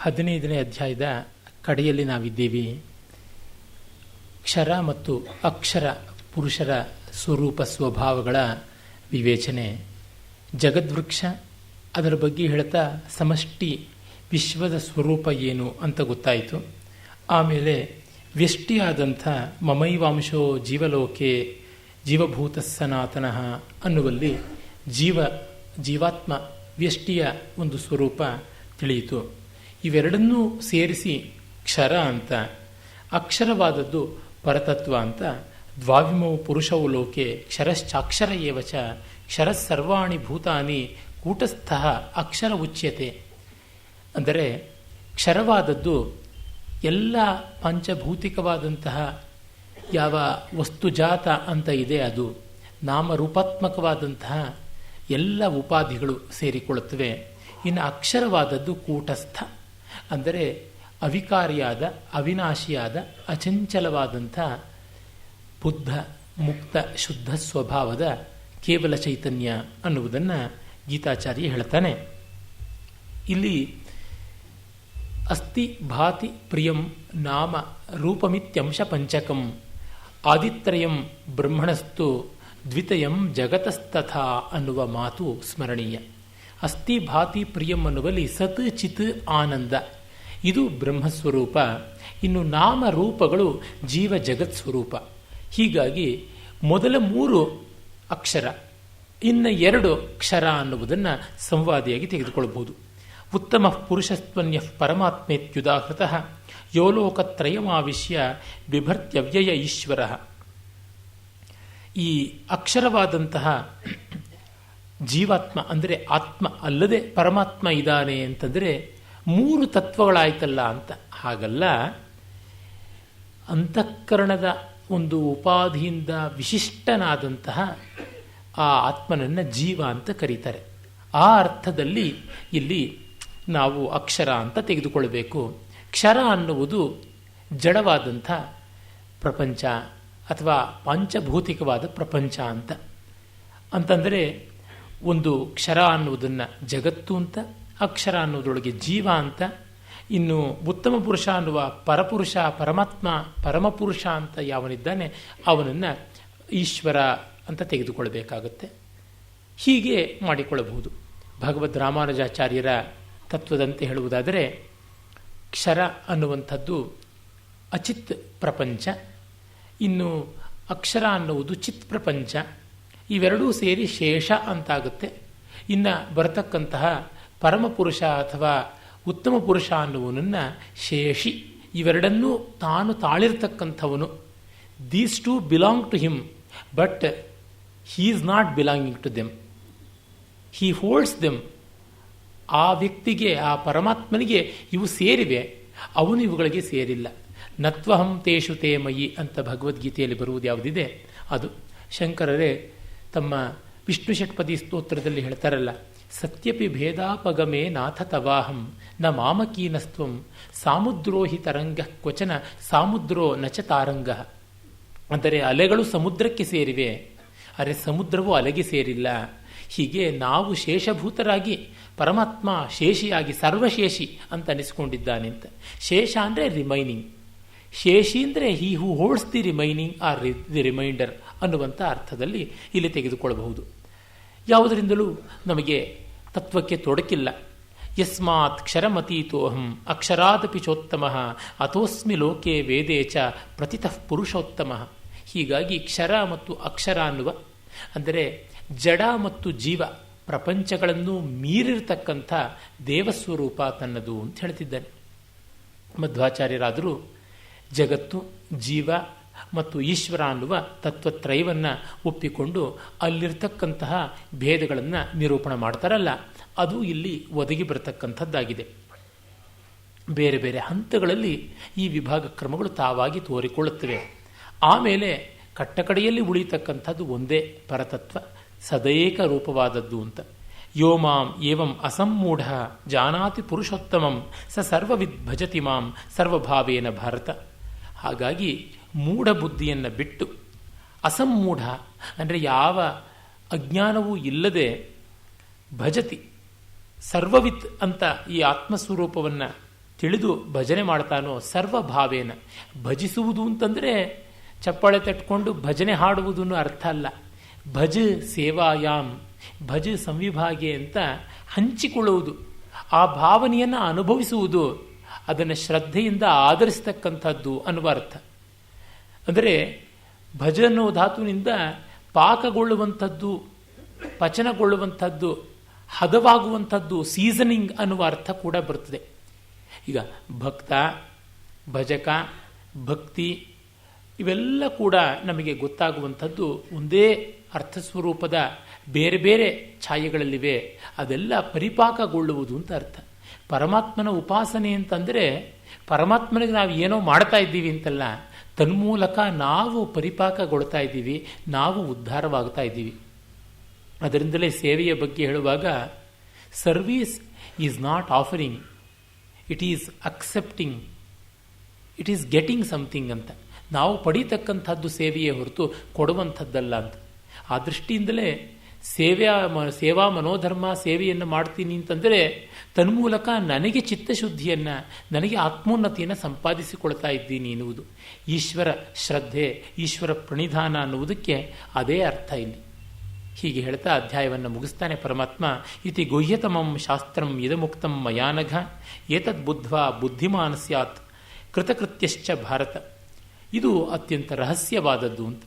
15ನೇ ಅಧ್ಯಾಯದ ಕಡೆಯಲ್ಲಿ ನಾವಿದ್ದೀವಿ. ಕ್ಷರ ಮತ್ತು ಅಕ್ಷರ ಪುರುಷರ ಸ್ವರೂಪ ಸ್ವಭಾವಗಳ ವಿವೇಚನೆ, ಜಗದ್ವೃಕ್ಷ, ಅದರ ಬಗ್ಗೆ ಹೇಳ್ತಾ ಸಮಷ್ಟಿ ವಿಶ್ವದ ಸ್ವರೂಪ ಏನು ಅಂತ ಗೊತ್ತಾಯಿತು. ಆಮೇಲೆ ವ್ಯಷ್ಟಿಯಾದಂಥ ಮಮೈವಾಂಶೋ ಜೀವಲೋಕೆ ಜೀವಭೂತ ಸನಾತನಃ ಅನ್ನುವಲ್ಲಿ ಜೀವಾತ್ಮ ವ್ಯಷ್ಟಿಯ ಒಂದು ಸ್ವರೂಪ ತಿಳಿಯಿತು. ಇವೆರಡನ್ನೂ ಸೇರಿಸಿ ಕ್ಷರ ಅಂತ, ಅಕ್ಷರವಾದದ್ದು ಪರತತ್ವ ಅಂತ, ದ್ವಾವಿಮೌ ಪುರುಷೌ ಲೋಕೆ ಕ್ಷರಶ್ಚಾಕ್ಷರ ಏವಚ ಕ್ಷರಸ್ಸರ್ವಾಣಿ ಭೂತಾನಿ ಕೂಟಸ್ಥ ಅಕ್ಷರ ಉಚ್ಯತೆ. ಅಂದರೆ ಕ್ಷರವಾದದ್ದು ಎಲ್ಲ ಪಂಚಭೌತಿಕವಾದಂತಹ ಯಾವ ವಸ್ತುಜಾತ ಅಂತ ಇದೆ ಅದು, ನಾಮರೂಪಾತ್ಮಕವಾದಂತಹ ಎಲ್ಲ ಉಪಾಧಿಗಳು ಸೇರಿಕೊಳ್ಳುತ್ತವೆ. ಇನ್ನು ಅಕ್ಷರವಾದದ್ದು ಕೂಟಸ್ಥ, ಅಂದರೆ ಅವಿಕಾರಿಯಾದ ಅವಿನಾಶಿಯಾದ ಅಚಂಚಲವಾದಂಥ ಬುದ್ಧ ಮುಕ್ತ ಶುದ್ಧ ಸ್ವಭಾವದ ಕೇವಲ ಚೈತನ್ಯ ಅನ್ನುವುದನ್ನು ಗೀತಾಚಾರ್ಯ ಹೇಳ್ತಾನೆ. ಇಲ್ಲಿ ಅಸ್ತಿ ಭಾತಿ ಪ್ರಿಯಂ ನಾಮ ರೂಪಮಿತ್ಯಂಶ ಪಂಚಕಂ ಆದಿತ್ರಯಂ ಬ್ರಹ್ಮಣಸ್ತು ದ್ವಿತಯಂ ಜಗತಸ್ತಥಾ ಅನ್ನುವ ಮಾತು ಸ್ಮರಣೀಯ. ಅಸ್ತಿ ಭಾತಿ ಪ್ರಿಯಂ ಅನ್ನುವಲ್ಲಿ ಸತ್ ಚಿತ್ ಆನಂದ ಇದು ಬ್ರಹ್ಮಸ್ವರೂಪ. ಇನ್ನು ನಾಮ ರೂಪಗಳು ಜೀವ ಜಗತ್ ಸ್ವರೂಪ. ಹೀಗಾಗಿ ಮೊದಲ 3 ಅಕ್ಷರ, ಇನ್ನು 2 ಕ್ಷರ ಅನ್ನುವುದನ್ನು ಸಂವಾದಿಯಾಗಿ ತೆಗೆದುಕೊಳ್ಳಬಹುದು. ಉತ್ತಮ ಪುರುಷಸ್ತ್ವನ್ಯ ಪರಮಾತ್ಮೇತ್ಯುದಾಹೃತಃ ಯೋಲೋಕತ್ರಯಮಾವಿಶ್ಯ ಬಿಭರ್ತ್ಯವ್ಯಯ ಈಶ್ವರ. ಈ ಅಕ್ಷರವಾದಂತಹ ಜೀವಾತ್ಮ ಅಂದರೆ ಆತ್ಮ ಅಲ್ಲದೆ ಪರಮಾತ್ಮ ಇದ್ದಾನೆ ಅಂತಂದರೆ 3 ತತ್ವಗಳಾಯ್ತಲ್ಲ ಅಂತ. ಹಾಗಲ್ಲ, ಅಂತಃಕರಣದ ಒಂದು ಉಪಾಧಿಯಿಂದ ವಿಶಿಷ್ಟನಾದಂತಹ ಆ ಆತ್ಮನನ್ನು ಜೀವ ಅಂತ ಕರೀತಾರೆ. ಆ ಅರ್ಥದಲ್ಲಿ ಇಲ್ಲಿ ನಾವು ಅಕ್ಷರ ಅಂತ ತೆಗೆದುಕೊಳ್ಳಬೇಕು. ಕ್ಷರ ಅನ್ನುವುದು ಜಡವಾದಂಥ ಪ್ರಪಂಚ ಅಥವಾ ಪಂಚಭೌತಿಕವಾದ ಪ್ರಪಂಚ ಅಂತಂದರೆ ಒಂದು ಕ್ಷರ ಅನ್ನುವುದನ್ನು ಜಗತ್ತು ಅಂತ, ಅಕ್ಷರ ಅನ್ನೋದ್ರೊಳಗೆ ಜೀವ ಅಂತ, ಇನ್ನು ಉತ್ತಮ ಪುರುಷ ಅನ್ನುವ ಪರಪುರುಷ ಪರಮಾತ್ಮ ಪರಮಪುರುಷ ಅಂತ ಯಾವನಿದ್ದಾನೆ ಅವನನ್ನು ಈಶ್ವರ ಅಂತ ತೆಗೆದುಕೊಳ್ಳಬೇಕಾಗುತ್ತೆ. ಹೀಗೆ ಮಾಡಿಕೊಳ್ಳಬಹುದು. ಭಗವದ್ ರಾಮಾನುಜಾಚಾರ್ಯರ ತತ್ವದಂತೆ ಹೇಳುವುದಾದರೆ ಕ್ಷರ ಅನ್ನುವಂಥದ್ದು ಅಚಿತ್ ಪ್ರಪಂಚ, ಇನ್ನು ಅಕ್ಷರ ಅನ್ನುವುದು ಚಿತ್ ಪ್ರಪಂಚ. ಇವೆರಡೂ ಸೇರಿ ಶೇಷ ಅಂತಾಗುತ್ತೆ. ಇನ್ನು ಬರತಕ್ಕಂತಹ ಪರಮಪುರುಷ ಅಥವಾ ಉತ್ತಮ ಪುರುಷ ಅನ್ನುವನನ್ನು ಶೇಷಿ, ಇವೆರಡನ್ನೂ ತಾನು ತಾಳಿರ್ತಕ್ಕಂಥವನು. These two belong to him, but he is not belonging to them, he holds them. ಆ ವ್ಯಕ್ತಿಗೆ, ಆ ಪರಮಾತ್ಮನಿಗೆ ಇವು ಸೇರಿವೆ, ಅವನು ಇವುಗಳಿಗೆ ಸೇರಿಲ್ಲ. ನತ್ವಹಂ ತೇಷು ತೇ ಮಯಿ ಅಂತ ಭಗವದ್ಗೀತೆಯಲ್ಲಿ ಬರುವುದು ಯಾವುದಿದೆ ಅದು. ಶಂಕರರೇ ತಮ್ಮ ವಿಷ್ಣು ಷಟ್ಪದಿ ಸ್ತೋತ್ರದಲ್ಲಿ ಹೇಳ್ತಾರಲ್ಲ, ಸತ್ಯಪಿ ಭೇದಾಪಗಮೇ ನಾಥ ತವಾಹಂ ನ ಮಾಮಕೀನಸ್ತ್ವಂ ಸಾಮುದ್ರೋ ಹಿ ತರಂಗ ಕ್ವಚನ ಸಾಮುದ್ರೋ ನಚ ತಾರಂಗ. ಅಂದರೆ ಅಲೆಗಳು ಸಮುದ್ರಕ್ಕೆ ಸೇರಿವೆ, ಅರೆ ಸಮುದ್ರವು ಅಲೆಗೆ ಸೇರಿಲ್ಲ. ಹೀಗೆ ನಾವು ಶೇಷಭೂತರಾಗಿ ಪರಮಾತ್ಮ ಶೇಷಿಯಾಗಿ ಸರ್ವಶೇಷಿ ಅಂತ ಅನಿಸ್ಕೊಂಡಿದ್ದಾನೆ ಅಂತ. ಶೇಷ ಅಂದರೆ ರಿಮೈನಿಂಗ್, ಶೇಷಿ ಅಂದರೆ he who holds the remaining or the remainder ಅನ್ನುವಂಥ ಅರ್ಥದಲ್ಲಿ ಇಲ್ಲಿ ತೆಗೆದುಕೊಳ್ಳಬಹುದು. ಯಾವುದರಿಂದಲೂ ನಮಗೆ ತತ್ವಕ್ಕೆ ತೊಡಕಿಲ್ಲ. ಯಸ್ಮಾತ್ ಕ್ಷರಮತೀತೋಹಂ ಅಕ್ಷರಾದಪಿ ಚೋತ್ತಮ ಅಥೋಸ್ಮಿ ಲೋಕೆ ವೇದೇ ಚ ಪ್ರತಿತಃ ಪುರುಷೋತ್ತಮ. ಹೀಗಾಗಿ ಕ್ಷರ ಮತ್ತು ಅಕ್ಷರ ಅನ್ನುವ ಅಂದರೆ ಜಡ ಮತ್ತು ಜೀವ ಪ್ರಪಂಚಗಳನ್ನು ಮೀರಿರ್ತಕ್ಕಂಥ ದೇವಸ್ವರೂಪ ತನ್ನದು ಅಂತ ಹೇಳ್ತಿದ್ದಾನೆ. ಮಧ್ವಾಚಾರ್ಯರಾದರೂ ಜಗತ್ತು, ಜೀವ ಮತ್ತು ಈಶ್ವರ ಅನ್ನುವ ತತ್ವತ್ರಯವನ್ನು ಒಪ್ಪಿಕೊಂಡು ಅಲ್ಲಿರ್ತಕ್ಕಂತಹ ಭೇದಗಳನ್ನು ನಿರೂಪಣೆ ಮಾಡ್ತಾರಲ್ಲ, ಅದು ಇಲ್ಲಿ ಒದಗಿ ಬರತಕ್ಕಂಥದ್ದಾಗಿದೆ. ಬೇರೆ ಬೇರೆ ಹಂತಗಳಲ್ಲಿ ಈ ವಿಭಾಗ ಕ್ರಮಗಳು ತಾವಾಗಿ ತೋರಿಕೊಳ್ಳುತ್ತವೆ. ಆಮೇಲೆ ಕಟ್ಟಕಡೆಯಲ್ಲಿ ಉಳಿಯತಕ್ಕಂಥದ್ದು ಒಂದೇ ಪರತತ್ವ, ಸದೈಕ ರೂಪವಾದದ್ದು ಅಂತ. ಯೋ ಮಾಂ ಏವಂ ಅಸಮ್ಮೂಢ ಜಾನಾತಿ ಪುರುಷೋತ್ತಮಂ ಸ ಸರ್ವವಿದ್ ಭಜತಿ ಮಾಂ ಸರ್ವಭಾವೇನ ಭಾರತ. ಹಾಗಾಗಿ ಮೂಢ ಬುದ್ಧಿಯನ್ನು ಬಿಟ್ಟು ಅಸಮ್ಮೂಢ ಅಂದರೆ ಯಾವ ಅಜ್ಞಾನವೂ ಇಲ್ಲದೆ ಭಜತಿ ಸರ್ವವಿತ್ ಅಂತ ಈ ಆತ್ಮಸ್ವರೂಪವನ್ನು ತಿಳಿದು ಭಜನೆ ಮಾಡ್ತಾನೋ ಸರ್ವಭಾವೇನ. ಭಜಿಸುವುದು ಅಂತಂದರೆ ಚಪ್ಪಾಳೆ ತಟ್ಕೊಂಡು ಭಜನೆ ಹಾಡುವುದು ಅರ್ಥ ಅಲ್ಲ. ಭಜ ಸೇವಾಯಾಮ್, ಭಜ ಸಂವಿಭಾಗೆ ಅಂತ ಹಂಚಿಕೊಳ್ಳುವುದು, ಆ ಭಾವನೆಯನ್ನು ಅನುಭವಿಸುವುದು, ಅದನ್ನು ಶ್ರದ್ಧೆಯಿಂದ ಆಧರಿಸ್ತಕ್ಕಂಥದ್ದು ಅನ್ನುವ ಅರ್ಥ. ಅಂದರೆ ಭಜ ಅನ್ನೋ ಧಾತುವಿನಿಂದ ಪಾಕಗೊಳ್ಳುವಂಥದ್ದು, ಪಚನಗೊಳ್ಳುವಂಥದ್ದು, ಹದವಾಗುವಂಥದ್ದು, ಸೀಸನಿಂಗ್ ಅನ್ನುವ ಅರ್ಥ ಕೂಡ ಬರುತ್ತದೆ. ಈಗ ಭಕ್ತ, ಭಜಕ, ಭಕ್ತಿ ಇವೆಲ್ಲ ಕೂಡ ನಮಗೆ ಗೊತ್ತಾಗುವಂಥದ್ದು ಒಂದೇ ಅರ್ಥಸ್ವರೂಪದ ಬೇರೆ ಬೇರೆ ಛಾಯೆಗಳಲ್ಲಿವೆ. ಅದೆಲ್ಲ ಪರಿಪಾಕಗೊಳ್ಳುವುದು ಅಂತ ಅರ್ಥ. ಪರಮಾತ್ಮನ ಉಪಾಸನೆ ಅಂತಂದರೆ ಪರಮಾತ್ಮನಿಗೆ ನಾವು ಏನೋ ಮಾಡ್ತಾ ಇದ್ದೀವಿ ಅಂತಲ್ಲ, ತನ್ಮೂಲಕ ನಾವು ಪರಿಪಾಕಗೊಳ್ತಾ ಇದ್ದೀವಿ, ನಾವು ಉದ್ಧಾರವಾಗ್ತಾ ಇದ್ದೀವಿ. ಅದರಿಂದಲೇ ಸೇವೆಯ ಬಗ್ಗೆ ಹೇಳುವಾಗ service is not offering, it is accepting, it is getting something ಅಂತ. ನಾವು ಪಡೀತಕ್ಕಂಥದ್ದು ಸೇವೆಯೇ ಹೊರತು ಕೊಡುವಂಥದ್ದಲ್ಲ ಅಂತ. ಆ ದೃಷ್ಟಿಯಿಂದಲೇ ಸೇವಾ ಮನೋಧರ್ಮ ಸೇವೆಯನ್ನು ಮಾಡ್ತೀನಿ ಅಂತಂದರೆ ತನ್ಮೂಲಕ ನನಗೆ ಚಿತ್ತಶುದ್ಧಿಯನ್ನು, ನನಗೆ ಆತ್ಮೋನ್ನತಿಯನ್ನು ಸಂಪಾದಿಸಿಕೊಳ್ತಾ ಇದ್ದೀನಿ ಎನ್ನುವುದು. ಈಶ್ವರ ಶ್ರದ್ಧೆ, ಈಶ್ವರ ಪ್ರಣಿಧಾನ ಅನ್ನುವುದಕ್ಕೆ ಅದೇ ಅರ್ಥ ಇಲ್ಲಿ. ಹೀಗೆ ಹೇಳ್ತಾ ಅಧ್ಯಾಯವನ್ನು ಮುಗಿಸ್ತಾನೆ ಪರಮಾತ್ಮ. ಇತಿ ಗುಹ್ಯತಮಂ ಶಾಸ್ತ್ರಂ ಇದಮುಕ್ತಂ ಮಯಾನಘ ಏತದ್ ಬುದ್ಧ್ವಾ ಬುದ್ಧಿಮಾನ್ ಸ್ಯಾತ್ ಕೃತಕೃತ್ಯಶ್ಚ ಭಾರತ. ಇದು ಅತ್ಯಂತ ರಹಸ್ಯವಾದದ್ದು ಅಂತ.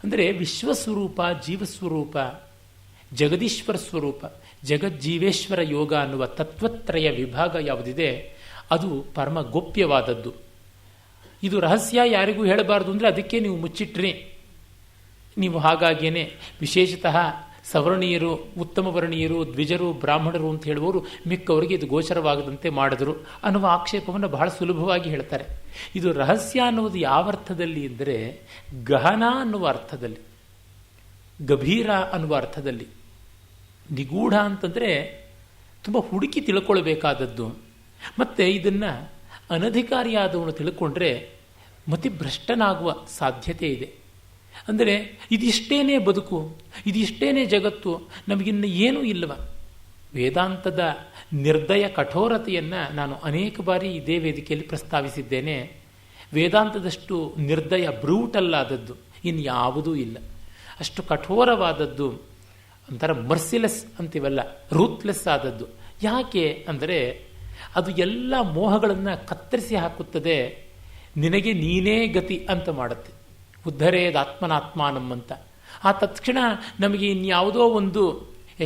ಅಂದರೆ ವಿಶ್ವಸ್ವರೂಪ, ಜೀವಸ್ವರೂಪ, ಜಗದೀಶ್ವರ ಸ್ವರೂಪ, ಜಗಜ್ಜೀವೇಶ್ವರ ಯೋಗ ಅನ್ನುವ ತತ್ವತ್ರಯ ವಿಭಾಗ ಯಾವುದಿದೆ ಅದು ಪರಮ ಗೋಪ್ಯವಾದದ್ದು. ಇದು ರಹಸ್ಯ ಯಾರಿಗೂ ಹೇಳಬಾರ್ದು ಅಂದರೆ ಅದಕ್ಕೆ ನೀವು ಮುಚ್ಚಿಟ್ರಿ. ನೀವು ಹಾಗಾಗಿಯೇ ವಿಶೇಷತಃ ಸವರ್ಣೀಯರು, ಉತ್ತಮ ವರ್ಣೀಯರು, ದ್ವಿಜರು, ಬ್ರಾಹ್ಮಣರು ಅಂತ ಹೇಳುವವರು ಮಿಕ್ಕವರಿಗೆ ಇದು ಗೋಚರವಾಗದಂತೆ ಮಾಡಿದರು ಅನ್ನುವ ಆಕ್ಷೇಪವನ್ನು ಬಹಳ ಸುಲಭವಾಗಿ ಹೇಳ್ತಾರೆ. ಇದು ರಹಸ್ಯ ಅನ್ನುವುದು ಯಾವ ಅರ್ಥದಲ್ಲಿ ಅಂದರೆ ಗಹನ ಅನ್ನುವ ಅರ್ಥದಲ್ಲಿ, ಗಭೀರ ಅನ್ನುವ ಅರ್ಥದಲ್ಲಿ. ನಿಗೂಢ ಅಂತಂದರೆ ತುಂಬ ಹುಡುಕಿ ತಿಳ್ಕೊಳ್ಬೇಕಾದದ್ದು. ಮತ್ತು ಇದನ್ನು ಅನಧಿಕಾರಿಯಾದವನು ತಿಳ್ಕೊಂಡ್ರೆ ಮತಿಭ್ರಷ್ಟನಾಗುವ ಸಾಧ್ಯತೆ ಇದೆ. ಅಂದರೆ ಇದಿಷ್ಟೇನೇ ಬದುಕು, ಇದಿಷ್ಟೇನೇ ಜಗತ್ತು, ನಮಗಿನ್ನ ಏನೂ ಇಲ್ಲವ. ವೇದಾಂತದ ನಿರ್ದಯ ಕಠೋರತೆಯನ್ನು ನಾನು ಅನೇಕ ಬಾರಿ ಇದೇ ವೇದಿಕೆಯಲ್ಲಿ ಪ್ರಸ್ತಾವಿಸಿದ್ದೇನೆ. ವೇದಾಂತದಷ್ಟು ನಿರ್ದಯ ಬ್ರೂಟಲ್ ಆದದ್ದು ಇನ್ಯಾವುದೂ ಇಲ್ಲ. ಅಷ್ಟು ಕಠೋರವಾದದ್ದು, ಒಂಥರ ಮರ್ಸಿಲೆಸ್ ಅಂತೀವಲ್ಲ, ರೂತ್ಲೆಸ್ ಆದದ್ದು. ಯಾಕೆ ಅಂದರೆ ಅದು ಎಲ್ಲ ಮೋಹಗಳನ್ನು ಕತ್ತರಿಸಿ ಹಾಕುತ್ತದೆ, ನಿನಗೆ ನೀನೇ ಗತಿ ಅಂತ ಮಾಡುತ್ತೆ. ಉದ್ಧರೇದಾತ್ಮನಾತ್ಮಾನಂ ಅಂತ. ಆ ತತ್ಕ್ಷಣ ನಮಗೆ ಇನ್ಯಾವುದೋ ಒಂದು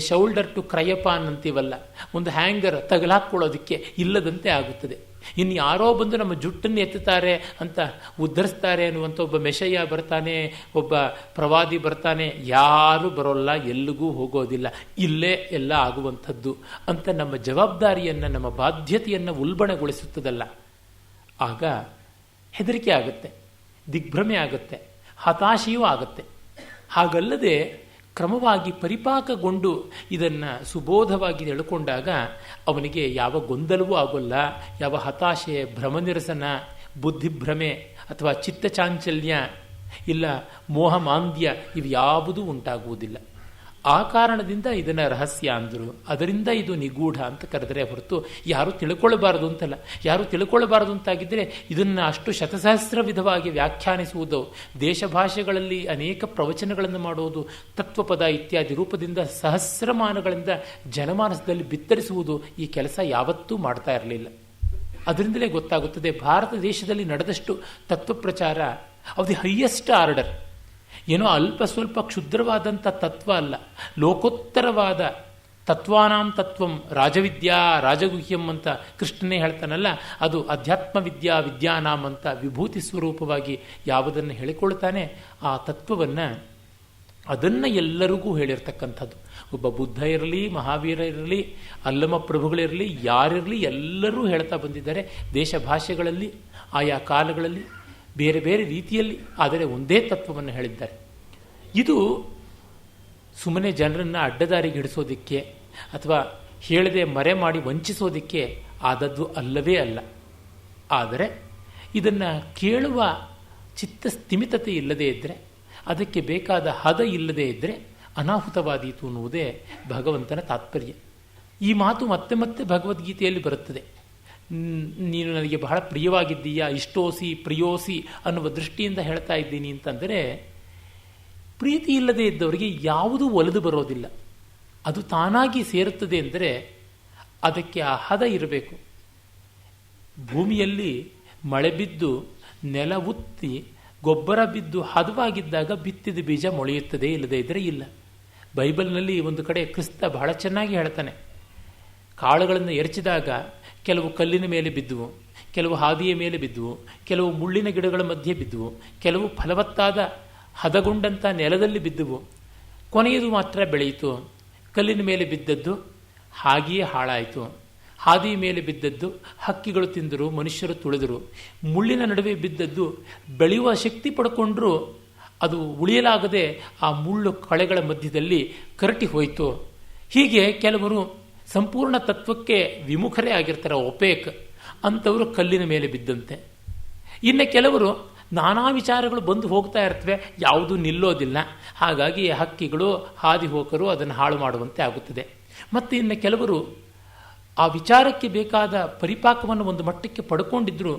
ಶೌಲ್ಡರ್ ಟು ಕ್ರಯಪಾನ್ ಅಂತೀವಲ್ಲ, ಒಂದು ಹ್ಯಾಂಗರ್ ತಗಲಾಕ್ಕೊಳ್ಳೋದಕ್ಕೆ ಇಲ್ಲದಂತೆ ಆಗುತ್ತದೆ. ಇನ್ನು ಯಾರೋ ಬಂದು ನಮ್ಮ ಜುಟ್ಟನ್ನು ಎತ್ತುತ್ತಾರೆ ಅಂತ ಉದ್ಧರಿಸ್ತಾರೆ ಅನ್ನುವಂಥ ಒಬ್ಬ ಮೆಷಯ್ಯ ಬರ್ತಾನೆ, ಒಬ್ಬ ಪ್ರವಾದಿ ಬರ್ತಾನೆ, ಯಾರೂ ಬರೋಲ್ಲ, ಎಲ್ಲಿಗೂ ಹೋಗೋದಿಲ್ಲ, ಇಲ್ಲೇ ಎಲ್ಲ ಆಗುವಂಥದ್ದು ಅಂತ ನಮ್ಮ ಜವಾಬ್ದಾರಿಯನ್ನು, ನಮ್ಮ ಬಾಧ್ಯತೆಯನ್ನು ಉಲ್ಬಣಗೊಳಿಸುತ್ತದಲ್ಲ. ಆಗ ಹೆದರಿಕೆ ಆಗುತ್ತೆ, ದಿಗ್ಭ್ರಮೆ ಆಗುತ್ತೆ, ಹತಾಶೆಯೂ ಆಗುತ್ತೆ. ಹಾಗಲ್ಲದೆ ಕ್ರಮವಾಗಿ ಪರಿಪಾಕಗೊಂಡು ಇದನ್ನು ಸುಬೋಧವಾಗಿ ಎಳ್ಕೊಂಡಾಗ ಅವನಿಗೆ ಯಾವ ಗೊಂದಲವೂ ಆಗೋಲ್ಲ, ಯಾವ ಹತಾಶೆ, ಭ್ರಮನಿರಸನ, ಬುದ್ಧಿಭ್ರಮೆ ಅಥವಾ ಚಿತ್ತಚಾಂಚಲ್ಯ ಇಲ್ಲ ಮೋಹಮಾಂದ್ಯ ಇವ್ಯಾವುದೂ ಉಂಟಾಗುವುದಿಲ್ಲ. ಆ ಕಾರಣದಿಂದ ಇದನ್ನು ರಹಸ್ಯ ಅಂದರು. ಅದರಿಂದ ಇದು ನಿಗೂಢ ಅಂತ ಕರೆದರೆ ಹೊರತು ಯಾರೂ ತಿಳ್ಕೊಳ್ಳಬಾರದು ಅಂತಲ್ಲ. ಯಾರೂ ತಿಳ್ಕೊಳ್ಳಬಾರದು ಅಂತಾಗಿದ್ದರೆ ಇದನ್ನು ಅಷ್ಟು ಶತಸಹಸ್ರ ವಿಧವಾಗಿ ವ್ಯಾಖ್ಯಾನಿಸುವುದು, ದೇಶ ಭಾಷೆಗಳಲ್ಲಿ ಅನೇಕ ಪ್ರವಚನಗಳನ್ನು ಮಾಡುವುದು, ತತ್ವಪದ ಇತ್ಯಾದಿ ರೂಪದಿಂದ ಸಹಸ್ರಮಾನಗಳಿಂದ ಜನಮಾನಸದಲ್ಲಿ ಬಿತ್ತರಿಸುವುದು ಈ ಕೆಲಸ ಯಾವತ್ತೂ ಮಾಡ್ತಾ ಇರಲಿಲ್ಲ. ಅದರಿಂದಲೇ ಗೊತ್ತಾಗುತ್ತದೆ ಭಾರತ ದೇಶದಲ್ಲಿ ನಡೆದಷ್ಟು ತತ್ವಪ್ರಚಾರ ಆಫ್ ದಿ ಹೈಯೆಸ್ಟ್ ಆರ್ಡರ್. ಏನೋ ಅಲ್ಪ ಸ್ವಲ್ಪ ಕ್ಷುದ್ರವಾದಂಥ ತತ್ವ ಅಲ್ಲ, ಲೋಕೋತ್ತರವಾದ ತತ್ವಾನಾಂ ತತ್ವಂ ರಾಜವಿದ್ಯಾ ರಾಜಗುಹ್ಯಂ ಅಂತ ಕೃಷ್ಣನೇ ಹೇಳ್ತಾನಲ್ಲ, ಅದು ಅಧ್ಯಾತ್ಮ ವಿದ್ಯಾ ವಿದ್ಯಾನಾಂ ಅಂತ ವಿಭೂತಿ ಸ್ವರೂಪವಾಗಿ ಯಾವುದನ್ನು ಹೇಳಿಕೊಳ್ತಾನೆ ಆ ತತ್ವವನ್ನು, ಅದನ್ನು ಎಲ್ಲರಿಗೂ ಹೇಳಿರ್ತಕ್ಕಂಥದ್ದು. ಒಬ್ಬ ಬುದ್ಧ ಇರಲಿ, ಮಹಾವೀರ ಇರಲಿ, ಅಲ್ಲಮ ಪ್ರಭುಗಳಿರಲಿ, ಯಾರಿರಲಿ ಎಲ್ಲರೂ ಹೇಳ್ತಾ ಬಂದಿದ್ದಾರೆ. ದೇಶ ಭಾಷೆಗಳಲ್ಲಿ ಆಯಾ ಕಾಲಗಳಲ್ಲಿ ಬೇರೆ ಬೇರೆ ರೀತಿಯಲ್ಲಿ, ಆದರೆ ಒಂದೇ ತತ್ವವನ್ನು ಹೇಳಿದ್ದಾರೆ. ಇದು ಸುಮ್ಮನೆ ಜನರನ್ನು ಅಡ್ಡದಾರಿಗೆ ಹಿಡಿಸೋದಿಕ್ಕೆ ಅಥವಾ ಹೇಳದೆ ಮರೆ ಮಾಡಿ ವಂಚಿಸೋದಿಕ್ಕೆ ಆದದ್ದು ಅಲ್ಲವೇ ಅಲ್ಲ. ಆದರೆ ಇದನ್ನು ಕೇಳುವ ಚಿತ್ತ ಸ್ಥಿಮಿತತೆ ಇಲ್ಲದೇ ಇದ್ದರೆ, ಅದಕ್ಕೆ ಬೇಕಾದ ಹದ ಇಲ್ಲದೇ ಇದ್ದರೆ ಅನಾಹುತವಾದೀತು ಅನ್ನುವುದೇ ಭಗವಂತನ ತಾತ್ಪರ್ಯ. ಈ ಮಾತು ಮತ್ತೆ ಮತ್ತೆ ಭಗವದ್ಗೀತೆಯಲ್ಲಿ ಬರುತ್ತದೆ. ನೀನು ನನಗೆ ಬಹಳ ಪ್ರಿಯವಾಗಿದ್ದೀಯಾ, ಇಷ್ಟೋಸಿ ಪ್ರಿಯೋಸಿ ಅನ್ನುವ ದೃಷ್ಟಿಯಿಂದ ಹೇಳ್ತಾ ಇದ್ದೀನಿ ಅಂತಂದರೆ, ಪ್ರೀತಿ ಇಲ್ಲದೆ ಇದ್ದವರಿಗೆ ಯಾವುದೂ ಒಲಿದು ಬರೋದಿಲ್ಲ. ಅದು ತಾನಾಗಿ ಸೇರುತ್ತದೆ ಅಂದರೆ ಅದಕ್ಕೆ ಆ ಹದ ಇರಬೇಕು. ಭೂಮಿಯಲ್ಲಿ ಮಳೆ ಬಿದ್ದು ನೆಲ ಉತ್ತಿ ಗೊಬ್ಬರ ಬಿದ್ದು ಹದವಾಗಿದ್ದಾಗ ಬಿತ್ತಿದ ಬೀಜ ಮೊಳೆಯುತ್ತದೆ, ಇಲ್ಲದೇ ಇದ್ದರೆ ಇಲ್ಲ. ಬೈಬಲ್ನಲ್ಲಿ ಒಂದು ಕಡೆ ಕ್ರಿಸ್ತ ಬಹಳ ಚೆನ್ನಾಗಿ ಹೇಳ್ತಾನೆ, ಕಾಳುಗಳನ್ನು ಎರಚಿದಾಗ ಕೆಲವು ಕಲ್ಲಿನ ಮೇಲೆ ಬಿದ್ದುವು, ಕೆಲವು ಹಾದಿಯ ಮೇಲೆ ಬಿದ್ದುವು, ಕೆಲವು ಮುಳ್ಳಿನ ಗಿಡಗಳ ಮಧ್ಯೆ ಬಿದ್ದುವು, ಕೆಲವು ಫಲವತ್ತಾದ ಹದಗೊಂಡಂಥ ನೆಲದಲ್ಲಿ ಬಿದ್ದುವು, ಕೊನೆಯದು ಮಾತ್ರ ಬೆಳೆಯಿತು. ಕಲ್ಲಿನ ಮೇಲೆ ಬಿದ್ದದ್ದು ಹಾಗೆಯೇ ಹಾಳಾಯಿತು, ಹಾದಿಯ ಮೇಲೆ ಬಿದ್ದದ್ದು ಹಕ್ಕಿಗಳು ತಿಂದರು, ಮನುಷ್ಯರು ತುಳಿದರು, ಮುಳ್ಳಿನ ನಡುವೆ ಬಿದ್ದದ್ದು ಬೆಳೆಯುವ ಶಕ್ತಿ ಪಡ್ಕೊಂಡ್ರೂ ಅದು ಉಳಿಯಲಾಗದೆ ಆ ಮುಳ್ಳು ಕಳೆಗಳ ಮಧ್ಯದಲ್ಲಿ ಕರಟಿ ಹೋಯಿತು. ಹೀಗೆ ಕೆಲವರು ಸಂಪೂರ್ಣ ತತ್ವಕ್ಕೆ ವಿಮುಖರೇ ಆಗಿರ್ತಾರೆ, ಒಪೇಕ್ ಅಂಥವರು ಕಲ್ಲಿನ ಮೇಲೆ ಬಿದ್ದಂತೆ. ಇನ್ನು ಕೆಲವರು ನಾನಾ ವಿಚಾರಗಳು ಬಂದು ಹೋಗ್ತಾ ಇರ್ತವೆ, ಯಾವುದೂ ನಿಲ್ಲೋದಿಲ್ಲ, ಹಾಗಾಗಿ ಹಕ್ಕಿಗಳು ಹಾದಿ ಹೋಕರು ಅದನ್ನು ಹಾಳು ಮಾಡುವಂತೆ ಆಗುತ್ತದೆ. ಮತ್ತು ಇನ್ನು ಕೆಲವರು ಆ ವಿಚಾರಕ್ಕೆ ಬೇಕಾದ ಪರಿಪಾಕವನ್ನು ಒಂದು ಮಟ್ಟಕ್ಕೆ ಪಡ್ಕೊಂಡಿದ್ರು,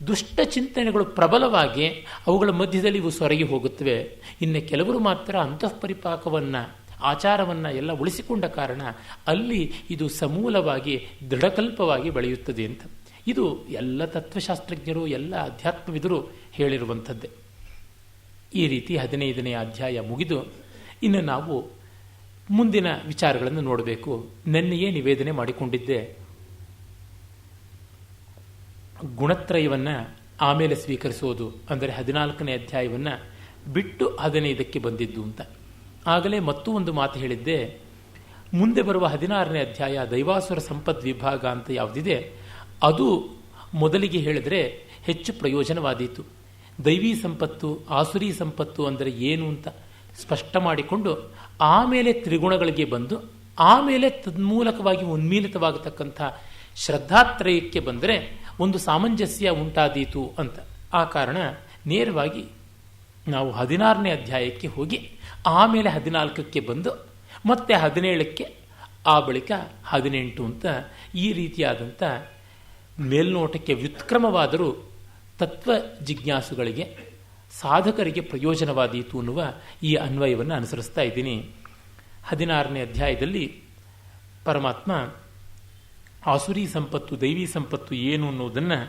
ದುಷ್ಟ ಚಿಂತನೆಗಳು ಪ್ರಬಲವಾಗಿ ಅವುಗಳ ಮಧ್ಯದಲ್ಲಿ ಇವು ಸೊರಗಿ ಹೋಗುತ್ತವೆ. ಇನ್ನು ಕೆಲವರು ಮಾತ್ರ ಅಂತಃಪರಿಪಾಕವನ್ನು, ಆಚಾರವನ್ನು ಎಲ್ಲ ಉಳಿಸಿಕೊಂಡ ಕಾರಣ ಅಲ್ಲಿ ಇದು ಸಮೂಲವಾಗಿ ದೃಢಕಲ್ಪವಾಗಿ ಬೆಳೆಯುತ್ತದೆ ಅಂತ. ಇದು ಎಲ್ಲ ತತ್ವಶಾಸ್ತ್ರಜ್ಞರು, ಎಲ್ಲ ಅಧ್ಯಾತ್ಮವಿದರು ಹೇಳಿರುವಂಥದ್ದೇ. ಈ ರೀತಿ 15ನೇ ಅಧ್ಯಾಯ ಮುಗಿದು ಇನ್ನು ನಾವು ಮುಂದಿನ ವಿಚಾರಗಳನ್ನು ನೋಡಬೇಕು. ನೆನ್ನೆಯೇ ನಿವೇದನೆ ಮಾಡಿಕೊಂಡಿದ್ದೆ, ಗುಣತ್ರಯವನ್ನು ಆಮೇಲೆ ಸ್ವೀಕರಿಸೋದು ಅಂದರೆ 14ನೇ ಅಧ್ಯಾಯವನ್ನು ಬಿಟ್ಟು 15ಕ್ಕೆ ಬಂದಿದ್ದು ಅಂತ. ಆಗಲೇ ಮತ್ತೂ ಒಂದು ಮಾತು ಹೇಳಿದ್ದೆ, ಮುಂದೆ ಬರುವ 16ನೇ ಅಧ್ಯಾಯ ದೈವಾಸುರ ಸಂಪದ್ ವಿಭಾಗ ಅಂತ ಯಾವುದಿದೆ ಅದು ಮೊದಲಿಗೆ ಹೇಳಿದ್ರೆ ಹೆಚ್ಚು ಪ್ರಯೋಜನವಾದೀತು. ದೈವಿ ಸಂಪತ್ತು ಆಸುರಿ ಸಂಪತ್ತು ಅಂದರೆ ಏನು ಅಂತ ಸ್ಪಷ್ಟ ಮಾಡಿಕೊಂಡು ಆಮೇಲೆ ತ್ರಿಗುಣಗಳಿಗೆ ಬಂದು ಆಮೇಲೆ ತನ್ಮೂಲಕವಾಗಿ ಉನ್ಮೀಲಿತವಾಗತಕ್ಕಂಥ ಶ್ರದ್ಧಾತ್ರಯಕ್ಕೆ ಬಂದರೆ ಒಂದು ಸಾಮಂಜಸ್ಯ ಉಂಟಾದೀತು ಅಂತ. ಆ ಕಾರಣ ನೇರವಾಗಿ ನಾವು 16ನೇ ಅಧ್ಯಾಯಕ್ಕೆ ಹೋಗಿ ಆಮೇಲೆ 14ಕ್ಕೆ ಬಂದು ಮತ್ತೆ 17ಕ್ಕೆ ಆ ಬಳಿಕ 18 ಅಂತ ಈ ರೀತಿಯಾದಂಥ ಮೇಲ್ನೋಟಕ್ಕೆ ವ್ಯುತ್ಕ್ರಮವಾದರೂ ತತ್ವ ಜಿಜ್ಞಾಸುಗಳಿಗೆ ಸಾಧಕರಿಗೆ ಪ್ರಯೋಜನವಾದೀತು ಅನ್ನುವ ಈ ಅನ್ವಯವನ್ನು ಅನುಸರಿಸ್ತಾ ಇದ್ದೀನಿ. 16ನೇ ಅಧ್ಯಾಯದಲ್ಲಿ ಪರಮಾತ್ಮ ಆಸುರಿ ಸಂಪತ್ತು ದೈವಿ ಸಂಪತ್ತು ಏನು ಅನ್ನೋದನ್ನು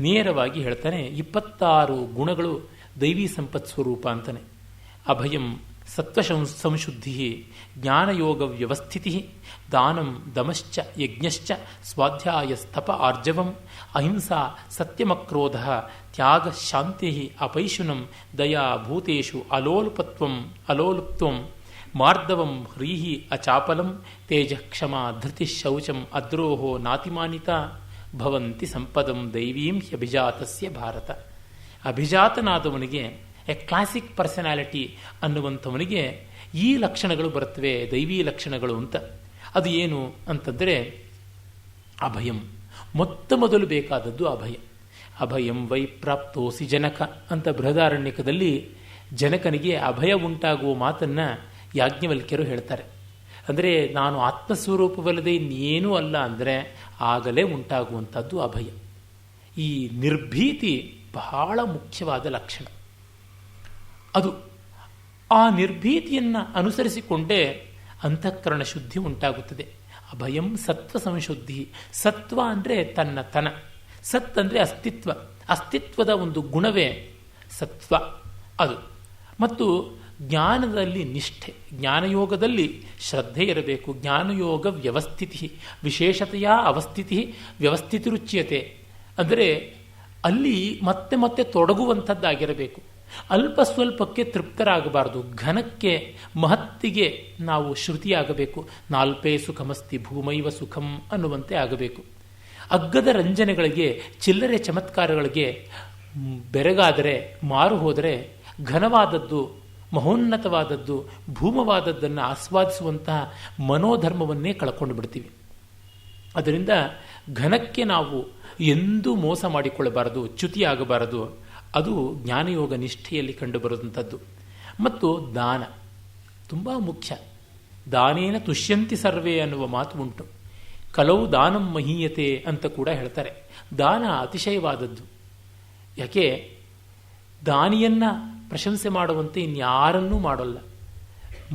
ನೇರವಾಗಿ ಹೇಳ್ತಾನೆ. 26 ಗುಣಗಳು ದೈವಿ ಸಂಪತ್ ಸ್ವರೂಪ ಅಂತಾನೆ. ಅಭಯಂ ಸತ್ವ ಸಂಶುದ್ಧಿ, ಜ್ಞಾನಯೋಗ ವ್ಯವಸ್ಥಿತಿ, ದಾನಂ ದಮಶ್ಚ ಯಜ್ಞಶ್ಚ ಸ್ವಾಧ್ಯಾಯಸ್ತಪ ಆರ್ಜವಂ, ಅಹಿಂಸಾ ಸತ್ಯಮಕ್ರೋಧ, ತ್ಯಾಗ ಶಾಂತಿ ಅಪೈಶುನಂ, ದಯಾ ಭೂತೇಷು ಅಲೋಲುಪ್ತ್ವಂ, ಮಾರ್ದವಂ ಹ್ರೀಹಿ ಅಚಾಪಲಂ, ತೇಜ ಕ್ಷಮಾ ಧೃತಿ ಶೌಚಂ ಅದ್ರೋಹೋ ನಾತಿಮಾನಿತ ಭವಂತಿ ಸಂಪದಂ ದೈವೀಂ ಹ್ಯಭಿಜಾತಸ್ಯ ಭಾರತ. ಅಭಿಜಾತನಾದವನಿಗೆ ಎ ಕ್ಲಾಸಿಕ್ ಪರ್ಸನಾಲಿಟಿ ಅನ್ನುವಂಥವನಿಗೆ ಈ ಲಕ್ಷಣಗಳು ಬರುತ್ತವೆ, ದೈವೀ ಲಕ್ಷಣಗಳು ಅಂತ. ಅದು ಏನು ಅಂತಂದರೆ ಅಭಯಂ, ಮೊತ್ತ ಮೊದಲು ಬೇಕಾದದ್ದು ಅಭಯ. ಅಭಯಂ ವೈ ಪ್ರಾಪ್ತೋಸಿ ಜನಕ ಅಂತ ಬೃಹದಾರಣ್ಯಕದಲ್ಲಿ ಜನಕನಿಗೆ ಅಭಯ ಉಂಟಾಗುವ ಮಾತನ್ನು ಯಾಜ್ಞವಲ್ಕ್ಯರು ಹೇಳ್ತಾರೆ. ಅಂದರೆ ನಾನು ಆತ್ಮಸ್ವರೂಪವಲ್ಲದೆ ಇನ್ನೇನೂ ಅಲ್ಲ ಅಂದರೆ ಆಗಲೇ ಉಂಟಾಗುವಂಥದ್ದು ಅಭಯ. ಈ ನಿರ್ಭೀತಿ ಬಹಳ ಮುಖ್ಯವಾದ ಲಕ್ಷಣ. ಅದು ಆ ನಿರ್ಭೀತಿಯನ್ನು ಅನುಸರಿಸಿಕೊಂಡೇ ಅಂತಃಕರಣ ಶುದ್ಧಿ ಉಂಟಾಗುತ್ತದೆ. ಅಭಯಂ ಸತ್ವ ಸಂಶುದ್ಧಿ. ಸತ್ವ ಅಂದರೆ ತನ್ನ ಸತ್ ಅಂದರೆ ಅಸ್ತಿತ್ವ, ಅಸ್ತಿತ್ವದ ಒಂದು ಗುಣವೇ ಸತ್ವ ಅದು. ಮತ್ತು ಜ್ಞಾನದಲ್ಲಿ ನಿಷ್ಠೆ, ಜ್ಞಾನಯೋಗದಲ್ಲಿ ಶ್ರದ್ಧೆ ಇರಬೇಕು. ಜ್ಞಾನಯೋಗ ವ್ಯವಸ್ಥಿತಿ, ವಿಶೇಷತೆಯ ಅವಸ್ಥಿತಿ ವ್ಯವಸ್ಥಿತಿರುಚ್ಯತೆ ಅಂದರೆ ಅಲ್ಲಿ ಮತ್ತೆ ಮತ್ತೆ ತೊಡಗುವಂಥದ್ದಾಗಿರಬೇಕು. ಅಲ್ಪ ಸ್ವಲ್ಪಕ್ಕೆ ತೃಪ್ತರಾಗಬಾರದು. ಘನಕ್ಕೆ ಮಹತ್ತಿಗೆ ನಾವು ಶ್ರುತಿಯಾಗಬೇಕು. ನಾಲ್ಪೇ ಸುಖಮಸ್ತಿ ಭೂಮೈವ ಸುಖಂ ಅನ್ನುವಂತೆ ಆಗಬೇಕು. ಅಗ್ಗದ ರಂಜನೆಗಳಿಗೆ, ಚಿಲ್ಲರೆ ಚಮತ್ಕಾರಗಳಿಗೆ ಬೆರಗಾದರೆ, ಮಾರು ಹೋದರೆ ಘನವಾದದ್ದು, ಮಹೋನ್ನತವಾದದ್ದು, ಭೂಮವಾದದ್ದನ್ನು ಆಸ್ವಾದಿಸುವಂತಹ ಮನೋಧರ್ಮವನ್ನೇ ಕಳ್ಕೊಂಡು ಬಿಡ್ತೀವಿ. ಅದರಿಂದ ಘನಕ್ಕೆ ನಾವು ಎಂದೂ ಮೋಸ ಮಾಡಿಕೊಳ್ಳಬಾರದು, ಚ್ಯುತಿಯಾಗಬಾರದು. ಅದು ಜ್ಞಾನಯೋಗ ನಿಷ್ಠೆಯಲ್ಲಿ ಕಂಡುಬರುವಂಥದ್ದು. ಮತ್ತು ದಾನ ತುಂಬ ಮುಖ್ಯ. ದಾನೇನ ತುಷ್ಯಂತಿ ಸರ್ವೇ ಅನ್ನುವ ಮಾತು ಉಂಟು. ಕಲೌ ದಾನಂ ಮಹೀಯತೆ ಅಂತ ಕೂಡ ಹೇಳ್ತಾರೆ. ದಾನ ಅತಿಶಯವಾದದ್ದು. ಯಾಕೆ ದಾನಿಯನ್ನ ಪ್ರಶಂಸೆ ಮಾಡುವಂತೆ ಇನ್ಯಾರನ್ನೂ ಮಾಡೋಲ್ಲ.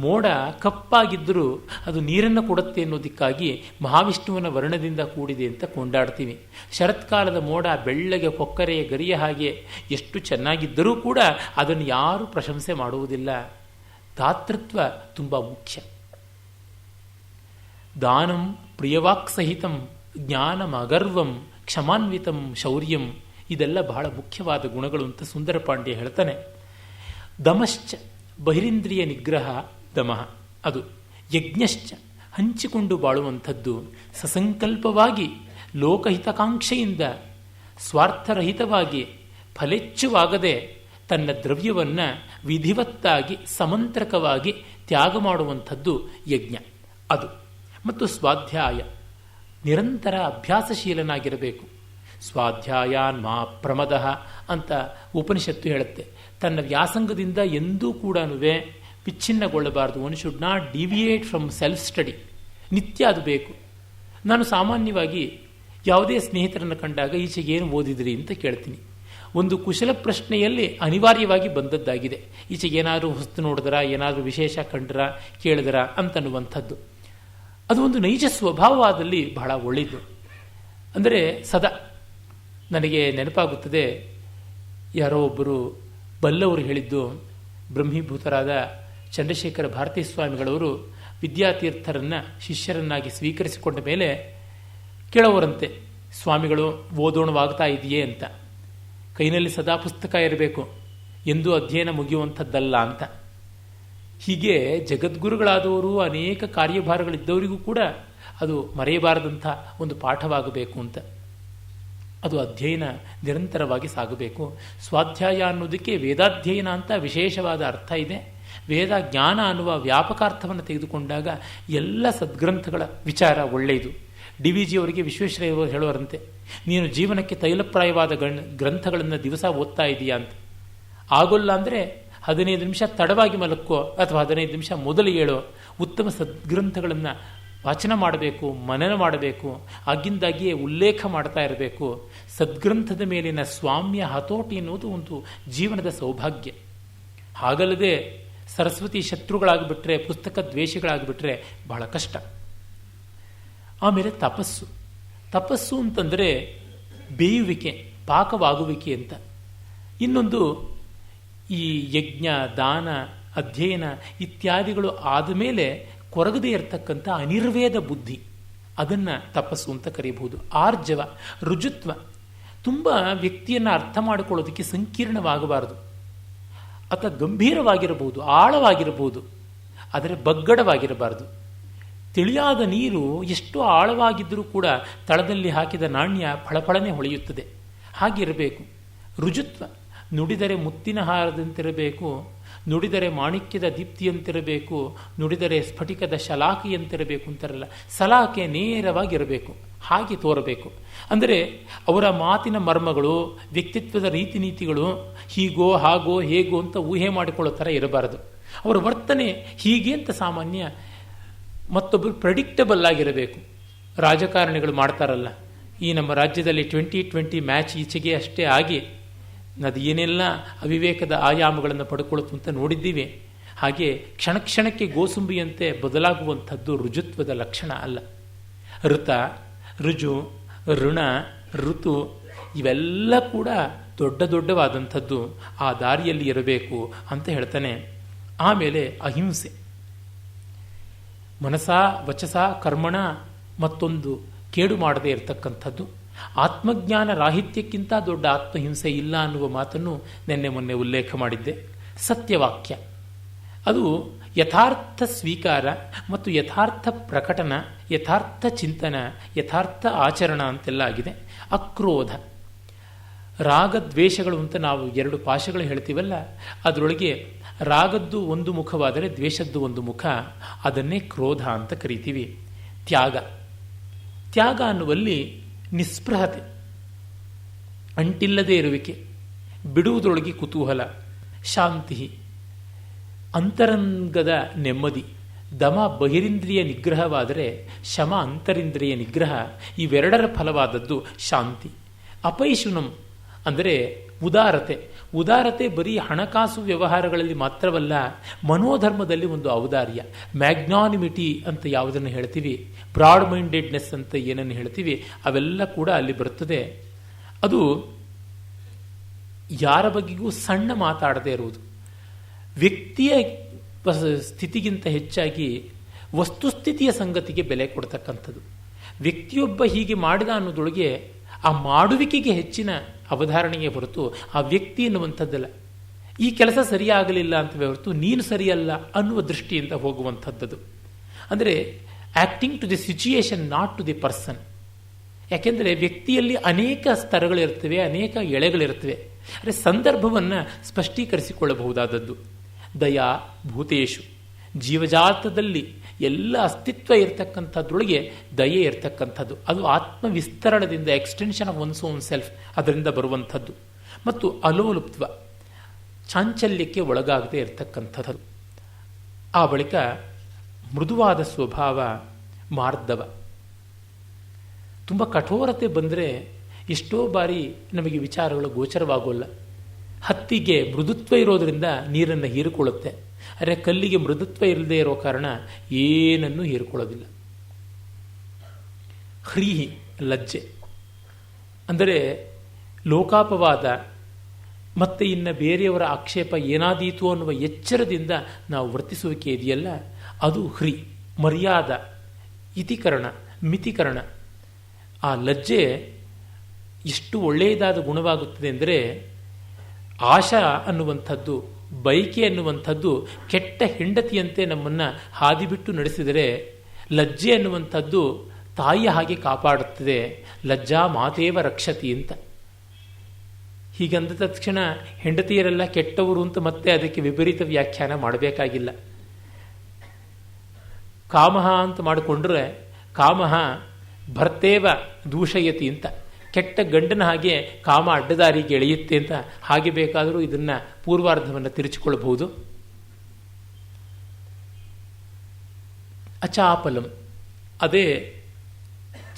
ಮೋಡ ಕಪ್ಪಾಗಿದ್ದರೂ ಅದು ನೀರನ್ನು ಕೊಡುತ್ತೆ ಅನ್ನೋದಕ್ಕಾಗಿ ಮಹಾವಿಷ್ಣುವಿನ ವರ್ಣದಿಂದ ಕೂಡಿದೆ ಅಂತ ಕೊಂಡಾಡ್ತೀವಿ. ಶರತ್ಕಾಲದ ಮೋಡ ಬೆಳ್ಳಗೆ ಕೊಕ್ಕರೆಯ ಗರಿಯ ಹಾಗೆ ಎಷ್ಟು ಚೆನ್ನಾಗಿದ್ದರೂ ಕೂಡ ಅದನ್ನು ಯಾರೂ ಪ್ರಶಂಸೆ ಮಾಡುವುದಿಲ್ಲ. ದಾತೃತ್ವ ತುಂಬ ಮುಖ್ಯ. ದಾನಂ ಪ್ರಿಯವಾಕ್ಸಹಿತಂ ಜ್ಞಾನಂ ಅಗರ್ವಂ ಕ್ಷಮಾನ್ವಿತಂ ಶೌರ್ಯಂ, ಇದೆಲ್ಲ ಬಹಳ ಮುಖ್ಯವಾದ ಗುಣಗಳು ಅಂತ ಸುಂದರ ಪಾಂಡ್ಯ ಹೇಳ್ತಾನೆ. ದಮಶ್ಚ ಬಹಿರಿಂದ್ರಿಯ ನಿಗ್ರಹ ದಮಃ, ಅದು ಯಜ್ಞಶ್ಚ ಹಂಚಿಕೊಂಡು ಬಾಳುವಂಥದ್ದು. ಸಸಂಕಲ್ಪವಾಗಿ ಲೋಕಹಿತಕಾಂಕ್ಷೆಯಿಂದ ಸ್ವಾರ್ಥರಹಿತವಾಗಿ ಫಲೇಚ್ಛವಾಗದೆ ತನ್ನ ದ್ರವ್ಯವನ್ನು ವಿಧಿವತ್ತಾಗಿ ಸಮಂತ್ರಕವಾಗಿ ತ್ಯಾಗ ಮಾಡುವಂಥದ್ದು ಯಜ್ಞ ಅದು. ಮತ್ತು ಸ್ವಾಧ್ಯಾಯ, ನಿರಂತರ ಅಭ್ಯಾಸಶೀಲನಾಗಿರಬೇಕು. ಸ್ವಾಧ್ಯಾಯಾನ್ ಮಾ ಪ್ರಮದಃ ಅಂತ ಉಪನಿಷತ್ತು ಹೇಳುತ್ತೆ. ತನ್ನ ವ್ಯಾಸಂಗದಿಂದ ಎಂದೂ ಕೂಡ ವಿಚ್ಛಿನ್ನಗೊಳ್ಳಬಾರದು. One should not deviate from self study. ನಿತ್ಯ ಅದು ಬೇಕು. ನಾನು ಸಾಮಾನ್ಯವಾಗಿ ಯಾವುದೇ ಸ್ನೇಹಿತರನ್ನು ಕಂಡಾಗ ಈಚೆಗೆ ಏನು ಓದಿದ್ರಿ ಅಂತ ಕೇಳ್ತೀನಿ. ಒಂದು ಕುಶಲ ಪ್ರಶ್ನೆಯಲ್ಲಿ ಅನಿವಾರ್ಯವಾಗಿ ಬಂದದ್ದಾಗಿದೆ. ಈಚೆಗೆ ಏನಾದರೂ ಹೊಸ್ತು ನೋಡಿದ್ರ, ಏನಾದರೂ ವಿಶೇಷ ಕಂಡ್ರ, ಕೇಳಿದ್ರ ಅಂತನ್ನುವಂಥದ್ದು. ಅದು ಒಂದು ನೈಜ ಸ್ವಭಾವವಾದಲ್ಲಿ ಬಹಳ ಒಳ್ಳೆಯದು. ಅಂದರೆ ಸದಾ ನನಗೆ ನೆನಪಾಗುತ್ತದೆ, ಯಾರೋ ಒಬ್ಬರು ಬಲ್ಲವರು ಹೇಳಿದ್ದು, ಬ್ರಹ್ಮೀಭೂತರಾದ ಚಂದ್ರಶೇಖರ ಭಾರತೀ ಸ್ವಾಮಿಗಳವರು ವಿದ್ಯಾತೀರ್ಥರನ್ನು ಶಿಷ್ಯರನ್ನಾಗಿ ಸ್ವೀಕರಿಸಿಕೊಂಡ ಮೇಲೆ ಕೇಳೋವರಂತೆ, ಸ್ವಾಮಿಗಳು ಓದೋಣವಾಗ್ತಾ ಇದೆಯೇ ಅಂತ. ಕೈನಲ್ಲಿ ಸದಾ ಪುಸ್ತಕ ಇರಬೇಕು, ಎಂದೂ ಅಧ್ಯಯನ ಮುಗಿಯುವಂಥದ್ದಲ್ಲ ಅಂತ. ಹೀಗೆ ಜಗದ್ಗುರುಗಳಾದವರು ಅನೇಕ ಕಾರ್ಯಭಾರಗಳಿದ್ದವರಿಗೂ ಕೂಡ ಅದು ಮರೆಯಬಾರದಂಥ ಒಂದು ಪಾಠವಾಗಬೇಕು ಅಂತ. ಅದು ಅಧ್ಯಯನ ನಿರಂತರವಾಗಿ ಸಾಗಬೇಕು. ಸ್ವಾಧ್ಯಾಯ ಅನ್ನೋದಕ್ಕೆ ವೇದಾಧ್ಯಯನ ಅಂತ ವಿಶೇಷವಾದ ಅರ್ಥ ಇದೆ. ವೇದ ಜ್ಞಾನ ಅನ್ನುವ ವ್ಯಾಪಕಾರ್ಥವನ್ನು ತೆಗೆದುಕೊಂಡಾಗ ಎಲ್ಲ ಸದ್ಗ್ರಂಥಗಳ ವಿಚಾರ ಒಳ್ಳೆಯದು. ಡಿ ವಿ ಜಿಯವರಿಗೆ ವಿಶ್ವೇಶ್ವರಯ್ಯವರು ಹೇಳುವರಂತೆ, ನೀನು ಜೀವನಕ್ಕೆ ತೈಲಪ್ರಾಯವಾದ ಗ್ರಂಥಗಳನ್ನು ದಿವಸ ಓದ್ತಾ ಇದೆಯಾ ಅಂತ. ಆಗೋಲ್ಲ ಅಂದರೆ 15 ನಿಮಿಷ ತಡವಾಗಿ ಮಲಕ್ಕೋ ಅಥವಾ 15 ನಿಮಿಷ ಮೊದಲು ಹೇಳೋ. ಉತ್ತಮ ಸದ್ಗ್ರಂಥಗಳನ್ನು ವಾಚನ ಮಾಡಬೇಕು, ಮನನ ಮಾಡಬೇಕು, ಆಗಿಂದಾಗಿಯೇ ಉಲ್ಲೇಖ ಮಾಡ್ತಾ ಇರಬೇಕು. ಸದ್ಗ್ರಂಥದ ಮೇಲಿನ ಸ್ವಾಮ್ಯ ಹತೋಟಿ ಎನ್ನುವುದು ಒಂದು ಜೀವನದ ಸೌಭಾಗ್ಯ. ಹಾಗಲ್ಲದೆ ಸರಸ್ವತಿ ಶತ್ರುಗಳಾಗಿಬಿಟ್ರೆ, ಪುಸ್ತಕ ದ್ವೇಷಗಳಾಗಿಬಿಟ್ರೆ ಬಹಳ ಕಷ್ಟ. ಆಮೇಲೆ ತಪಸ್ಸು. ತಪಸ್ಸು ಅಂತಂದರೆ ಬೇಯುವಿಕೆ, ಪಾಕವಾಗುವಿಕೆ ಅಂತ. ಇನ್ನೊಂದು ಈ ಯಜ್ಞ, ದಾನ, ಅಧ್ಯಯನ ಇತ್ಯಾದಿಗಳು ಆದಮೇಲೆ ಕೊರಗದೇ ಇರತಕ್ಕಂಥ ಅನಿರ್ವೇದ ಬುದ್ಧಿ, ಅದನ್ನು ತಪಸ್ಸು ಅಂತ ಕರೀಬಹುದು. ಆರ್ಜವ, ರುಜುತ್ವ, ತುಂಬ ವ್ಯಕ್ತಿಯನ್ನು ಅರ್ಥ ಮಾಡಿಕೊಳ್ಳೋದಕ್ಕೆ ಸಂಕೀರ್ಣವಾಗಬಾರದು. ಆತ ಗಂಭೀರವಾಗಿರಬಹುದು, ಆಳವಾಗಿರಬಹುದು, ಆದರೆ ಬಗ್ಗಡವಾಗಿರಬಾರದು. ತಿಳಿಯಾದ ನೀರು ಎಷ್ಟು ಆಳವಾಗಿದ್ದರೂ ಕೂಡ ತಳದಲ್ಲಿ ಹಾಕಿದ ನಾಣ್ಯ ಫಳಫಳನೆ ಹೊಳೆಯುತ್ತದೆ. ಹಾಗಿರಬೇಕು. ರುಜುತ್ವ, ನುಡಿದರೆ ಮುತ್ತಿನ ಹಾರದಂತಿರಬೇಕು, ನುಡಿದರೆ ಮಾಣಿಕ್ಯದ ದೀಪ್ತಿಯಂತಿರಬೇಕು, ನುಡಿದರೆ ಸ್ಫಟಿಕದ ಶಲಾಖೆಯಂತಿರಬೇಕು ಅಂತಾರಲ್ಲ, ಸಲಾಖೆ ನೇರವಾಗಿರಬೇಕು, ಹಾಗೆ ತೋರಬೇಕು. ಅಂದರೆ ಅವರ ಮಾತಿನ ಮರ್ಮಗಳು, ವ್ಯಕ್ತಿತ್ವದ ರೀತಿ ನೀತಿಗಳು ಹೀಗೋ ಹಾಗೋ ಹೇಗೋ ಅಂತ ಊಹೆ ಮಾಡಿಕೊಳ್ಳೋ ಥರ ಇರಬಾರದು. ಅವರ ವರ್ತನೆ ಹೀಗೆ ಅಂತ ಸಾಮಾನ್ಯ ಮತ್ತೊಬ್ಬರು ಪ್ರೆಡಿಕ್ಟಬಲ್ ಆಗಿರಬೇಕು. ರಾಜಕಾರಣಿಗಳು ಮಾಡ್ತಾರಲ್ಲ, ಈ ನಮ್ಮ ರಾಜ್ಯದಲ್ಲಿ 2020 ಮ್ಯಾಚ್ ಈಚೆಗೆ ಅಷ್ಟೇ ಆಗಿ ಅದು ಏನೆಲ್ಲ ಅವಿವೇಕದ ಆಯಾಮಗಳನ್ನು ಪಡ್ಕೊಳ್ಳುತ್ತೆ ಅಂತ ನೋಡಿದ್ದೀವಿ. ಹಾಗೆ ಕ್ಷಣ ಕ್ಷಣಕ್ಕೆ ಗೋಸುಂಬಿಯಂತೆ ಬದಲಾಗುವಂಥದ್ದು ರುಜುತ್ವದ ಲಕ್ಷಣ ಅಲ್ಲ. ಋತ, ರುಜು, ಋಣ, ಋತು ಇವೆಲ್ಲ ಕೂಡ ದೊಡ್ಡ ದೊಡ್ಡವಾದಂಥದ್ದು. ಆ ದಾರಿಯಲ್ಲಿ ಇರಬೇಕು ಅಂತ ಹೇಳ್ತಾನೆ. ಆಮೇಲೆ ಅಹಿಂಸೆ, ಮನಸ ವಚಸ ಕರ್ಮಣ ಮತ್ತೊಂದು ಕೇಡು ಮಾಡದೇ ಇರತಕ್ಕಂಥದ್ದು. ಆತ್ಮಜ್ಞಾನ ರಾಹಿತ್ಯಕ್ಕಿಂತ ದೊಡ್ಡ ಆತ್ಮಹಿಂಸೆ ಇಲ್ಲ ಅನ್ನುವ ಮಾತನ್ನು ನಿನ್ನೆ ಮೊನ್ನೆ ಉಲ್ಲೇಖ ಮಾಡಿದ್ದೆ. ಸತ್ಯವಾಕ್ಯ, ಅದು ಯಥಾರ್ಥ ಸ್ವೀಕಾರ ಮತ್ತು ಯಥಾರ್ಥ ಪ್ರಕಟನ, ಯಥಾರ್ಥ ಚಿಂತನ, ಯಥಾರ್ಥ ಆಚರಣ ಅಂತೆಲ್ಲ ಆಗಿದೆ. ಅಕ್ರೋಧ, ರಾಗದ್ವೇಷಗಳು ಅಂತ ನಾವು 2 ಪಾಶಗಳು ಹೇಳ್ತೀವಲ್ಲ, ಅದರೊಳಗೆ ರಾಗದ್ದು ಒಂದು ಮುಖವಾದರೆ ದ್ವೇಷದ್ದು ಒಂದು ಮುಖ, ಅದನ್ನೇ ಕ್ರೋಧ ಅಂತ ಕರಿತೀವಿ. ತ್ಯಾಗ, ತ್ಯಾಗ ಅನ್ನುವಲ್ಲಿ ನಿಸ್ಪೃಹತೆ, ಅಂಟಿಲ್ಲದೆ ಇರುವಿಕೆ, ಬಿಡುವುದರೊಳಗೆ ಕುತೂಹಲ, ಶಾಂತಿ, ಅಂತರಂಗದ ನೆಮ್ಮದಿ, ದಮ ಬಹಿರಿಂದ್ರಿಯ ನಿಗ್ರಹವಾದರೆ ಶಮ ಅಂತರಿಂದ್ರಿಯ ನಿಗ್ರಹ. ಇವೆರಡರ ಫಲವಾದದ್ದು ಶಾಂತಿ. ಅಪೈಶುನಂ ಅಂದರೆ ಉದಾರತೆ. ಉದಾರತೆ ಬರೀ ಹಣಕಾಸು ವ್ಯವಹಾರಗಳಲ್ಲಿ ಮಾತ್ರವಲ್ಲ, ಮನೋಧರ್ಮದಲ್ಲಿ ಒಂದು ಔದಾರ್ಯ, ಮ್ಯಾಗ್ನಾನಿಮಿಟಿ ಅಂತ ಯಾವುದನ್ನು ಹೇಳ್ತೀವಿ, ಬ್ರಾಡ್ ಮೈಂಡೆಡ್ನೆಸ್ ಅಂತ ಏನನ್ನು ಹೇಳ್ತೀವಿ, ಅವೆಲ್ಲ ಕೂಡ ಅಲ್ಲಿ ಬರುತ್ತದೆ. ಅದು ಯಾರ ಬಗ್ಗೆಗೂ ಸಣ್ಣ ಮಾತಾಡದೇ ಇರುವುದು, ವ್ಯಕ್ತಿಯ ಸ್ಥಿತಿಗಿಂತ ಹೆಚ್ಚಾಗಿ ವಸ್ತುಸ್ಥಿತಿಯ ಸಂಗತಿಗೆ ಬೆಲೆ ಕೊಡ್ತಕ್ಕಂಥದ್ದು. ವ್ಯಕ್ತಿಯೊಬ್ಬ ಹೀಗೆ ಮಾಡಿದ ಅನ್ನೋದೊಳಗೆ ಆ ಮಾಡುವಿಕೆಗೆ ಹೆಚ್ಚಿನ ಅವಧಾರಣೆಗೆ ಹೊರತು ಆ ವ್ಯಕ್ತಿ ಎನ್ನುವಂಥದ್ದಲ್ಲ. ಈ ಕೆಲಸ ಸರಿಯಾಗಲಿಲ್ಲ ಅಂತವೇ ಹೊರತು ನೀನು ಸರಿಯಲ್ಲ ಅನ್ನುವ ದೃಷ್ಟಿಯಿಂದ ಹೋಗುವಂಥದ್ದು. ಅಂದರೆ acting to the situation, not to the person. ಯಾಕೆಂದರೆ ವ್ಯಕ್ತಿಯಲ್ಲಿ ಅನೇಕ ಸ್ತರಗಳಿರ್ತವೆ, ಅನೇಕ ಎಳೆಗಳಿರ್ತವೆ. ಅಂದರೆ ಸಂದರ್ಭವನ್ನು ಸ್ಪಷ್ಟೀಕರಿಸಿಕೊಳ್ಳಬಹುದಾದದ್ದು. ದಯಾ ಭೂತೇಶು, ಜೀವಜಾತದಲ್ಲಿ ಎಲ್ಲ ಅಸ್ತಿತ್ವ ಇರತಕ್ಕಂಥದ್ರೊಳಗೆ ದಯೆ ಇರತಕ್ಕಂಥದ್ದು. ಅದು ಆತ್ಮವಿಸ್ತರಣದಿಂದ, extension of one's own self, ಅದರಿಂದ ಬರುವಂಥದ್ದು. ಮತ್ತು ಅಲೋಲುಪ್ತ್ವ, ಚಾಂಚಲ್ಯಕ್ಕೆ ಒಳಗಾಗದೆ ಇರತಕ್ಕಂಥದ್ದು. ಆ ಬಳಿಕ ಮೃದುವಾದ ಸ್ವಭಾವ, ಮಾರ್ಧವ. ತುಂಬ ಕಠೋರತೆ ಬಂದರೆ ಎಷ್ಟೋ ಬಾರಿ ನಮಗೆ ವಿಚಾರಗಳು ಗೋಚರವಾಗೋಲ್ಲ. ಹತ್ತಿಗೆ ಮೃದುತ್ವ ಇರೋದರಿಂದ ನೀರನ್ನು ಹೀರಿಕೊಳ್ಳುತ್ತೆ, ಆದರೆ ಕಲ್ಲಿಗೆ ಮೃದುತ್ವ ಇಲ್ಲದೆ ಇರೋ ಕಾರಣ ಏನನ್ನೂ ಹೀರಿಕೊಳ್ಳೋದಿಲ್ಲ. ಹ್ರೀಹಿ, ಲಜ್ಜೆ ಅಂದರೆ ಲೋಕಾಪವಾದ ಮತ್ತೆ ಇನ್ನು ಬೇರೆಯವರ ಆಕ್ಷೇಪ ಏನಾದೀತು ಅನ್ನುವ ಎಚ್ಚರದಿಂದ ನಾವು ವರ್ತಿಸುವಿಕೆ ಇದೆಯಲ್ಲ, ಅದು ಹ್ರೀ, ಮರ್ಯಾದ, ಇತಿಕರಣ, ಮಿತಿಕರಣ. ಆ ಲಜ್ಜೆ ಎಷ್ಟು ಒಳ್ಳೆಯದಾದ ಗುಣವಾಗುತ್ತದೆ ಅಂದರೆ, ಆಶಾ ಅನ್ನುವಂಥದ್ದು, ಬೈಕೆ ಅನ್ನುವಂಥದ್ದು ಕೆಟ್ಟ ಹೆಂಡತಿಯಂತೆ ನಮ್ಮನ್ನು ಹಾದಿ ಬಿಟ್ಟು ನಡೆಸಿದರೆ, ಲಜ್ಜೆ ಅನ್ನುವಂಥದ್ದು ತಾಯಿಯ ಹಾಗೆ ಕಾಪಾಡುತ್ತದೆ. ಲಜ್ಜಾ ಮಾತೇವ ರಕ್ಷತಿ ಅಂತ. ಹೀಗಂದ ತಕ್ಷಣ ಹೆಂಡತಿಯರೆಲ್ಲ ಕೆಟ್ಟವರು ಅಂತ ಮತ್ತೆ ಅದಕ್ಕೆ ವಿಪರೀತ ವ್ಯಾಖ್ಯಾನ ಮಾಡಬೇಕಾಗಿಲ್ಲ. ಕಾಮಹ ಅಂತ ಮಾಡಿಕೊಂಡ್ರೆ ಕಾಮಹ ಭರ್ತೇವ ದೂಷಯತಿ ಅಂತ, ಕೆಟ್ಟ ಗಂಡನ ಹಾಗೆ ಕಾಮ ಅಡ್ಡದಾರಿಗೆ ಎಳೆಯುತ್ತೆ ಅಂತ. ಹಾಗೆ ಬೇಕಾದರೂ ಇದನ್ನ ಪೂರ್ವಾರ್ಧವನ್ನು ತಿರುಚಿಕೊಳ್ಳಬಹುದು. ಅಚಾಪಲಂ, ಅದೇ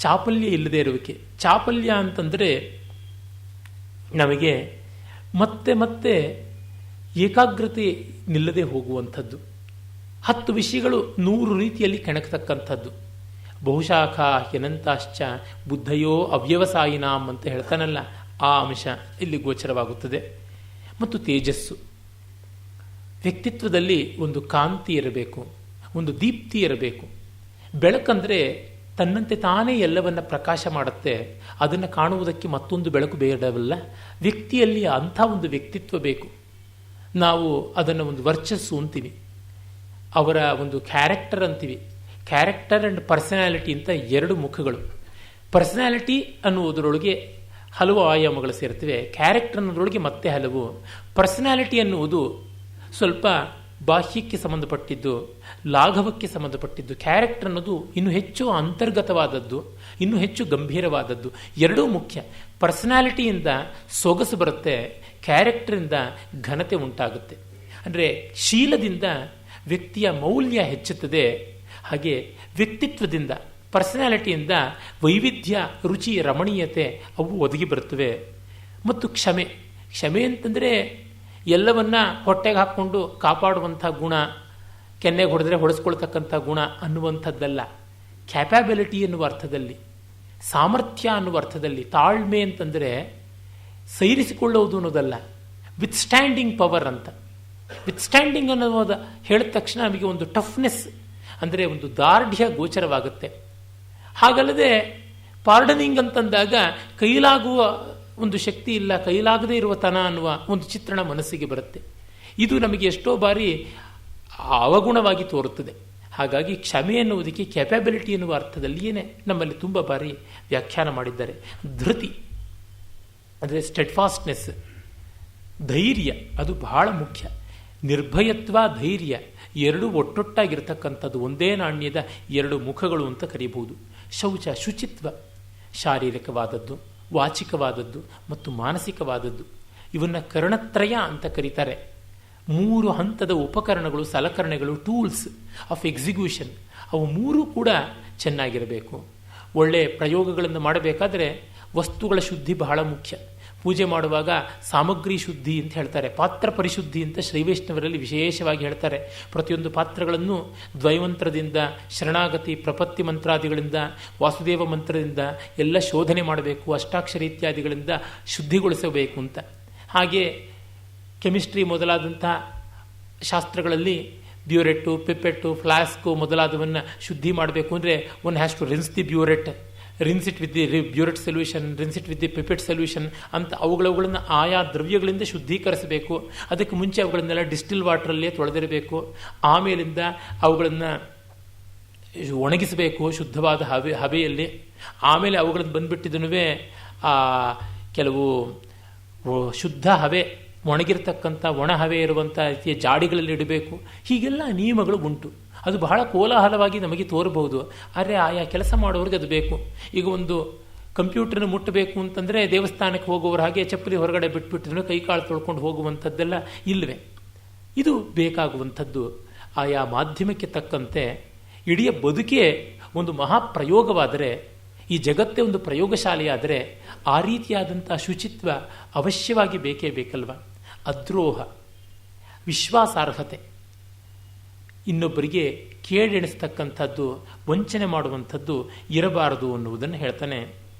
ಚಾಪಲ್ಯ ಇಲ್ಲದೆ ಇರುವಿಕೆ. ಚಾಪಲ್ಯ ಅಂತಂದರೆ ನಮಗೆ ಮತ್ತೆ ಮತ್ತೆ ಏಕಾಗ್ರತೆ ನಿಲ್ಲದೆ ಹೋಗುವಂಥದ್ದು. 10 ವಿಷಯಗಳು 100 ರೀತಿಯಲ್ಲಿ ಕೆಣಕತಕ್ಕಂಥದ್ದು. ಬಹುಶಾಖ ಹ್ಯನಂತಾಶ್ಚ ಬುದ್ಧಯೋ ಅವ್ಯವಸಾಯಿನಾಂ ಅಂತ ಹೇಳ್ತಾನಲ್ಲ, ಆ ಅಂಶ ಇಲ್ಲಿ ಗೋಚರವಾಗುತ್ತದೆ. ಮತ್ತು ತೇಜಸ್ಸು, ವ್ಯಕ್ತಿತ್ವದಲ್ಲಿ ಒಂದು ಕಾಂತಿ ಇರಬೇಕು, ಒಂದು ದೀಪ್ತಿ ಇರಬೇಕು. ಬೆಳಕಂದರೆ ತನ್ನಂತೆ ತಾನೇ ಎಲ್ಲವನ್ನ ಪ್ರಕಾಶ ಮಾಡುತ್ತೆ, ಅದನ್ನು ಕಾಣುವುದಕ್ಕೆ ಮತ್ತೊಂದು ಬೆಳಕು ಬೇಡವಲ್ಲ. ವ್ಯಕ್ತಿಯಲ್ಲಿ ಅಂಥ ಒಂದು ವ್ಯಕ್ತಿತ್ವ ಬೇಕು. ನಾವು ಅದನ್ನು ಒಂದು ವರ್ಚಸ್ಸು ಅಂತೀವಿ, ಅವರ ಒಂದು ಕ್ಯಾರೆಕ್ಟರ್ ಅಂತೀವಿ. ಕ್ಯಾರೆಕ್ಟರ್ ಆ್ಯಂಡ್ ಪರ್ಸನಾಲಿಟಿ ಅಂತ 2 ಮುಖಗಳು. ಪರ್ಸನಾಲಿಟಿ ಅನ್ನುವುದರೊಳಗೆ ಹಲವು ಆಯಾಮಗಳು ಸೇರ್ತವೆ, ಕ್ಯಾರೆಕ್ಟರ್ ಅನ್ನೋದ್ರೊಳಗೆ ಮತ್ತೆ ಹಲವು. ಪರ್ಸನಾಲಿಟಿ ಅನ್ನುವುದು ಸ್ವಲ್ಪ ಬಾಹ್ಯಕ್ಕೆ ಸಂಬಂಧಪಟ್ಟಿದ್ದು, ಲಾಘವಕ್ಕೆ ಸಂಬಂಧಪಟ್ಟಿದ್ದು. ಕ್ಯಾರೆಕ್ಟರ್ ಅನ್ನೋದು ಇನ್ನೂ ಹೆಚ್ಚು ಅಂತರ್ಗತವಾದದ್ದು, ಇನ್ನೂ ಹೆಚ್ಚು ಗಂಭೀರವಾದದ್ದು. 2 ಮುಖ್ಯ. ಪರ್ಸನಾಲಿಟಿಯಿಂದ ಸೊಗಸು ಬರುತ್ತೆ, ಕ್ಯಾರೆಕ್ಟರಿಂದ ಘನತೆ ಉಂಟಾಗುತ್ತೆ. ಅಂದರೆ ಶೀಲದಿಂದ ವ್ಯಕ್ತಿಯ ಮೌಲ್ಯ ಹೆಚ್ಚುತ್ತದೆ. ಹಾಗೆ ವ್ಯಕ್ತಿತ್ವದಿಂದ, ಪರ್ಸನಾಲಿಟಿಯಿಂದ ವೈವಿಧ್ಯ, ರುಚಿ, ರಮಣೀಯತೆ ಅವು ಒದಗಿ ಬರುತ್ತವೆ. ಮತ್ತು ಕ್ಷಮೆ. ಕ್ಷಮೆ ಅಂತಂದರೆ ಎಲ್ಲವನ್ನ ಹೊಟ್ಟೆಗೆ ಹಾಕ್ಕೊಂಡು ಕಾಪಾಡುವಂಥ ಗುಣ, ಕೆನ್ನೆಗೆ ಹೊಡೆದ್ರೆ ಹೊಡೆಸ್ಕೊಳ್ತಕ್ಕಂಥ ಗುಣ ಅನ್ನುವಂಥದ್ದಲ್ಲ. ಕ್ಯಾಪಬಿಲಿಟಿ ಎನ್ನುವ ಅರ್ಥದಲ್ಲಿ, ಸಾಮರ್ಥ್ಯ ಅನ್ನುವ ಅರ್ಥದಲ್ಲಿ. ತಾಳ್ಮೆ ಅಂತಂದರೆ ಸೈರಿಸಿಕೊಳ್ಳುವುದು ಅನ್ನೋದಲ್ಲ, ವಿತ್ ಸ್ಟ್ಯಾಂಡಿಂಗ್ ಪವರ್ ಅಂತ. ವಿತ್ ಸ್ಟ್ಯಾಂಡಿಂಗ್ ಅನ್ನೋದು ಹೇಳಿದ ತಕ್ಷಣ ನಮಗೆ ಒಂದು ಟಫ್ನೆಸ್ ಅಂದರೆ ಒಂದು ದಾರ್ಢ್ಯ ಗೋಚರವಾಗುತ್ತೆ. ಹಾಗಲ್ಲದೆ ಪಾರ್ಡನಿಂಗ್ ಅಂತಂದಾಗ ಕೈಲಾಗುವ ಒಂದು ಶಕ್ತಿ ಇಲ್ಲ, ಕೈಲಾಗದೇ ಇರುವ ತನ ಅನ್ನುವ ಒಂದು ಚಿತ್ರಣ ಮನಸ್ಸಿಗೆ ಬರುತ್ತೆ. ಇದು ನಮಗೆ ಎಷ್ಟೋ ಬಾರಿ ಅವಗುಣವಾಗಿ ತೋರುತ್ತದೆ. ಹಾಗಾಗಿ ಕ್ಷಮೆ ಎನ್ನುವುದಕ್ಕೆ ಕ್ಯಾಪಬಿಲಿಟಿ ಎನ್ನುವ ಅರ್ಥದಲ್ಲಿಯೇ ನಮ್ಮಲ್ಲಿ ತುಂಬ ಬಾರಿ ವ್ಯಾಖ್ಯಾನ ಮಾಡಿದ್ದಾರೆ. ಧೃತಿ ಅಂದರೆ ಸ್ಟೆಡ್ಫಾಸ್ಟ್ನೆಸ್, ಧೈರ್ಯ, ಅದು ಬಹಳ ಮುಖ್ಯ. ನಿರ್ಭಯತ್ವ, ಧೈರ್ಯ 2 ಒಟ್ಟೊಟ್ಟಾಗಿರ್ತಕ್ಕಂಥದ್ದು, ಒಂದೇ ನಾಣ್ಯದ 2 ಮುಖಗಳು ಅಂತ ಕರೀಬಹುದು. ಶೌಚ, ಶುಚಿತ್ವ, ಶಾರೀರಿಕವಾದದ್ದು, ವಾಚಿಕವಾದದ್ದು ಮತ್ತು ಮಾನಸಿಕವಾದದ್ದು. ಇವನ್ನ ಕರ್ಣತ್ರಯ ಅಂತ ಕರೀತಾರೆ. 3 ಹಂತದ ಉಪಕರಣಗಳು, ಸಲಕರಣೆಗಳು, ಟೂಲ್ಸ್ ಆಫ್ ಎಕ್ಸಿಕ್ಯೂಷನ್, ಅವು 3 ಕೂಡ ಚೆನ್ನಾಗಿರಬೇಕು. ಒಳ್ಳೆ ಪ್ರಯೋಗಗಳನ್ನು ಮಾಡಬೇಕಾದ್ರೆ ವಸ್ತುಗಳ ಶುದ್ಧಿ ಬಹಳ ಮುಖ್ಯ. ಪೂಜೆ ಮಾಡುವಾಗ ಸಾಮಗ್ರಿ ಶುದ್ಧಿ ಅಂತ ಹೇಳ್ತಾರೆ, ಪಾತ್ರ ಪರಿಶುದ್ಧಿ ಅಂತ ಶ್ರೀವೈಷ್ಣವರಲ್ಲಿ ವಿಶೇಷವಾಗಿ ಹೇಳ್ತಾರೆ. ಪ್ರತಿಯೊಂದು ಪಾತ್ರಗಳನ್ನು ದ್ವೈಮಂತ್ರದಿಂದ, ಶರಣಾಗತಿ, ಪ್ರಪತ್ತಿ ಮಂತ್ರಾದಿಗಳಿಂದ, ವಾಸುದೇವ ಮಂತ್ರದಿಂದ ಎಲ್ಲ ಶೋಧನೆ ಮಾಡಬೇಕು, ಅಷ್ಟಾಕ್ಷರಿ ಇತ್ಯಾದಿಗಳಿಂದ ಶುದ್ಧಿಗೊಳಿಸಬೇಕು ಅಂತ. ಹಾಗೆ ಕೆಮಿಸ್ಟ್ರಿ ಮೊದಲಾದಂಥ ಶಾಸ್ತ್ರಗಳಲ್ಲಿ ಬ್ಯೂರೆಟ್ಟು, ಪಿಪೆಟ್ಟು, ಫ್ಲಾಸ್ಕು ಮೊದಲಾದವನ್ನು ಶುದ್ಧಿ ಮಾಡಬೇಕು ಅಂದರೆ one has to rinse the burette, rinse it with the burette solution, rinse it with the pipette solution ಅಂತ ಅವುಗಳನ್ನು ಆಯಾ ದ್ರವ್ಯಗಳಿಂದ ಶುದ್ಧೀಕರಿಸಬೇಕು. ಅದಕ್ಕೆ ಮುಂಚೆ ಅವುಗಳನ್ನೆಲ್ಲ ಡಿಸ್ಟಿಲ್ ವಾಟ್ರಲ್ಲೇ ತೊಳೆದಿರಬೇಕು. ಆಮೇಲಿಂದ ಅವುಗಳನ್ನು ಒಣಗಿಸಬೇಕು ಶುದ್ಧವಾದ ಹಬೆಯಲ್ಲಿ. ಆಮೇಲೆ ಅವುಗಳನ್ನು ಬಂದುಬಿಟ್ಟಿದ್ದನು ಕೆಲವು ಶುದ್ಧ ಹವೆ, ಒಣಗಿರ್ತಕ್ಕಂಥ ಒಣ ಹವೆ ಇರುವಂಥ ರೀತಿಯ ಜಾಡಿಗಳಲ್ಲಿ ಇಡಬೇಕು. ಹೀಗೆಲ್ಲ ನಿಯಮಗಳು ಉಂಟು. ಅದು ಬಹಳ ಕೋಲಾಹಲವಾಗಿ ನಮಗೆ ತೋರಬಹುದು, ಆದರೆ ಆಯಾ ಕೆಲಸ ಮಾಡೋರಿಗೆ ಅದು ಬೇಕು. ಈಗ ಒಂದು ಕಂಪ್ಯೂಟರ್ನ ಮುಟ್ಟಬೇಕು ಅಂತಂದರೆ ದೇವಸ್ಥಾನಕ್ಕೆ ಹೋಗುವವರು ಹಾಗೆ ಚಪ್ಪಲಿ ಹೊರಗಡೆ ಬಿಟ್ಬಿಟ್ಟಿದ್ರೆ ಕೈಕಾಳು ತೊಳ್ಕೊಂಡು ಹೋಗುವಂಥದ್ದೆಲ್ಲ ಇಲ್ಲವೇ. ಇದು ಬೇಕಾಗುವಂಥದ್ದು. ಆಯಾ ಮಾಧ್ಯಮಕ್ಕೆ ತಕ್ಕಂತೆ ಇಡೀ ಬದುಕೇ ಒಂದು ಮಹಾಪ್ರಯೋಗವಾದರೆ, ಈ ಜಗತ್ತೇ ಒಂದು ಪ್ರಯೋಗಶಾಲೆಯಾದರೆ ಆ ರೀತಿಯಾದಂಥ ಶುಚಿತ್ವ ಅವಶ್ಯವಾಗಿ ಬೇಕೇ ಬೇಕಲ್ವ. ಅದ್ರೋಹ, ವಿಶ್ವಾಸಾರ್ಹತೆ, ಇನ್ನೊಬ್ಬರಿಗೆ ಕೇಡೆಣಿಸ್ತಕ್ಕಂಥದ್ದು, ವಂಚನೆ ಮಾಡುವಂಥದ್ದು ಇರಬಾರದು ಅನ್ನುವುದನ್ನು ಹೇಳ್ತಾನೆ.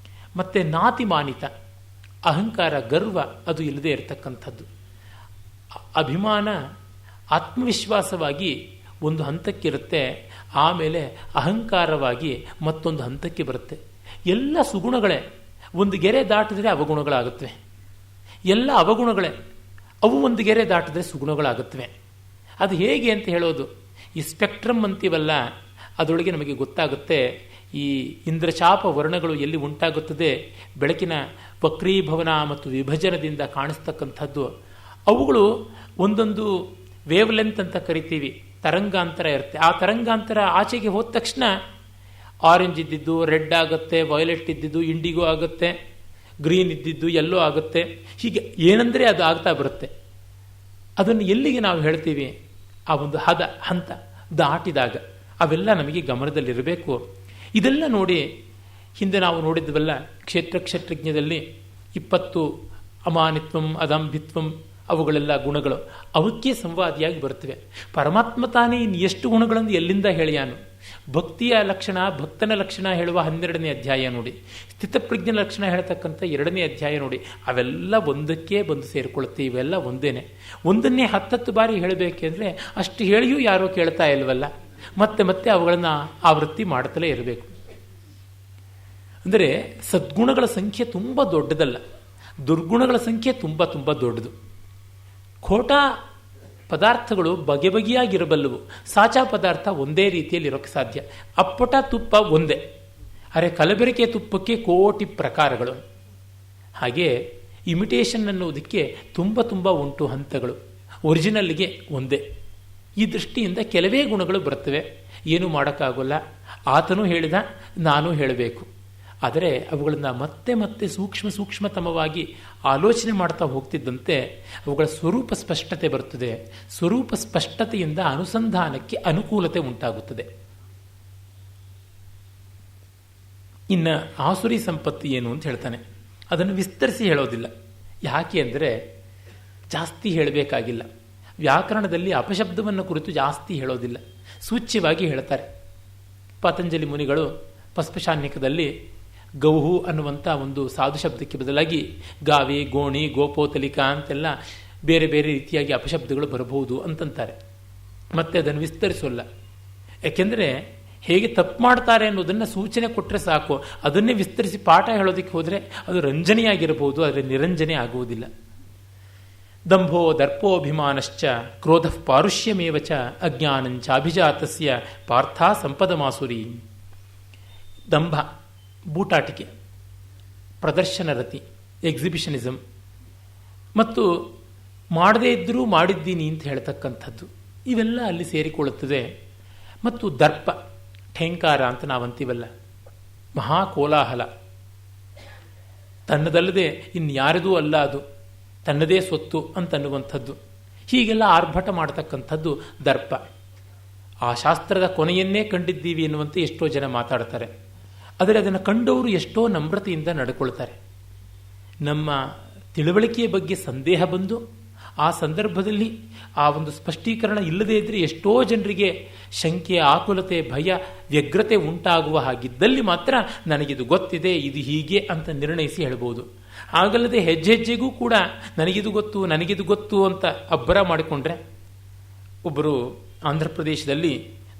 ಮತ್ತು ನಾತಿಮಾನಿತ, ಅಹಂಕಾರ, ಗರ್ವ ಅದು ಇಲ್ಲದೆ ಇರತಕ್ಕಂಥದ್ದು. ಅಭಿಮಾನ ಆತ್ಮವಿಶ್ವಾಸವಾಗಿ ಒಂದು ಹಂತಕ್ಕಿರುತ್ತೆ, ಆಮೇಲೆ ಅಹಂಕಾರವಾಗಿ ಮತ್ತೊಂದು ಹಂತಕ್ಕೆ ಬರುತ್ತೆ. ಎಲ್ಲ ಸುಗುಣಗಳೇ. ಒಂದು ಗೆರೆ ದಾಟಿದ್ರೆ ಅವಗುಣಗಳಾಗುತ್ತವೆ, ಎಲ್ಲ ಅವಗುಣಗಳೇ. ಅವು ಒಂದು ಗೆರೆ ದಾಟಿದ್ರೆ ಸುಗುಣಗಳಾಗುತ್ತವೆ. ಅದು ಹೇಗೆ ಅಂತ ಹೇಳೋದು, ಈ ಸ್ಪೆಕ್ಟ್ರಮ್ ಅಂತೀವಲ್ಲ, ಅದರೊಳಗೆ ನಮಗೆ ಗೊತ್ತಾಗುತ್ತೆ. ಈ ಇಂದ್ರಚಾಪ ವರ್ಣಗಳು ಎಲ್ಲಿ ಉಂಟಾಗುತ್ತದೆ, ಬೆಳಕಿನ ವಕ್ರೀಭವನ ಮತ್ತು ವಿಭಜನದಿಂದ ಕಾಣಿಸ್ತಕ್ಕಂಥದ್ದು. ಅವುಗಳು ಒಂದೊಂದು ವೇವ್ ಲೆಂತ್ ಅಂತ ಕರಿತೀವಿ, ತರಂಗಾಂತರ ಇರುತ್ತೆ. ಆ ತರಂಗಾಂತರ ಆಚೆಗೆ ಹೋದ ತಕ್ಷಣ ಆರೆಂಜ್ ಇದ್ದಿದ್ದು ರೆಡ್ ಆಗುತ್ತೆ, ವೈಲೆಟ್ ಇದ್ದಿದ್ದು ಇಂಡಿಗೋ ಆಗುತ್ತೆ, ಗ್ರೀನ್ ಇದ್ದಿದ್ದು ಯೆಲ್ಲೋ ಆಗುತ್ತೆ. ಹೀಗೆ ಏನಂದರೆ ಅದು ಆಗ್ತಾ ಬರುತ್ತೆ. ಅದನ್ನು ಎಲ್ಲಿಗೆ ನಾವು ಹೇಳ್ತೀವಿ, ಆ ಒಂದು ಹಂತ ದಾಟಿದಾಗ ಅವೆಲ್ಲ ನಮಗೆ ಗಮನದಲ್ಲಿರಬೇಕು. ಇದೆಲ್ಲ ನೋಡಿ, ಹಿಂದೆ ನಾವು ನೋಡಿದ್ವಲ್ಲ ಕ್ಷೇತ್ರಜ್ಞದಲ್ಲಿ 20 ಅಮಾನಿತ್ವಂ, ಅದಂಭಿತ್ವಂ, ಅವುಗಳೆಲ್ಲ ಗುಣಗಳು ಅವಕ್ಕೆ ಸಂವಾದಿಯಾಗಿ ಬರ್ತವೆ. ಪರಮಾತ್ಮ ತಾನೇ ಇನ್ನು ಎಷ್ಟು ಗುಣಗಳನ್ನು ಎಲ್ಲಿಂದ ಹೇಳಿಯಾನು. ಭಕ್ತಿಯ ಲಕ್ಷಣ, ಭಕ್ತನ ಲಕ್ಷಣ ಹೇಳುವ 12ನೇ ಅಧ್ಯಾಯ ನೋಡಿ, ಸ್ಥಿತಪ್ರಜ್ಞನ ಲಕ್ಷಣ ಹೇಳ್ತಕ್ಕಂಥ 2ನೇ ಅಧ್ಯಾಯ ನೋಡಿ, ಅವೆಲ್ಲ ಒಂದಕ್ಕೆ ಬಂದು ಸೇರಿಕೊಳ್ಳುತ್ತೆ. ಇವೆಲ್ಲ ಒಂದೇನೆ. ಒಂದನ್ನೇ 10 ಬಾರಿ ಹೇಳಬೇಕೆಂದ್ರೆ ಅಷ್ಟು ಹೇಳಿಯೂ ಯಾರೂ ಕೇಳ್ತಾ ಇಲ್ವಲ್ಲ. ಮತ್ತೆ ಮತ್ತೆ ಅವುಗಳನ್ನು ಆವೃತ್ತಿ ಮಾಡುತ್ತಲೇ ಇರಬೇಕು. ಅಂದರೆ ಸದ್ಗುಣಗಳ ಸಂಖ್ಯೆ ತುಂಬ ದೊಡ್ಡದಲ್ಲ, ದುರ್ಗುಣಗಳ ಸಂಖ್ಯೆ ತುಂಬ ತುಂಬ ದೊಡ್ಡದು. ಖೋಟಾ ಪದಾರ್ಥಗಳು ಬಗೆ ಬಗೆಯಾಗಿರಬಲ್ಲವು, ಸಾಚಾ ಪದಾರ್ಥ ಒಂದೇ ರೀತಿಯಲ್ಲಿ ಇರೋಕ್ಕೆ ಸಾಧ್ಯ. ಅಪ್ಪಟ ತುಪ್ಪ ಒಂದೇ, ಅರೆ ಕಲಬೆರಕೆ ತುಪ್ಪಕ್ಕೆ ಕೋಟಿ ಪ್ರಕಾರಗಳು. ಹಾಗೆ ಇಮಿಟೇಷನ್ ಅನ್ನೋದಕ್ಕೆ ತುಂಬ ತುಂಬ ಉಂಟು ಹಂತಗಳು, ಒರಿಜಿನಲ್ಗೆ ಒಂದೇ. ಈ ದೃಷ್ಟಿಯಿಂದ ಕೆಲವೇ ಗುಣಗಳು ಬರ್ತವೆ, ಏನೂ ಮಾಡೋಕ್ಕಾಗೋಲ್ಲ. ಆತನೂ ಹೇಳಿದ, ನಾನು ಹೇಳಬೇಕು. ಆದರೆ ಅವುಗಳನ್ನು ಮತ್ತೆ ಮತ್ತೆ ಸೂಕ್ಷ್ಮತಮವಾಗಿ ಆಲೋಚನೆ ಮಾಡ್ತಾ ಹೋಗ್ತಿದ್ದಂತೆ ಅವುಗಳ ಸ್ವರೂಪ ಸ್ಪಷ್ಟತೆ ಬರುತ್ತದೆ. ಸ್ವರೂಪ ಸ್ಪಷ್ಟತೆಯಿಂದ ಅನುಸಂಧಾನಕ್ಕೆ ಅನುಕೂಲತೆ ಉಂಟಾಗುತ್ತದೆ. ಇನ್ನು ಆಸುರಿ ಸಂಪತ್ತಿ ಏನು ಅಂತ ಹೇಳ್ತಾನೆ. ಅದನ್ನು ವಿಸ್ತರಿಸಿ ಹೇಳೋದಿಲ್ಲ. ಯಾಕೆ ಅಂದರೆ ಜಾಸ್ತಿ ಹೇಳಬೇಕಾಗಿಲ್ಲ. ವ್ಯಾಕರಣದಲ್ಲಿ ಅಪಶಬ್ದವನ್ನು ಕುರಿತು ಜಾಸ್ತಿ ಹೇಳೋದಿಲ್ಲ, ಸೂಚ್ಯವಾಗಿ ಹೇಳ್ತಾರೆ. ಪತಂಜಲಿ ಮುನಿಗಳು ಪಸ್ಪಶಾನ್ಯಕದಲ್ಲಿ ಗೌಹು ಅನ್ನುವಂಥ ಒಂದು ಸಾಧು ಶಬ್ದಕ್ಕೆ ಬದಲಾಗಿ ಗಾವಿ, ಗೋಣಿ, ಗೋಪೋತಲಿಕಾ ಅಂತೆಲ್ಲ ಬೇರೆ ಬೇರೆ ರೀತಿಯಾಗಿ ಅಪಶಬ್ದಗಳು ಬರಬಹುದು ಅಂತಂತಾರೆ. ಮತ್ತೆ ಅದನ್ನು ವಿಸ್ತರಿಸೋಲ್ಲ. ಯಾಕೆಂದರೆ ಹೇಗೆ ತಪ್ಪು ಮಾಡ್ತಾರೆ ಅನ್ನೋದನ್ನು ಸೂಚನೆ ಕೊಟ್ಟರೆ ಸಾಕು. ಅದನ್ನೇ ವಿಸ್ತರಿಸಿ ಪಾಠ ಹೇಳೋದಕ್ಕೆ ಹೋದರೆ ಅದು ರಂಜನೆಯಾಗಿರಬಹುದು, ಆದರೆ ನಿರಂಜನೆ ಆಗುವುದಿಲ್ಲ. ದಂಭೋ ದರ್ಪೋಭಿಮಾನಶ್ಚ ಕ್ರೋಧ ಪಾರುಷ್ಯಮೇವಚ ಅಜ್ಞಾನಂಚ ಅಭಿಜಾತಸ್ಯ ಪಾರ್ಥ ಸಂಪದಮಾಸುರಿ. ದಂಭ, ಬೂಟಾಟಿಕೆ, ಪ್ರದರ್ಶನ ರತಿ, ಎಕ್ಸಿಬಿಷನಿಸಮ್, ಮತ್ತು ಮಾಡದೇ ಇದ್ದರೂ ಮಾಡಿದ್ದೀನಿ ಅಂತ ಹೇಳ್ತಕ್ಕಂಥದ್ದು, ಇವೆಲ್ಲ ಅಲ್ಲಿ ಸೇರಿಕೊಳ್ಳುತ್ತದೆ. ಮತ್ತು ದರ್ಪ, ಠೇಂಕಾರ ಅಂತ ನಾವಂತೀವಲ್ಲ, ಮಹಾಕೋಲಾಹಲ, ತನ್ನದಲ್ಲದೆ ಇನ್ಯಾರದೂ ಅಲ್ಲ, ಅದು ತನ್ನದೇ ಸೊತ್ತು ಅಂತನ್ನುವಂಥದ್ದು. ಹೀಗೆಲ್ಲ ಆರ್ಭಟ ಮಾಡತಕ್ಕಂಥದ್ದು ದರ್ಪ. ಆ ಶಾಸ್ತ್ರದ ಕೊನೆಯನ್ನೇ ಕಂಡಿದ್ದೀವಿ ಎನ್ನುವಂತೆ ಎಷ್ಟೋ ಜನ ಮಾತಾಡ್ತಾರೆ. ಆದರೆ ಅದನ್ನು ಕಂಡವರು ಎಷ್ಟೋ ನಮ್ರತೆಯಿಂದ ನಡ್ಕೊಳ್ತಾರೆ. ನಮ್ಮ ತಿಳುವಳಿಕೆಯ ಬಗ್ಗೆ ಸಂದೇಹ ಬಂದು ಆ ಸಂದರ್ಭದಲ್ಲಿ ಆ ಒಂದು ಸ್ಪಷ್ಟೀಕರಣ ಇಲ್ಲದೇ ಇದ್ದರೆ ಎಷ್ಟೋ ಜನರಿಗೆ ಶಂಕೆ, ಆಕುಲತೆ, ಭಯ, ವ್ಯಗ್ರತೆ ಉಂಟಾಗುವ ಹಾಗಿದ್ದಲ್ಲಿ ಮಾತ್ರ ನನಗಿದು ಗೊತ್ತಿದೆ, ಇದು ಹೀಗೆ ಅಂತ ನಿರ್ಣಯಿಸಿ ಹೇಳ್ಬೋದು. ಆಗಲ್ಲದೆ ಹೆಜ್ಜೆ ಹೆಜ್ಜೆಗೂ ಕೂಡ ನನಗಿದು ಗೊತ್ತು ಅಂತ ಅಬ್ಬರ ಮಾಡಿಕೊಂಡ್ರೆ. ಒಬ್ಬರು ಆಂಧ್ರ ಪ್ರದೇಶದಲ್ಲಿ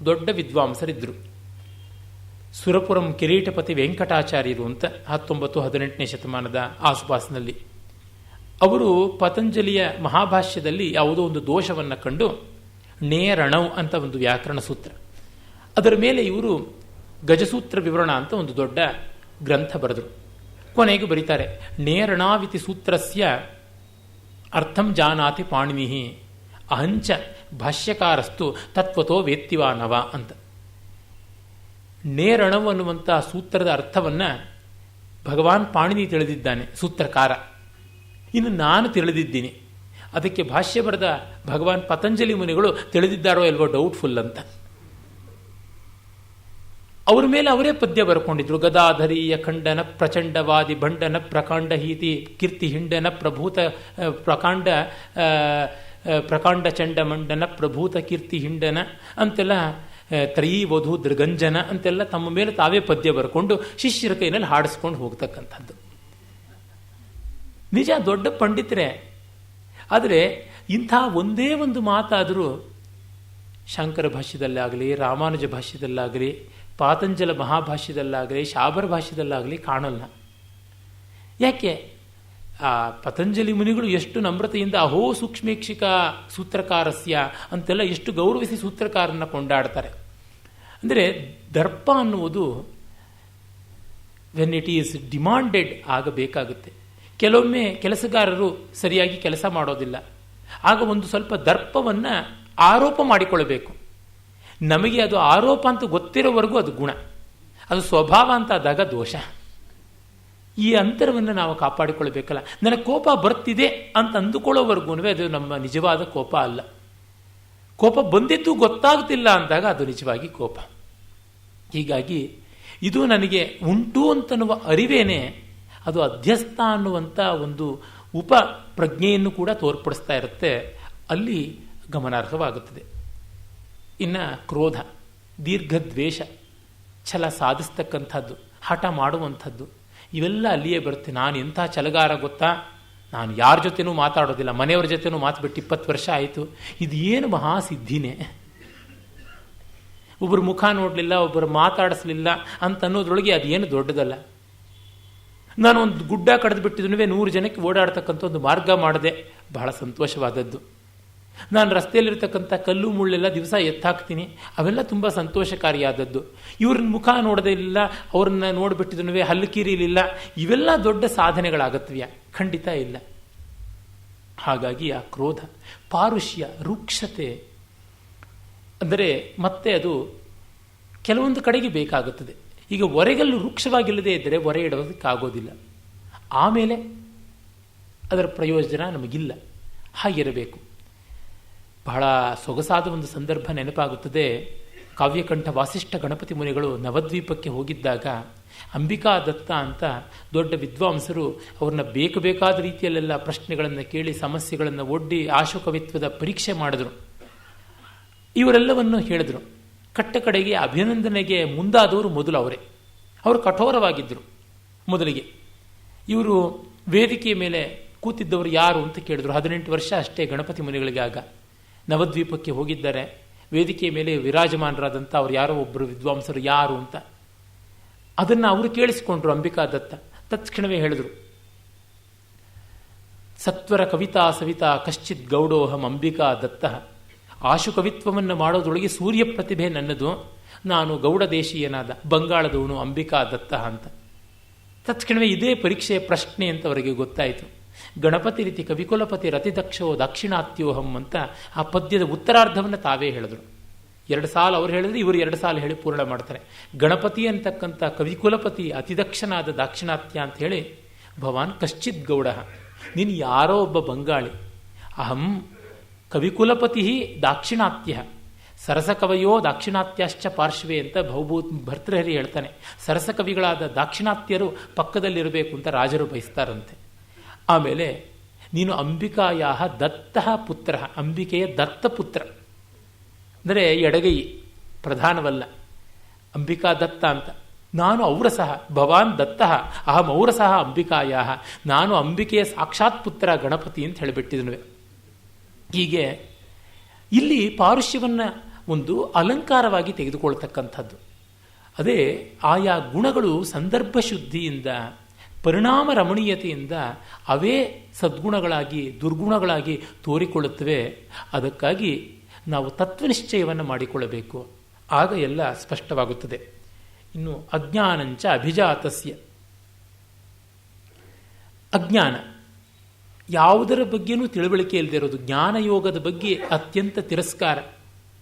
ದೊಡ್ಡ ವಿದ್ವಾಂಸರಿದ್ದರು. ಸುರಪುರಂ ಕಿರೀಟಪತಿ ವೆಂಕಟಾಚಾರ್ಯರು ಅಂತ 19-18ನೇ ಶತಮಾನದ ಆಸುಪಾಸಿನಲ್ಲಿ. ಅವರು ಪತಂಜಲಿಯ ಮಹಾಭಾಷ್ಯದಲ್ಲಿ ಯಾವುದೋ ಒಂದು ದೋಷವನ್ನು ಕಂಡು ನೇರಣವ್ ಅಂತ ಒಂದು ವ್ಯಾಕರಣ ಸೂತ್ರ, ಅದರ ಮೇಲೆ ಇವರು ಗಜಸೂತ್ರ ವಿವರಣ ಅಂತ ಒಂದು ದೊಡ್ಡ ಗ್ರಂಥ ಬರೆದರು. ಕೊನೆಗೂ ಬರೀತಾರೆ, ನೇರಣಾವಿತಿ ಸೂತ್ರಸ್ಯ ಅರ್ಥಂ ಜಾನಾತಿ ಪಾಣಿನಿ ಅಹಂಚ ಭಾಷ್ಯಕಾರಸ್ತು ತತ್ವತೋ ವೇತ್ತಿವಾನವ ಅಂತ. ನೇರಣವ್ ಅನ್ನುವಂಥ ಸೂತ್ರದ ಅರ್ಥವನ್ನು ಭಗವಾನ್ ಪಾಣಿನಿ ತಿಳಿದಿದ್ದಾನೆ, ಸೂತ್ರಕಾರ. ಇನ್ನು ನಾನು ತಿಳಿದಿದ್ದೀನಿ, ಅದಕ್ಕೆ ಭಾಷ್ಯ ಬರೆದ ಭಗವಾನ್ ಪತಂಜಲಿ ಮುನಿಗಳು ತಿಳಿದಿದ್ದಾರೋ ಇಲ್ವೋ ಡೌಟ್ಫುಲ್ ಅಂತ. ಅವ್ರ ಮೇಲೆ ಅವರೇ ಪದ್ಯ ಬರ್ಕೊಂಡಿದ್ರು. ಗದಾಧರೀಯ ಖಂಡನ ಪ್ರಚಂಡವಾದಿ ಭಂಡನ ಪ್ರಕಾಂಡ ಹೀತಿ ಕೀರ್ತಿ ಹಿಂಡನ ಪ್ರಭೂತ ಪ್ರಕಾಂಡ ಚಂಡಮಂಡನ ಪ್ರಭೂತ ಕೀರ್ತಿ ಹಿಂಡನ ಅಂತೆಲ್ಲ, ತ್ರಯೀ ವಧು ದೃಗಂಜನ ಅಂತೆಲ್ಲ ತಮ್ಮ ಮೇಲೆ ತಾವೇ ಪದ್ಯ ಬರ್ಕೊಂಡು ಶಿಷ್ಯರ ಕೈನಲ್ಲಿ ಹಾಡಿಸ್ಕೊಂಡು ಹೋಗ್ತಕ್ಕಂಥದ್ದು. ನಿಜ, ದೊಡ್ಡ ಪಂಡಿತರೇ. ಆದರೆ ಇಂಥ ಒಂದೇ ಒಂದು ಮಾತಾದರೂ ಶಂಕರ ಭಾಷ್ಯದಲ್ಲಾಗಲಿ, ರಾಮಾನುಜ ಭಾಷ್ಯದಲ್ಲಾಗಲಿ, ಪಾತಂಜಲ ಮಹಾಭಾಷ್ಯದಲ್ಲಾಗಲಿ, ಶಾಬರ ಭಾಷ್ಯದಲ್ಲಾಗಲಿ ಕಾಣಲ್ಲ. ಯಾಕೆ? ಆ ಪತಂಜಲಿ ಮುನಿಗಳು ಎಷ್ಟು ನಮ್ರತೆಯಿಂದ ಅಹೋ ಸೂಕ್ಷ್ಮೇಕ್ಷಿಕ ಸೂತ್ರಕಾರಸ್ಯ ಅಂತೆಲ್ಲ ಎಷ್ಟು ಗೌರವಿಸಿ ಸೂತ್ರಕಾರನ ಕೊಂಡಾಡ್ತಾರೆ. ಅಂದರೆ ದರ್ಪ ಅನ್ನುವುದು ವೆನ್ ಇಟ್ ಈಸ್ ಡಿಮಾಂಡೆಡ್ ಆಗಬೇಕಾಗುತ್ತೆ. ಕೆಲವೊಮ್ಮೆ ಕೆಲಸಗಾರರು ಸರಿಯಾಗಿ ಕೆಲಸ ಮಾಡೋದಿಲ್ಲ. ಆಗ ಒಂದು ಸ್ವಲ್ಪ ದರ್ಪವನ್ನು ಆರೋಪ ಮಾಡಿಕೊಳ್ಳಬೇಕು. ನಮಗೆ ಅದು ಆರೋಪ ಅಂತ ಗೊತ್ತಿರೋವರೆಗೂ ಅದು ಗುಣ, ಅದು ಸ್ವಭಾವ ಅಂತ ಆದಾಗ ದೋಷ. ಈ ಅಂತರವನ್ನು ನಾವು ಕಾಪಾಡಿಕೊಳ್ಬೇಕಲ್ಲ. ನನಗೆ ಕೋಪ ಬರ್ತಿದೆ ಅಂತ ಅಂದುಕೊಳ್ಳೋವರೆಗೂ ಅದು ನಮ್ಮ ನಿಜವಾದ ಕೋಪ ಅಲ್ಲ. ಕೋಪ ಬಂದಿದ್ದು ಗೊತ್ತಾಗ್ತಿಲ್ಲ ಅಂದಾಗ ಅದು ನಿಜವಾಗಿ ಕೋಪ. ಹೀಗಾಗಿ ಇದು ನನಗೆ ಉಂಟು ಅಂತನ್ನುವ ಅರಿವೇನೆ ಅದು ಅಧ್ಯಸ್ಥ ಅನ್ನುವಂಥ ಒಂದು ಉಪ ಪ್ರಜ್ಞೆಯನ್ನು ಕೂಡ ತೋರ್ಪಡಿಸ್ತಾ ಇರುತ್ತೆ. ಅಲ್ಲಿ ಗಮನಾರ್ಹವಾಗುತ್ತದೆ. ಇನ್ನು ಕ್ರೋಧ, ದೀರ್ಘದ್ವೇಷ, ಛಲ ಸಾಧಿಸ್ತಕ್ಕಂಥದ್ದು, ಹಠ ಮಾಡುವಂಥದ್ದು, ಇವೆಲ್ಲ ಅಲ್ಲಿಯೇ ಬರುತ್ತೆ. ನಾನು ಎಂಥ ಛಲಗಾರ ಗೊತ್ತಾ, ನಾನು ಯಾರ ಜೊತೆನೂ ಮಾತಾಡೋದಿಲ್ಲ, ಮನೆಯವ್ರ ಜೊತೆನೂ ಮಾತುಬಿಟ್ಟು 20 ವರ್ಷ ಆಯಿತು. ಇದು ಏನು ಮಹಾಸಿದ್ಧಿನೇ. ಒಬ್ಬರು ಮುಖ ನೋಡಲಿಲ್ಲ, ಒಬ್ಬರು ಮಾತಾಡಿಸ್ಲಿಲ್ಲ ಅಂತ ಅನ್ನೋದ್ರೊಳಗೆ ಅದೇನು ದೊಡ್ಡದಲ್ಲ. ನಾನು ಒಂದು ಗುಡ್ಡ ಕಳೆದು ಬಿಟ್ಟಿದ್ನುವೆ 100 ಜನಕ್ಕೆ ಓಡಾಡ್ತಕ್ಕಂಥ ಒಂದು ಮಾರ್ಗ ಮಾಡಿದೆ, ಬಹಳ ಸಂತೋಷವಾದದ್ದು. ನಾನು ರಸ್ತೆಯಲ್ಲಿರ್ತಕ್ಕಂಥ ಕಲ್ಲು ಮುಳ್ಳೆಲ್ಲ ದಿವಸ ಎತ್ತಾಕ್ತೀನಿ, ಅವೆಲ್ಲ ತುಂಬ ಸಂತೋಷಕಾರಿಯಾದದ್ದು. ಇವ್ರನ್ನ ಮುಖ ನೋಡದೇ ಇಲ್ಲ, ಅವ್ರನ್ನ ನೋಡಿಬಿಟ್ಟಿದ್ನುವೆ ಹಲ್ಲು ಕೀರಿಲಿಲ್ಲ, ಇವೆಲ್ಲ ದೊಡ್ಡ ಸಾಧನೆಗಳಾಗತ್ವ್ಯಾ? ಖಂಡಿತ ಇಲ್ಲ. ಹಾಗಾಗಿ ಆ ಕ್ರೋಧ, ಪಾರುಷ್ಯ, ರೂಕ್ಷತೆ ಅಂದರೆ ಮತ್ತೆ ಅದು ಕೆಲವೊಂದು ಕಡೆಗೆ ಬೇಕಾಗುತ್ತದೆ. ಈಗ ಒರೆಗಲ್ಲು ವೃಕ್ಷವಾಗಿಲ್ಲದೆ ಇದ್ದರೆ ಒರೆ ಇಡೋದಕ್ಕಾಗೋದಿಲ್ಲ. ಆಮೇಲೆ ಅದರ ಪ್ರಯೋಜನ ನಮಗಿಲ್ಲ. ಹಾಗಿರಬೇಕು. ಬಹಳ ಸೊಗಸಾದ ಒಂದು ಸಂದರ್ಭ ನೆನಪಾಗುತ್ತದೆ. ಕಾವ್ಯಕಂಠ ವಾಸಿಷ್ಠ ಗಣಪತಿ ಮುನಿಗಳು ನವದ್ವೀಪಕ್ಕೆ ಹೋಗಿದ್ದಾಗ ಅಂಬಿಕಾ ದತ್ತ ಅಂತ ದೊಡ್ಡ ವಿದ್ವಾಂಸರು ಅವ್ರನ್ನ ಬೇಕಾದ ರೀತಿಯಲ್ಲೆಲ್ಲ ಪ್ರಶ್ನೆಗಳನ್ನು ಕೇಳಿ ಸಮಸ್ಯೆಗಳನ್ನು ಒಡ್ಡಿ ಆಶುಕವಿತ್ವದ ಪರೀಕ್ಷೆ ಮಾಡಿದ್ರು. ಇವರೆಲ್ಲವನ್ನು ಹೇಳಿದ್ರು. ಕಟ್ಟ ಕಡೆಗೆ ಅಭಿನಂದನೆಗೆ ಮುಂದಾದವರು ಮೊದಲು ಅವರೇ. ಅವರು ಕಠೋರವಾಗಿದ್ದರು ಮೊದಲಿಗೆ. ಇವರು ವೇದಿಕೆಯ ಮೇಲೆ ಕೂತಿದ್ದವರು ಯಾರು ಅಂತ ಕೇಳಿದ್ರು. 18 ವರ್ಷ ಅಷ್ಟೇ ಗಣಪತಿ ಮುನಿಗಳಿಗೆ. ಆಗ ನವದ್ವೀಪಕ್ಕೆ ಹೋಗಿದ್ದಾರೆ. ವೇದಿಕೆಯ ಮೇಲೆ ವಿರಾಜಮಾನರಾದಂಥ ಅವ್ರು ಯಾರೋ ಒಬ್ಬರು ವಿದ್ವಾಂಸರು ಯಾರು ಅಂತ ಅದನ್ನು ಅವರು ಕೇಳಿಸಿಕೊಂಡ್ರು. ಅಂಬಿಕಾ ದತ್ತ ತತ್ಕ್ಷಣವೇ ಹೇಳಿದ್ರು, ಸತ್ವರ ಕವಿತಾ ಸವಿತಾ ಕಶ್ಚಿತ್ ಗೌಡೋಹಂ ಅಂಬಿಕಾ ದತ್ತ. ಆಶು ಕವಿತ್ವವನ್ನು ಮಾಡೋದ್ರೊಳಗೆ ಸೂರ್ಯ ಪ್ರತಿಭೆ ನನ್ನದು. ನಾನು ಗೌಡ ದೇಶೀಯನಾದ ಬಂಗಾಳದವನು ಅಂಬಿಕಾ ದತ್ತ ಅಂತ. ತತ್ಕ್ಷಣವೇ ಇದೇ ಪರೀಕ್ಷೆಯ ಪ್ರಶ್ನೆ ಅಂತ ಅವರಿಗೆ ಗೊತ್ತಾಯಿತು. ಗಣಪತಿ ರೀತಿ ಕವಿಕುಲಪತಿ ರತಿದಕ್ಷೋ ದಾಕ್ಷಿಣಾತ್ಯೋಹಂ ಅಂತ ಆ ಪದ್ಯದ ಉತ್ತರಾರ್ಧವನ್ನು ತಾವೇ ಹೇಳಿದ್ರು. 2 ಸಾಲ ಅವ್ರು ಹೇಳಿದ್ರೆ ಇವರು 2 ಸಾಲ ಹೇಳಿ ಪೂರ್ಣ ಮಾಡ್ತಾರೆ. ಗಣಪತಿ ಅಂತಕ್ಕಂಥ ಕವಿಕುಲಪತಿ ಅತಿದಕ್ಷನಾದ ದಾಕ್ಷಿಣಾತ್ಯ ಅಂತ ಹೇಳಿ, ಭವಾನ್ ಕಶ್ಚಿತ್ ಗೌಡ, ನೀನು ಯಾರೋ ಒಬ್ಬ ಬಂಗಾಳಿ. ಅಹಂ ಕವಿಕುಲಪತಿ ದಾಕ್ಷಿಣಾತ್ಯ, ಸರಸಕವಯೋ ದಾಕ್ಷಿಣಾತ್ಯಾಶ್ಚ ಪಾರ್ಶ್ವೇ ಅಂತ ಭರ್ತೃಹರಿ ಹೇಳ್ತಾನೆ. ಸರಸಕವಿಗಳಾದ ದಾಕ್ಷಿಣಾತ್ಯರು ಪಕ್ಕದಲ್ಲಿರಬೇಕು ಅಂತ ರಾಜರು ಬಯಸ್ತಾರಂತೆ. ಆಮೇಲೆ ನೀನು ಅಂಬಿಕಾಯ ದತ್ತ ಪುತ್ರ, ಅಂಬಿಕೆಯ ದತ್ತಪುತ್ರ ಅಂದರೆ ಎಡಗೈ ಪ್ರಧಾನವಲ್ಲ, ಅಂಬಿಕಾ ದತ್ತ ಅಂತ. ನಾನು ಔರಸಃ ಭವಾನ್ ದತ್ತಃ ಅಹಂ ಔರಸಃ ಅಂಬಿಕಾಯ, ನಾನು ಅಂಬಿಕೆಯ ಸಾಕ್ಷಾತ್ ಪುತ್ರ ಗಣಪತಿ ಅಂತ ಹೇಳಿಬಿಟ್ಟಿದ್ನು. ಹೀಗೆ ಇಲ್ಲಿ ಪಾರುಷ್ಯವನ್ನು ಒಂದು ಅಲಂಕಾರವಾಗಿ ತೆಗೆದುಕೊಳ್ತಕ್ಕಂಥದ್ದು. ಅದೇ ಆಯಾ ಗುಣಗಳು ಸಂದರ್ಭ ಶುದ್ಧಿಯಿಂದ, ಪರಿಣಾಮ ರಮಣೀಯತೆಯಿಂದ ಅವೇ ಸದ್ಗುಣಗಳಾಗಿ ದುರ್ಗುಣಗಳಾಗಿ ತೋರಿಕೊಳ್ಳುತ್ತವೆ. ಅದಕ್ಕಾಗಿ ನಾವು ತತ್ವನಿಶ್ಚಯವನ್ನು ಮಾಡಿಕೊಳ್ಳಬೇಕು, ಆಗ ಎಲ್ಲ ಸ್ಪಷ್ಟವಾಗುತ್ತದೆ. ಇನ್ನು ಅಜ್ಞಾನಂಚ ಅಭಿಜಾತಸ್ಯ, ಅಜ್ಞಾನ ಯಾವುದರ ಬಗ್ಗೆನೂ ತಿಳುವಳಿಕೆ ಇಲ್ಲದೆ ಇರೋದು, ಜ್ಞಾನಯೋಗದ ಬಗ್ಗೆ ಅತ್ಯಂತ ತಿರಸ್ಕಾರ.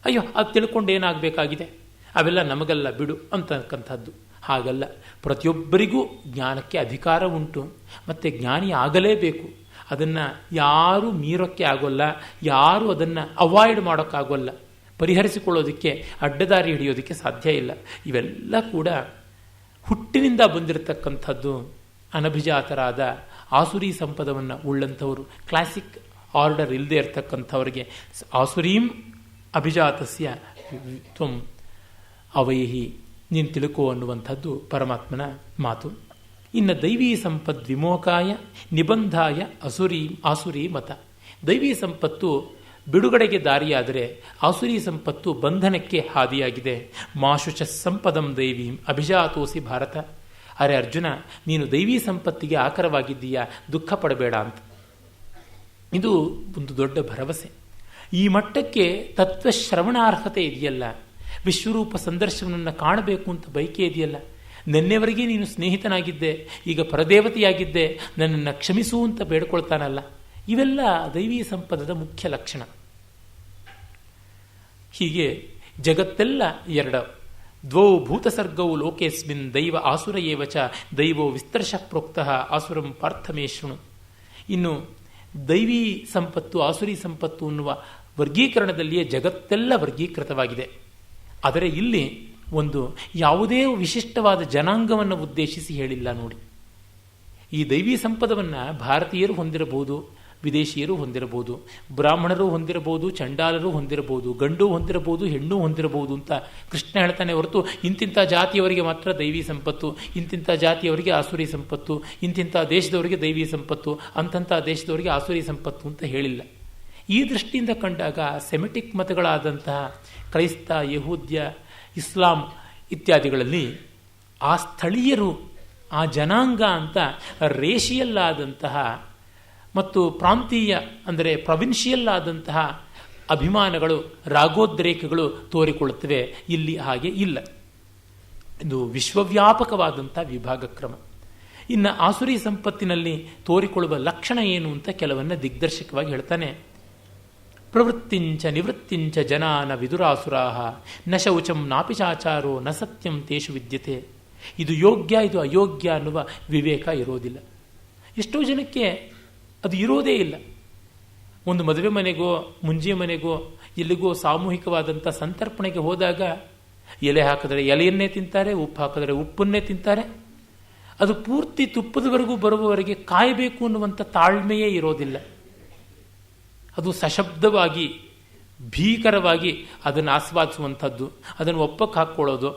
ಅಯ್ಯೋ ಅದು ತಿಳ್ಕೊಂಡು ಏನಾಗಬೇಕಾಗಿದೆ, ಅವೆಲ್ಲ ನಮಗಲ್ಲ ಬಿಡು ಅಂತಕ್ಕಂಥದ್ದು. ಹಾಗಲ್ಲ, ಪ್ರತಿಯೊಬ್ಬರಿಗೂ ಜ್ಞಾನಕ್ಕೆ ಅಧಿಕಾರ ಉಂಟು, ಮತ್ತು ಜ್ಞಾನಿ ಆಗಲೇಬೇಕು. ಅದನ್ನು ಯಾರೂ ಮೀರೋಕ್ಕೆ ಆಗೋಲ್ಲ, ಯಾರೂ ಅದನ್ನು ಅವಾಯ್ಡ್ ಮಾಡೋಕ್ಕಾಗೋಲ್ಲ, ಪರಿಹರಿಸಿಕೊಳ್ಳೋದಕ್ಕೆ ಅಡ್ಡದಾರಿ ಹಿಡಿಯೋದಕ್ಕೆ ಸಾಧ್ಯ ಇಲ್ಲ. ಇವೆಲ್ಲ ಕೂಡ ಹುಟ್ಟಿನಿಂದ ಬಂದಿರತಕ್ಕಂಥದ್ದು. ಅನಭಿಜಾತರಾದ ಆಸುರಿ ಸಂಪದವನ್ನು ಉಳ್ಳಂಥವರು, ಕ್ಲಾಸಿಕ್ ಆರ್ಡರ್ ಇಲ್ಲದೆ ಇರತಕ್ಕಂಥವ್ರಿಗೆ ಆಸುರೀಂ ಅಭಿಜಾತಸ್ಯ ತ್ವಂ ಅವೈಹಿ, ನೀನು ತಿಳ್ಕೋ ಅನ್ನುವಂಥದ್ದು ಪರಮಾತ್ಮನ ಮಾತು. ಇನ್ನು ದೈವೀ ಸಂಪದ್ ವಿಮೋಕಾಯ ನಿಬಂಧಾಯ ಆಸುರಿ ಮತ. ದೈವೀ ಸಂಪತ್ತು ಬಿಡುಗಡೆಗೆ ದಾರಿಯಾದರೆ ಆಸುರಿ ಸಂಪತ್ತು ಬಂಧನಕ್ಕೆ ಹಾದಿಯಾಗಿದೆ. ಮಾಶುಚ ಸಂಪದಂ ದೈವೀಂ ಅಭಿಜಾತೋಸಿ ಭಾರತ. ಅರೆ ಅರ್ಜುನ, ನೀನು ದೈವೀ ಸಂಪತ್ತಿಗೆ ಆಕರವಾಗಿದ್ದೀಯಾ, ದುಃಖ ಪಡಬೇಡ ಅಂತ. ಇದು ಒಂದು ದೊಡ್ಡ ಭರವಸೆ. ಈ ಮಟ್ಟಕ್ಕೆ ತತ್ವಶ್ರವಣಾರ್ಹತೆ ಇದೆಯಲ್ಲ, ವಿಶ್ವರೂಪ ಸಂದರ್ಶನವನ್ನು ಕಾಣಬೇಕು ಅಂತ ಬಯಕೆ ಇದೆಯಲ್ಲ, ನೆನ್ನೆವರೆಗೆ ನೀನು ಸ್ನೇಹಿತನಾಗಿದ್ದೆ, ಈಗ ಪರದೇವತೆಯಾಗಿದ್ದೆ, ನನ್ನನ್ನು ಕ್ಷಮಿಸು ಅಂತ ಬೇಡ್ಕೊಳ್ತಾನಲ್ಲ, ಇವೆಲ್ಲ ದೈವೀ ಸಂಪದದ ಮುಖ್ಯ ಲಕ್ಷಣ. ಹೀಗೆ ಜಗತ್ತೆಲ್ಲ ಎರಡು, ದ್ವೌ ಭೂತಸರ್ಗೌ ಲೋಕೇಸ್ಮಿನ್ ದೈವ ಆಸುರ ಏವಚ ದೈವೋ ವಿಸ್ತರ್ಶ ಪ್ರೋಕ್ತಃ ಆಸುರಂ ಪಾರ್ಥಮೇ ಶೃಣು. ಇನ್ನು ದೈವೀ ಸಂಪತ್ತು ಆಸುರಿ ಸಂಪತ್ತು ಅನ್ನುವ ವರ್ಗೀಕರಣದಲ್ಲಿಯೇ ಜಗತ್ತೆಲ್ಲ ವರ್ಗೀಕೃತವಾಗಿದೆ. ಆದರೆ ಇಲ್ಲಿ ಒಂದು ಯಾವುದೇ ವಿಶಿಷ್ಟವಾದ ಜನಾಂಗವನ್ನು ಉದ್ದೇಶಿಸಿ ಹೇಳಿಲ್ಲ ನೋಡಿ. ಈ ದೈವೀ ಸಂಪದವನ್ನು ಭಾರತೀಯರು ಹೊಂದಿರಬಹುದು, ವಿದೇಶಿಯರು ಹೊಂದಿರಬಹುದು, ಬ್ರಾಹ್ಮಣರು ಹೊಂದಿರಬಹುದು, ಚಂಡಾಲರು ಹೊಂದಿರಬಹುದು, ಗಂಡು ಹೊಂದಿರಬಹುದು, ಹೆಣ್ಣು ಹೊಂದಿರಬಹುದು ಅಂತ ಕೃಷ್ಣ ಹೇಳ್ತಾನೆ. ಹೊರತು ಇಂತಿಂಥ ಜಾತಿಯವರಿಗೆ ಮಾತ್ರ ದೈವೀ ಸಂಪತ್ತು, ಇಂತಿಂಥ ಜಾತಿಯವರಿಗೆ ಆಸುರಿ ಸಂಪತ್ತು, ಇಂತಿಂಥ ದೇಶದವರಿಗೆ ದೈವೀ ಸಂಪತ್ತು, ಅಂತಂಥ ದೇಶದವರಿಗೆ ಆಸುರಿ ಸಂಪತ್ತು ಅಂತ ಹೇಳಿಲ್ಲ. ಈ ದೃಷ್ಟಿಯಿಂದ ಕಂಡಾಗ ಸೆಮಿಟಿಕ್ ಮತಗಳಾದಂತಹ ಕ್ರೈಸ್ತ, ಯಹೂದ್ಯ, ಇಸ್ಲಾಂ ಇತ್ಯಾದಿಗಳಲ್ಲಿ ಆ ಸ್ಥಳೀಯರು, ಆ ಜನಾಂಗ ಅಂತ ರೇಷಿಯಲ್ ಆದಂತಹ ಮತ್ತು ಪ್ರಾಂತೀಯ ಅಂದರೆ ಪ್ರೊವಿನ್ಷಿಯಲ್ ಆದಂತಹ ಅಭಿಮಾನಗಳು, ರಾಗೋದ್ರೇಕಗಳು ತೋರಿಕೊಳ್ಳುತ್ತವೆ. ಇಲ್ಲಿ ಹಾಗೆ ಇಲ್ಲ. ಇದು ವಿಶ್ವವ್ಯಾಪಕವಾದಂಥ ವಿಭಾಗ ಕ್ರಮ. ಇನ್ನು ಆಸುರಿ ಸಂಪತ್ತಿನಲ್ಲಿ ತೋರಿಕೊಳ್ಳುವ ಲಕ್ಷಣ ಏನು ಅಂತ ಕೆಲವನ್ನ ದಿಗ್ದರ್ಶಕವಾಗಿ ಹೇಳ್ತಾನೆ. ಪ್ರವೃತ್ತಿಂಚ ನಿವೃತ್ತಿಂಚ ಜನಾನ ವಿದುರಾಸುರಾಹ ನ ಶೌಚಂ ನಾಪಿಚಾಚಾರೋ ನ ಸತ್ಯಂ ತೇಷು ವಿದ್ಯತೆ. ಇದು ಯೋಗ್ಯ, ಇದು ಅಯೋಗ್ಯ ಅನ್ನುವ ವಿವೇಕ ಇರೋದಿಲ್ಲ. ಎಷ್ಟೋ ಜನಕ್ಕೆ ಅದು ಇರೋದೇ ಇಲ್ಲ. ಒಂದು ಮದುವೆ ಮನೆಗೋ ಮುಂಜಿಯ ಮನೆಗೋ ಎಲ್ಲಿಗೋ ಸಾಮೂಹಿಕವಾದಂಥ ಸಂತರ್ಪಣೆಗೆ ಹೋದಾಗ ಎಲೆ ಹಾಕಿದ್ರೆ ಎಲೆಯನ್ನೇ ತಿಂತಾರೆ, ಉಪ್ಪು ಹಾಕಿದ್ರೆ ಉಪ್ಪನ್ನೇ ತಿಂತಾರೆ. ಅದು ಪೂರ್ತಿ ತುಪ್ಪದವರೆಗೂ ಬರುವವರೆಗೆ ಕಾಯಬೇಕು ಅನ್ನುವಂಥ ತಾಳ್ಮೆಯೇ ಇರೋದಿಲ್ಲ. ಅದು ಸಶಬ್ದವಾಗಿ ಭೀಕರವಾಗಿ ಅದನ್ನು ಆಸ್ವಾದಿಸುವಂಥದ್ದು, ಅದನ್ನು ಒಪ್ಪಕ್ಕೆ ಹಾಕ್ಕೊಳ್ಳೋದು,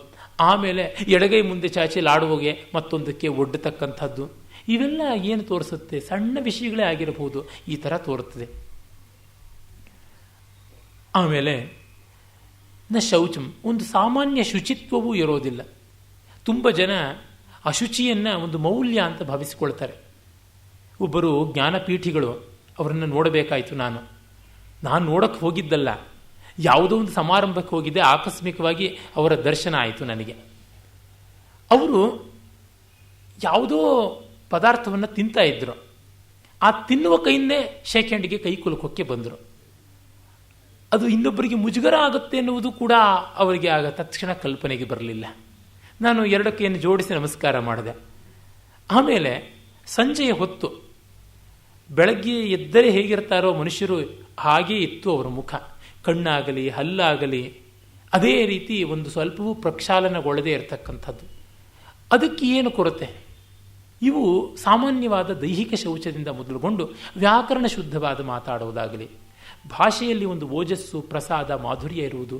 ಆಮೇಲೆ ಎಡಗೈ ಮುಂದೆ ಚಾಚಿ ಲಾಡುವಗೆ ಮತ್ತೊಂದಕ್ಕೆ ಒಡ್ಡತಕ್ಕಂಥದ್ದು, ಇವೆಲ್ಲ ಏನು ತೋರಿಸುತ್ತೆ? ಸಣ್ಣ ವಿಷಯಗಳೇ ಆಗಿರಬಹುದು, ಈ ಥರ ತೋರುತ್ತದೆ. ಆಮೇಲೆ ನ ಶೌಚಂ, ಒಂದು ಸಾಮಾನ್ಯ ಶುಚಿತ್ವವೂ ಇರೋದಿಲ್ಲ. ತುಂಬ ಜನ ಅಶುಚಿಯನ್ನು ಒಂದು ಮೌಲ್ಯ ಅಂತ ಭಾವಿಸಿಕೊಳ್ತಾರೆ. ಒಬ್ಬರು ಜ್ಞಾನಪೀಠಿಗಳು, ಅವರನ್ನು ನೋಡಬೇಕಾಯಿತು. ನಾನು ನೋಡಕ್ಕೆ ಹೋಗಿದ್ದಲ್ಲ, ಯಾವುದೋ ಒಂದು ಸಮಾರಂಭಕ್ಕೆ ಹೋಗಿದ್ದೆ, ಆಕಸ್ಮಿಕವಾಗಿ ಅವರ ದರ್ಶನ ಆಯಿತು ನನಗೆ. ಅವರು ಯಾವುದೋ ಪದಾರ್ಥವನ್ನು ತಿಂತಾ ಇದ್ರು. ಆ ತಿನ್ನುವ ಕೈಯಿಂದೇ ಶೇಕ್ ಹ್ಯಾಂಡ್ಗೆ ಕೈ ಕುಲುಕೋಕ್ಕೆ ಬಂದರು. ಅದು ಇನ್ನೊಬ್ಬರಿಗೆ ಮುಜುಗರ ಆಗುತ್ತೆ ಎನ್ನುವುದು ಕೂಡ ಅವರಿಗೆ ಆಗ ತಕ್ಷಣ ಕಲ್ಪನೆಗೆ ಬರಲಿಲ್ಲ. ನಾನು ಎರಡಕ್ಕೇನು ಜೋಡಿಸಿ ನಮಸ್ಕಾರ ಮಾಡಿದೆ. ಆಮೇಲೆ ಸಂಜೆಯ ಹೊತ್ತು ಬೆಳಗ್ಗೆ ಎದ್ದರೆ ಹೇಗಿರ್ತಾರೋ ಮನುಷ್ಯರು ಹಾಗೇ ಇತ್ತು ಅವರ ಮುಖ. ಕಣ್ಣಾಗಲಿ ಹಲ್ಲಾಗಲಿ ಅದೇ ರೀತಿ ಒಂದು ಸ್ವಲ್ಪವೂ ಪ್ರಕ್ಷಾಲನಗೊಳ್ಳದೇ ಇರತಕ್ಕಂಥದ್ದು. ಅದಕ್ಕೆ ಏನು ಕೊರತೆ? ಇವು ಸಾಮಾನ್ಯವಾದ ದೈಹಿಕ ಶೌಚದಿಂದ ಮೊದಲುಗೊಂಡು ವ್ಯಾಕರಣ ಶುದ್ಧವಾದ ಮಾತಾಡುವುದಾಗಲಿ, ಭಾಷೆಯಲ್ಲಿ ಒಂದು ಓಜಸ್ಸು, ಪ್ರಸಾದ, ಮಾಧುರ್ಯ ಇರುವುದು,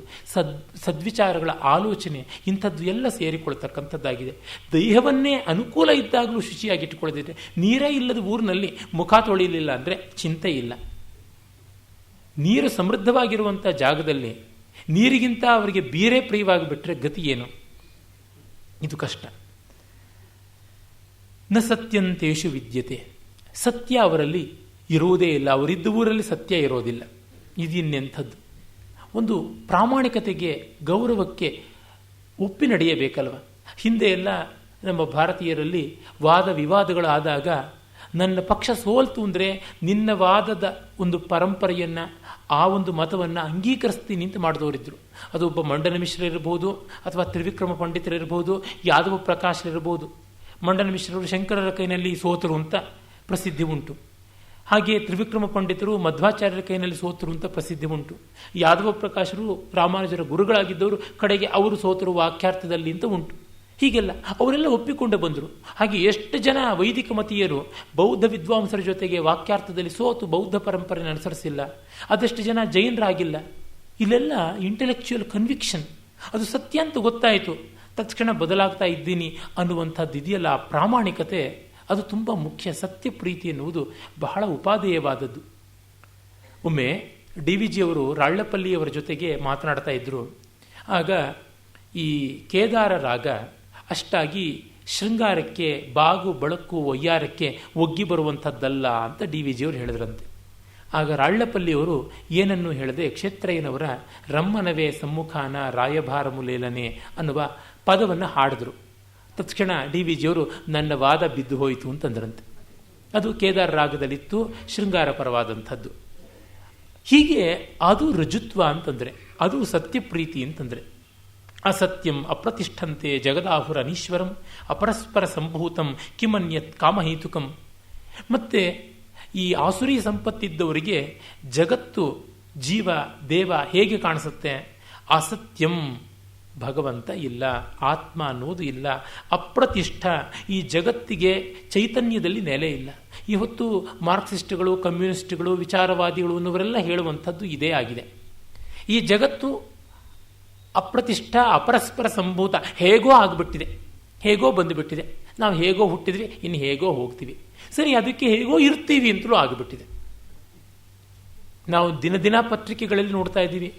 ಸದ್ವಿಚಾರಗಳ ಆಲೋಚನೆ, ಇಂಥದ್ದು ಎಲ್ಲ ಸೇರಿಕೊಳ್ತಕ್ಕಂಥದ್ದಾಗಿದೆ. ದೇಹವನ್ನೇ ಅನುಕೂಲ ಇದ್ದಾಗಲೂ ಶುಚಿಯಾಗಿಟ್ಟುಕೊಳ್ಳದಿದ್ರೆ, ನೀರೇ ಇಲ್ಲದ ಊರಿನಲ್ಲಿ ಮುಖ ತೊಳಿಲಿಲ್ಲ ಅಂದರೆ ಚಿಂತೆ ಇಲ್ಲ. ನೀರು ಸಮೃದ್ಧವಾಗಿರುವಂಥ ಜಾಗದಲ್ಲಿ ನೀರಿಗಿಂತ ಅವರಿಗೆ ಬೀರೆ ಪ್ರಿಯವಾಗಿಬಿಟ್ರೆ ಗತಿ ಏನು? ಇದು ಕಷ್ಟ. ನ ಸತ್ಯಂತೇಷು ವಿದ್ಯತೆ, ಸತ್ಯ ಅವರಲ್ಲಿ ಇರುವುದೇ ಇಲ್ಲ. ಅವರಿದ್ದ ಊರಲ್ಲಿ ಸತ್ಯ ಇರೋದಿಲ್ಲ. ಇದಿನ್ನೆಂಥದ್ದು? ಒಂದು ಪ್ರಾಮಾಣಿಕತೆಗೆ, ಗೌರವಕ್ಕೆ ಒಪ್ಪಿ ನಡೆಯಬೇಕಲ್ವ. ಹಿಂದೆ ಎಲ್ಲ ನಮ್ಮ ಭಾರತೀಯರಲ್ಲಿ ವಾದ ವಿವಾದಗಳಾದಾಗ ನನ್ನ ಪಕ್ಷ ಸೋಲ್ತು ಅಂದರೆ ನಿನ್ನ ವಾದದ ಒಂದು ಪರಂಪರೆಯನ್ನು, ಆ ಒಂದು ಮತವನ್ನು ಅಂಗೀಕರಿಸ್ತೀನಿ ಅಂತ ಮಾಡಿದವರಿದ್ದರು. ಅದು ಒಬ್ಬ ಮಂಡನ ಮಿಶ್ರರಿರ್ಬೋದು, ಅಥವಾ ತ್ರಿವಿಕ್ರಮ ಪಂಡಿತರಿರ್ಬೋದು, ಯಾದವ ಪ್ರಕಾಶರಿರ್ಬೋದು. ಮಂಡನ ಮಿಶ್ರರು ಶಂಕರರ ಕೈನಲ್ಲಿ ಸೋತರು ಅಂತ ಪ್ರಸಿದ್ಧಿ ಉಂಟು. ಹಾಗೆ ತ್ರಿವಿಕ್ರಮ ಪಂಡಿತರು ಮಧ್ವಾಚಾರ್ಯರ ಕೈನಲ್ಲಿ ಸೋತರು ಅಂತ ಪ್ರಸಿದ್ಧಿ ಉಂಟು. ಯಾದವ ಪ್ರಕಾಶರು ರಾಮಾನುಜರ ಗುರುಗಳಾಗಿದ್ದವರು, ಕಡೆಗೆ ಅವರು ಸೋತರು ವಾಕ್ಯಾರ್ಥದಲ್ಲಿ ಅಂತ ಉಂಟು. ಹೀಗೆಲ್ಲ ಅವರೆಲ್ಲ ಒಪ್ಪಿಕೊಂಡು ಬಂದರು. ಹಾಗೆ ಎಷ್ಟು ಜನ ವೈದಿಕ ಮತೀಯರು ಬೌದ್ಧ ವಿದ್ವಾಂಸರ ಜೊತೆಗೆ ವಾಕ್ಯಾರ್ಥದಲ್ಲಿ ಸೋತು ಬೌದ್ಧ ಪರಂಪರೆಯನ್ನು ಅನುಸರಿಸಿಲ್ಲ. ಅದಷ್ಟು ಜನ ಜೈನರಾಗಿಲ್ಲ. ಇಲ್ಲೆಲ್ಲ ಇಂಟೆಲೆಕ್ಚುಯಲ್ ಕನ್ವಿಕ್ಷನ್, ಅದು ಸತ್ಯ ಅಂತ ಗೊತ್ತಾಯಿತು, ತಕ್ಷಣ ಬದಲಾಗ್ತಾ ಇದ್ದೀನಿ ಅನ್ನುವಂಥದ್ದು ಇದೆಯಲ್ಲ, ಆ ಪ್ರಾಮಾಣಿಕತೆ ಅದು ತುಂಬ ಮುಖ್ಯ. ಸತ್ಯ ಪ್ರೀತಿ ಎನ್ನುವುದು ಬಹಳ ಉಪಾದೇಯವಾದದ್ದು. ಒಮ್ಮೆ DVG ಅವರು ರಾಳ್ಳಪಲ್ಲಿಯವರ ಜೊತೆಗೆ ಮಾತನಾಡ್ತಾ ಇದ್ದರು. ಆಗ ಈ ಕೇದಾರ ರಾಗ ಅಷ್ಟಾಗಿ ಶೃಂಗಾರಕ್ಕೆ, ಬಾಗು ಬಳಕು ಒಯ್ಯಾರಕ್ಕೆ ಒಗ್ಗಿ ಬರುವಂಥದ್ದಲ್ಲ ಅಂತ DVG ಅವರು ಹೇಳಿದ್ರಂತೆ. ಆಗ ರಾಳ್ಳಪಲ್ಲಿಯವರು ಏನನ್ನು ಹೇಳದೆ ಕ್ಷೇತ್ರಯ್ಯನವರ ರಮ್ಮನವೇ ಸಮ್ಮುಖಾನ ರಾಯಭಾರ ಮುಲೇಲನೆ ಅನ್ನುವ ಪದವನ್ನು ಹಾಡಿದ್ರು. ತಕ್ಷಣ DVG ಅವರು ನನ್ನ ವಾದ ಬಿದ್ದು ಹೋಯಿತು ಅಂತಂದ್ರಂತೆ. ಅದು ಕೇದಾರ ರಾಗದಲ್ಲಿತ್ತು, ಶೃಂಗಾರ ಪರವಾದಂಥದ್ದು. ಹೀಗೆ ಅದು ರಜುತ್ವ ಅಂತಂದರೆ, ಅದು ಸತ್ಯಪ್ರೀತಿ ಅಂತಂದರೆ. ಅಸತ್ಯಂ ಅಪ್ರತಿಷ್ಠಂತೆ ಜಗದಾಹುರ ಅನೀಶ್ವರಂ ಅಪರಸ್ಪರ ಸಂಭೂತಂ ಕಿಮನ್ಯತ್ ಕಾಮಹೇತುಕಂ. ಮತ್ತೆ ಈ ಆಸುರಿ ಸಂಪತ್ತಿದ್ದವರಿಗೆ ಜಗತ್ತು, ಜೀವ, ದೇವ ಹೇಗೆ ಕಾಣಿಸುತ್ತೆ? ಅಸತ್ಯಂ, ಭಗವಂತ ಇಲ್ಲ, ಆತ್ಮ ಅನ್ನೋದು ಇಲ್ಲ, ಅಪ್ರತಿಷ್ಠ, ಈ ಜಗತ್ತಿಗೆ ಚೈತನ್ಯದಲ್ಲಿ ನೆಲೆ ಇಲ್ಲ. ಇವತ್ತು ಮಾರ್ಕ್ಸಿಸ್ಟ್ಗಳು, ಕಮ್ಯುನಿಸ್ಟ್ಗಳು, ವಿಚಾರವಾದಿಗಳು ಅನ್ನೋವರೆಲ್ಲ ಹೇಳುವಂಥದ್ದು ಇದೇ ಆಗಿದೆ. ಈ ಜಗತ್ತು ಅಪ್ರತಿಷ್ಠ, ಅಪರಸ್ಪರ ಸಂಭೂತ, ಹೇಗೋ ಆಗಿಬಿಟ್ಟಿದೆ, ಹೇಗೋ ಬಂದುಬಿಟ್ಟಿದೆ. ನಾವು ಹೇಗೋ ಹುಟ್ಟಿದ್ವಿ, ಇನ್ನು ಹೇಗೋ ಹೋಗ್ತೀವಿ. ಸರಿ, ಅದಕ್ಕೆ ಹೇಗೋ ಇರ್ತೀವಿ ಅಂತಲೂ ಆಗಿಬಿಟ್ಟಿದೆ. ನಾವು ದಿನ ದಿನ ಪತ್ರಿಕೆಗಳಲ್ಲಿ ನೋಡ್ತಾ ಇದ್ದೀವಿ,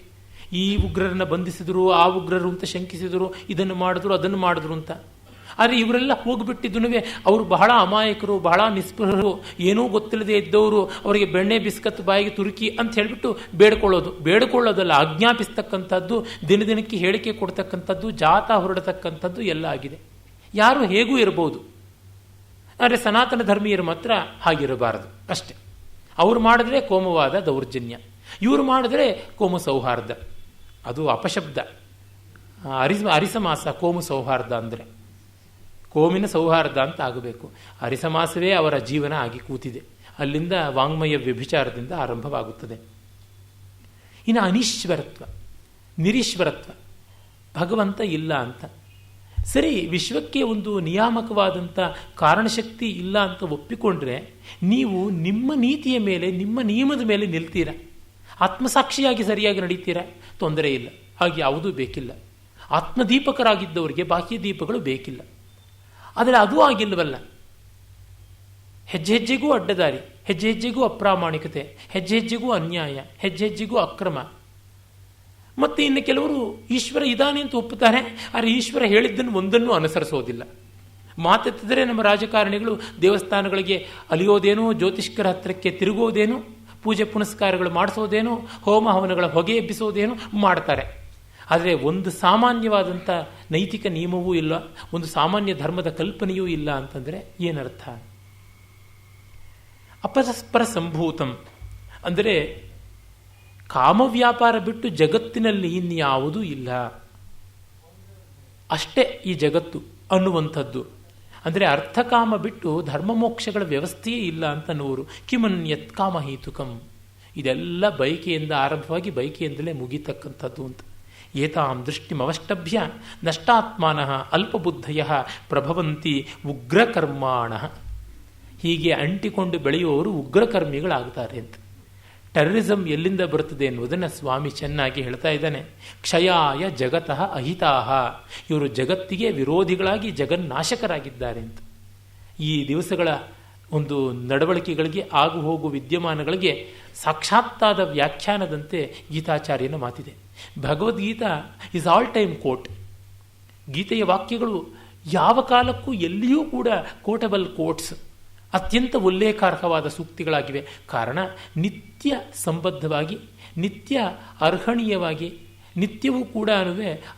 ಈ ಉಗ್ರರನ್ನು ಬಂಧಿಸಿದ್ರು, ಆ ಉಗ್ರರು ಅಂತ ಶಂಕಿಸಿದರು, ಇದನ್ನು ಮಾಡಿದ್ರು, ಅದನ್ನು ಮಾಡಿದ್ರು ಅಂತ. ಆದರೆ ಇವರೆಲ್ಲ ಹೋಗಿಬಿಟ್ಟಿದ್ದು ಅವರು ಬಹಳ ಅಮಾಯಕರು, ಬಹಳ ನಿಸ್ಪೃಹರು, ಏನೂ ಗೊತ್ತಿಲ್ಲದೆ ಇದ್ದವರು, ಅವರಿಗೆ ಬೆಣ್ಣೆ ಬಿಸ್ಕತ್ ಬಾಯಿಗೆ ತುರುಕಿ ಅಂತ ಹೇಳಿಬಿಟ್ಟು ಬೇಡಿಕೊಳ್ಳೋದಲ್ಲ, ಆಜ್ಞಾಪಿಸ್ತಕ್ಕಂಥದ್ದು, ದಿನ ದಿನಕ್ಕೆ ಹೇಳಿಕೆ ಕೊಡ್ತಕ್ಕಂಥದ್ದು, ಜಾತ ಹೊರಡತಕ್ಕಂಥದ್ದು ಎಲ್ಲ ಆಗಿದೆ. ಯಾರು ಹೇಗೂ ಇರಬಹುದು, ಆದರೆ ಸನಾತನ ಧರ್ಮೀಯರು ಮಾತ್ರ ಹಾಗಿರಬಾರದು ಅಷ್ಟೆ. ಅವರು ಮಾಡಿದ್ರೆ ಕೋಮವಾದ, ದೌರ್ಜನ್ಯ, ಇವರು ಮಾಡಿದ್ರೆ ಕೋಮು ಸೌಹಾರ್ದ. ಅದು ಅಪಶಬ್ದ, ಅರಿಸಮಾಸ. ಕೋಮು ಸೌಹಾರ್ದ ಅಂದರೆ ಕೋಮಿನ ಸೌಹಾರ್ದ ಅಂತ ಆಗಬೇಕು. ಅರಿಸಮಾಸವೇ ಅವರ ಜೀವನ ಆಗಿ ಕೂತಿದೆ. ಅಲ್ಲಿಂದ ವಾಂಗ್ಮಯ ವ್ಯಭಿಚಾರದಿಂದ ಆರಂಭವಾಗುತ್ತದೆ. ಇನ್ನು ಅನೀಶ್ವರತ್ವ, ನಿರೀಶ್ವರತ್ವ, ಭಗವಂತ ಇಲ್ಲ ಅಂತ. ಸರಿ, ವಿಶ್ವಕ್ಕೆ ಒಂದು ನಿಯಾಮಕವಾದಂಥ ಕಾರಣಶಕ್ತಿ ಇಲ್ಲ ಅಂತ ಒಪ್ಪಿಕೊಂಡ್ರೆ ನೀವು ನಿಮ್ಮ ನೀತಿಯ ಮೇಲೆ, ನಿಮ್ಮ ನಿಯಮದ ಮೇಲೆ ನಿಲ್ತೀರಾ, ಆತ್ಮಸಾಕ್ಷಿಯಾಗಿ ಸರಿಯಾಗಿ ನಡೀತೀರಾ, ತೊಂದರೆ ಇಲ್ಲ. ಹಾಗೆ ಯಾವುದೂ ಬೇಕಿಲ್ಲ. ಆತ್ಮದೀಪಕರಾಗಿದ್ದವರಿಗೆ ಬಾಹ್ಯ ದೀಪಗಳು ಬೇಕಿಲ್ಲ. ಆದರೆ ಅದೂ ಆಗಿಲ್ಲವಲ್ಲ. ಹೆಜ್ಜೆ ಹೆಜ್ಜೆಗೂ ಅಡ್ಡದಾರಿ, ಹೆಜ್ಜೆ ಹೆಜ್ಜೆಗೂ ಅಪ್ರಾಮಾಣಿಕತೆ, ಹೆಜ್ಜೆ ಹೆಜ್ಜೆಗೂ ಅನ್ಯಾಯ, ಹೆಜ್ಜೆ ಹೆಜ್ಜೆಗೂ ಅಕ್ರಮ. ಮತ್ತೆ ಇನ್ನು ಕೆಲವರು ಈಶ್ವರ ಇದ್ದಾನೆ ಅಂತ ಒಪ್ಪುತ್ತಾರೆ, ಆದರೆ ಈಶ್ವರ ಹೇಳಿದ್ದನ್ನು ಒಂದನ್ನು ಅನುಸರಿಸೋದಿಲ್ಲ. ಮಾತೆತ್ತಿದರೆ ನಮ್ಮ ರಾಜಕಾರಣಿಗಳು ದೇವಸ್ಥಾನಗಳಿಗೆ ಅಲಿಯೋದೇನೋ, ಜ್ಯೋತಿಷ್ಕರ ಹತ್ರಕ್ಕೆ ತಿರುಗೋದೇನೋ, ಪೂಜೆ ಪುನಸ್ಕಾರಗಳು ಮಾಡಿಸೋದೇನೋ, ಹೋಮ ಹವನಗಳ ಹೊಗೆ ಎಬ್ಬಿಸೋದೇನೋ ಮಾಡ್ತಾರೆ. ಆದರೆ ಒಂದು ಸಾಮಾನ್ಯವಾದಂಥ ನೈತಿಕ ನಿಯಮವೂ ಇಲ್ಲ, ಒಂದು ಸಾಮಾನ್ಯ ಧರ್ಮದ ಕಲ್ಪನೆಯೂ ಇಲ್ಲ ಅಂತಂದರೆ ಏನರ್ಥ? ಅಪರಸ್ಪರ ಸಂಭೂತಂ ಅಂದರೆ ಕಾಮವ್ಯಾಪಾರ ಬಿಟ್ಟು ಜಗತ್ತಿನಲ್ಲಿ ಇನ್ಯಾವುದೂ ಇಲ್ಲ, ಅಷ್ಟೇ ಈ ಜಗತ್ತು ಅನ್ನುವಂಥದ್ದು. ಅಂದರೆ ಅರ್ಥಕಾಮ ಬಿಟ್ಟು ಧರ್ಮ ಮೋಕ್ಷಗಳ ವ್ಯವಸ್ಥೆಯೇ ಇಲ್ಲ ಅಂತ ನೂರು. ಕಿಮನ್ಯತ್ ಕಾಮಹೇತುಕಂ. ಇದೆಲ್ಲ ಬಯಕೆಯಿಂದ ಆರಂಭವಾಗಿ ಬಯಕೆಯಿಂದಲೇ ಮುಗಿತಕ್ಕಂಥದ್ದು ಅಂತ. ಏತಾಂ ದೃಷ್ಟಿಮವಷ್ಟಭ್ಯ ನಷ್ಟಾತ್ಮಾನಃ ಅಲ್ಪಬುದ್ಧಯ ಪ್ರಭವಂತಿ ಉಗ್ರಕರ್ಮಾಣ. ಹೀಗೆ ಅಂಟಿಕೊಂಡು ಬೆಳೆಯುವವರು ಉಗ್ರಕರ್ಮಿಗಳಾಗ್ತಾರೆ ಅಂತ. ಟೆರರಿಸಂ ಎಲ್ಲಿಂದ ಬರುತ್ತದೆ ಎನ್ನುವುದನ್ನು ಸ್ವಾಮಿ ಚೆನ್ನಾಗಿ ಹೇಳ್ತಾ ಇದ್ದಾನೆ. ಕ್ಷಯಾಯ ಜಗತಃ ಅಹಿತಾಹ. ಇವರು ಜಗತ್ತಿಗೆ ವಿರೋಧಿಗಳಾಗಿ ಜಗನ್ನಾಶಕರಾಗಿದ್ದಾರೆ ಅಂತ. ಈ ದಿವಸಗಳ ಒಂದು ನಡವಳಿಕೆಗಳಿಗೆ ಆಗು ಹೋಗು ವಿದ್ಯಮಾನಗಳಿಗೆ ಸಾಕ್ಷಾತ್ತಾದ ವ್ಯಾಖ್ಯಾನದಂತೆ ಗೀತಾಚಾರ್ಯನ ಮಾತಿದೆ. Bhagavad Gita is all time quote. ಗೀತೆಯ ವಾಕ್ಯಗಳು ಯಾವ ಕಾಲಕ್ಕೂ ಎಲ್ಲಿಯೂ ಕೂಡ ಕೋಟಬಲ್ ಕೋಟ್ಸ್, ಅತ್ಯಂತ ಉಲ್ಲೇಖಾರ್ಹವಾದ ಸೂಕ್ತಿಗಳಾಗಿವೆ. ಕಾರಣ ನಿತ್ಯ ಸಂಬದ್ಧವಾಗಿ, ನಿತ್ಯ ಅರ್ಹಣೀಯವಾಗಿ, ನಿತ್ಯವೂ ಕೂಡ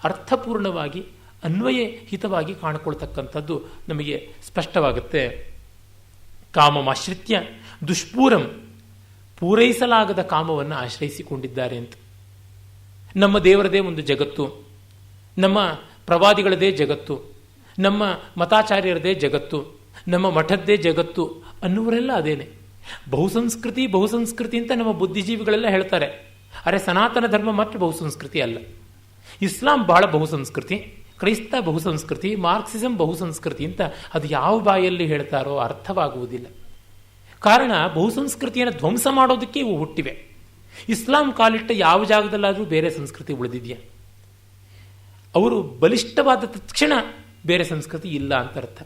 ಅರ್ಥಪೂರ್ಣವಾಗಿ, ಅನ್ವಯಹಿತವಾಗಿ ಕಾಣಿಕೊಳ್ತಕ್ಕಂಥದ್ದು ನಮಗೆ ಸ್ಪಷ್ಟವಾಗುತ್ತೆ. ಕಾಮಮಾಶ್ರಿತ್ಯ ದುಷ್ಪೂರಂ, ಪೂರೈಸಲಾಗದ ಕಾಮವನ್ನು ಆಶ್ರಯಿಸಿಕೊಂಡಿದ್ದಾರೆ ಅಂತ. ನಮ್ಮ ದೇವರದೇ ಒಂದು ಜಗತ್ತು, ನಮ್ಮ ಪ್ರವಾದಿಗಳದೇ ಜಗತ್ತು, ನಮ್ಮ ಮತಾಚಾರ್ಯರದೇ ಜಗತ್ತು, ನಮ್ಮ ಮಠದ್ದೇ ಜಗತ್ತು ಅನ್ನುವರೆಲ್ಲ ಅದೇನೆ. ಬಹುಸಂಸ್ಕೃತಿ ಬಹುಸಂಸ್ಕೃತಿ ಅಂತ ನಮ್ಮ ಬುದ್ಧಿಜೀವಿಗಳೆಲ್ಲ ಹೇಳ್ತಾರೆ. ಅರೆ, ಸನಾತನ ಧರ್ಮ ಮಾತ್ರ ಬಹುಸಂಸ್ಕೃತಿ ಅಲ್ಲ. ಇಸ್ಲಾಂ ಬಹಳ ಬಹುಸಂಸ್ಕೃತಿ, ಕ್ರೈಸ್ತ ಬಹುಸಂಸ್ಕೃತಿ, ಮಾರ್ಕ್ಸಿಸಂ ಬಹುಸಂಸ್ಕೃತಿ ಅಂತ ಅದು ಯಾವ ಬಾಯಲ್ಲಿ ಹೇಳ್ತಾರೋ ಅರ್ಥವಾಗುವುದಿಲ್ಲ. ಕಾರಣ ಬಹುಸಂಸ್ಕೃತಿಯನ್ನು ಧ್ವಂಸ ಮಾಡೋದಕ್ಕೆ ಇವು ಹುಟ್ಟಿವೆ. ಇಸ್ಲಾಂ ಕಾಲಿಟ್ಟ ಯಾವ ಜಾಗದಲ್ಲಾದರೂ ಬೇರೆ ಸಂಸ್ಕೃತಿ ಉಳಿದಿದೆಯಾ? ಅವರು ಬಲಿಷ್ಠವಾದ ತಕ್ಷಣ ಬೇರೆ ಸಂಸ್ಕೃತಿ ಇಲ್ಲ ಅಂತ ಅರ್ಥ.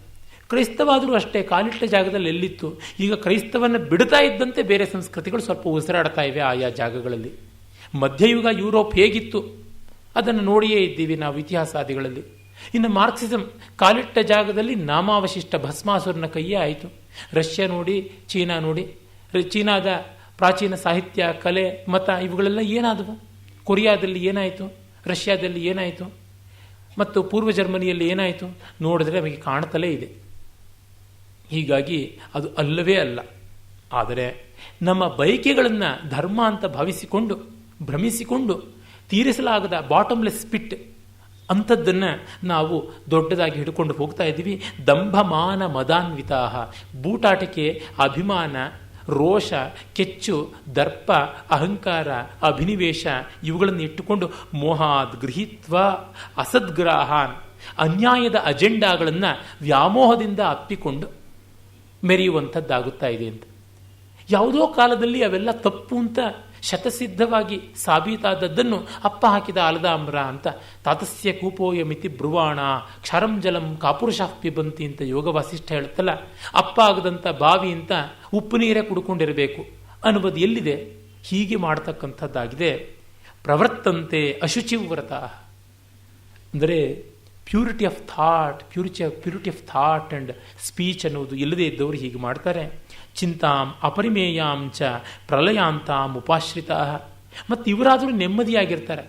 ಕ್ರೈಸ್ತವಾದರೂ ಅಷ್ಟೇ, ಕಾಲಿಟ್ಟ ಜಾಗದಲ್ಲಿ ಎಲ್ಲಿತ್ತು, ಈಗ ಕ್ರೈಸ್ತವನ್ನು ಬಿಡ್ತಾ ಇದ್ದಂತೆ ಬೇರೆ ಸಂಸ್ಕೃತಿಗಳು ಸ್ವಲ್ಪ ಉಸಿರಾಡ್ತಾ ಇವೆ ಆಯಾ ಜಾಗಗಳಲ್ಲಿ. ಮಧ್ಯಯುಗ ಯುರೋಪ್ ಹೇಗಿತ್ತು ಅದನ್ನು ನೋಡಿಯೇ ಇದ್ದೀವಿ ನಾವು ಇತಿಹಾಸಾದಿಗಳಲ್ಲಿ. ಇನ್ನು ಮಾರ್ಕ್ಸಿಸಂ ಕಾಲಿಟ್ಟ ಜಾಗದಲ್ಲಿ ನಾಮಾವಶಿಷ್ಟ ಭಸ್ಮಾಸುರನ ಕೈಯೇ ಆಯಿತು. ರಷ್ಯಾ ನೋಡಿ, ಚೀನಾ ನೋಡಿ, ಚೀನಾದ ಪ್ರಾಚೀನ ಸಾಹಿತ್ಯ, ಕಲೆ, ಮತ ಇವುಗಳೆಲ್ಲ ಏನಾದವು? ಕೊರಿಯಾದಲ್ಲಿ ಏನಾಯಿತು, ರಷ್ಯಾದಲ್ಲಿ ಏನಾಯಿತು, ಮತ್ತು ಪೂರ್ವ ಜರ್ಮನಿಯಲ್ಲಿ ಏನಾಯಿತು ನೋಡಿದ್ರೆ ನಮಗೆ ಕಾಣ್ತಲೇ ಇದೆ. ಹೀಗಾಗಿ ಅದು ಅಲ್ಲವೇ ಅಲ್ಲ. ಆದರೆ ನಮ್ಮ ಬಯಕೆಗಳನ್ನು ಧರ್ಮ ಅಂತ ಭಾವಿಸಿಕೊಂಡು ಭ್ರಮಿಸಿಕೊಂಡು ತೀರಿಸಲಾಗದ ಬಾಟಮ್ಲೆಸ್ ಪಿಟ್ ಅಂಥದ್ದನ್ನು ನಾವು ದೊಡ್ಡದಾಗಿ ಹಿಡ್ಕೊಂಡು ಹೋಗ್ತಾ ಇದ್ದೀವಿ. ದಂಭಮಾನ ಮದಾನ್ವಿತಾ, ಬೂಟಾಟಿಕೆ, ಅಭಿಮಾನ, ರೋಷ, ಕೆಚ್ಚು, ದರ್ಪ, ಅಹಂಕಾರ, ಅಭಿನಿವೇಶ ಇವುಗಳನ್ನು ಇಟ್ಟುಕೊಂಡು ಮೋಹಾದ್ ಗೃಹೀತ್ವ ಅಸದ್ಗ್ರಾಹಾನ್, ಅನ್ಯಾಯದ ಅಜೆಂಡಾಗಳನ್ನು ವ್ಯಾಮೋಹದಿಂದ ಅಪ್ಪಿಕೊಂಡು ಮೆರೆಯುವಂಥದ್ದಾಗುತ್ತಾ ಇದೆ ಅಂತ. ಯಾವುದೋ ಕಾಲದಲ್ಲಿ ಅವೆಲ್ಲ ತಪ್ಪು ಅಂತ ಶತಸಿದ್ಧವಾಗಿ ಸಾಬೀತಾದದ್ದನ್ನು ಅಪ್ಪ ಹಾಕಿದ ಆಲದಾಮ್ರ ಅಂತ ತಾತಸ್ಯ ಕೂಪೋಯ ಮಿತಿ ಬ್ರುವಾಣ ಕ್ಷಾರಂ ಜಲಂ ಕಾಪುರುಷಾಃ ಪಿಬಂತಿ ಅಂತ ಯೋಗ ವಾಸಿಷ್ಠ ಹೇಳುತ್ತಲ್ಲ. ಅಪ್ಪ ಆಗದಂಥ ಬಾವಿ ಅಂತ ಉಪ್ಪು ನೀರೇ ಕುಡ್ಕೊಂಡಿರಬೇಕು ಅನ್ನುವುದು ಎಲ್ಲಿದೆ? ಹೀಗೆ ಮಾಡ್ತಕ್ಕಂಥದ್ದಾಗಿದೆ. ಪ್ರವರ್ತಂತೆ ಅಶುಚಿವ್ರತ ಅಂದರೆ purity of thought and speech ಅನ್ನುವುದು ಇಲ್ಲದೇ ಇದ್ದವರು ಹೀಗೆ ಮಾಡ್ತಾರೆ. ಚಿಂತಾಂ ಅಪರಿಮೇಯಾಂ ಚ ಪ್ರಲಯಾಂತಾಂ ಉಪಾಶ್ರಿತ. ಮತ್ತು ಇವರಾದರೂ ನೆಮ್ಮದಿಯಾಗಿರ್ತಾರೆ.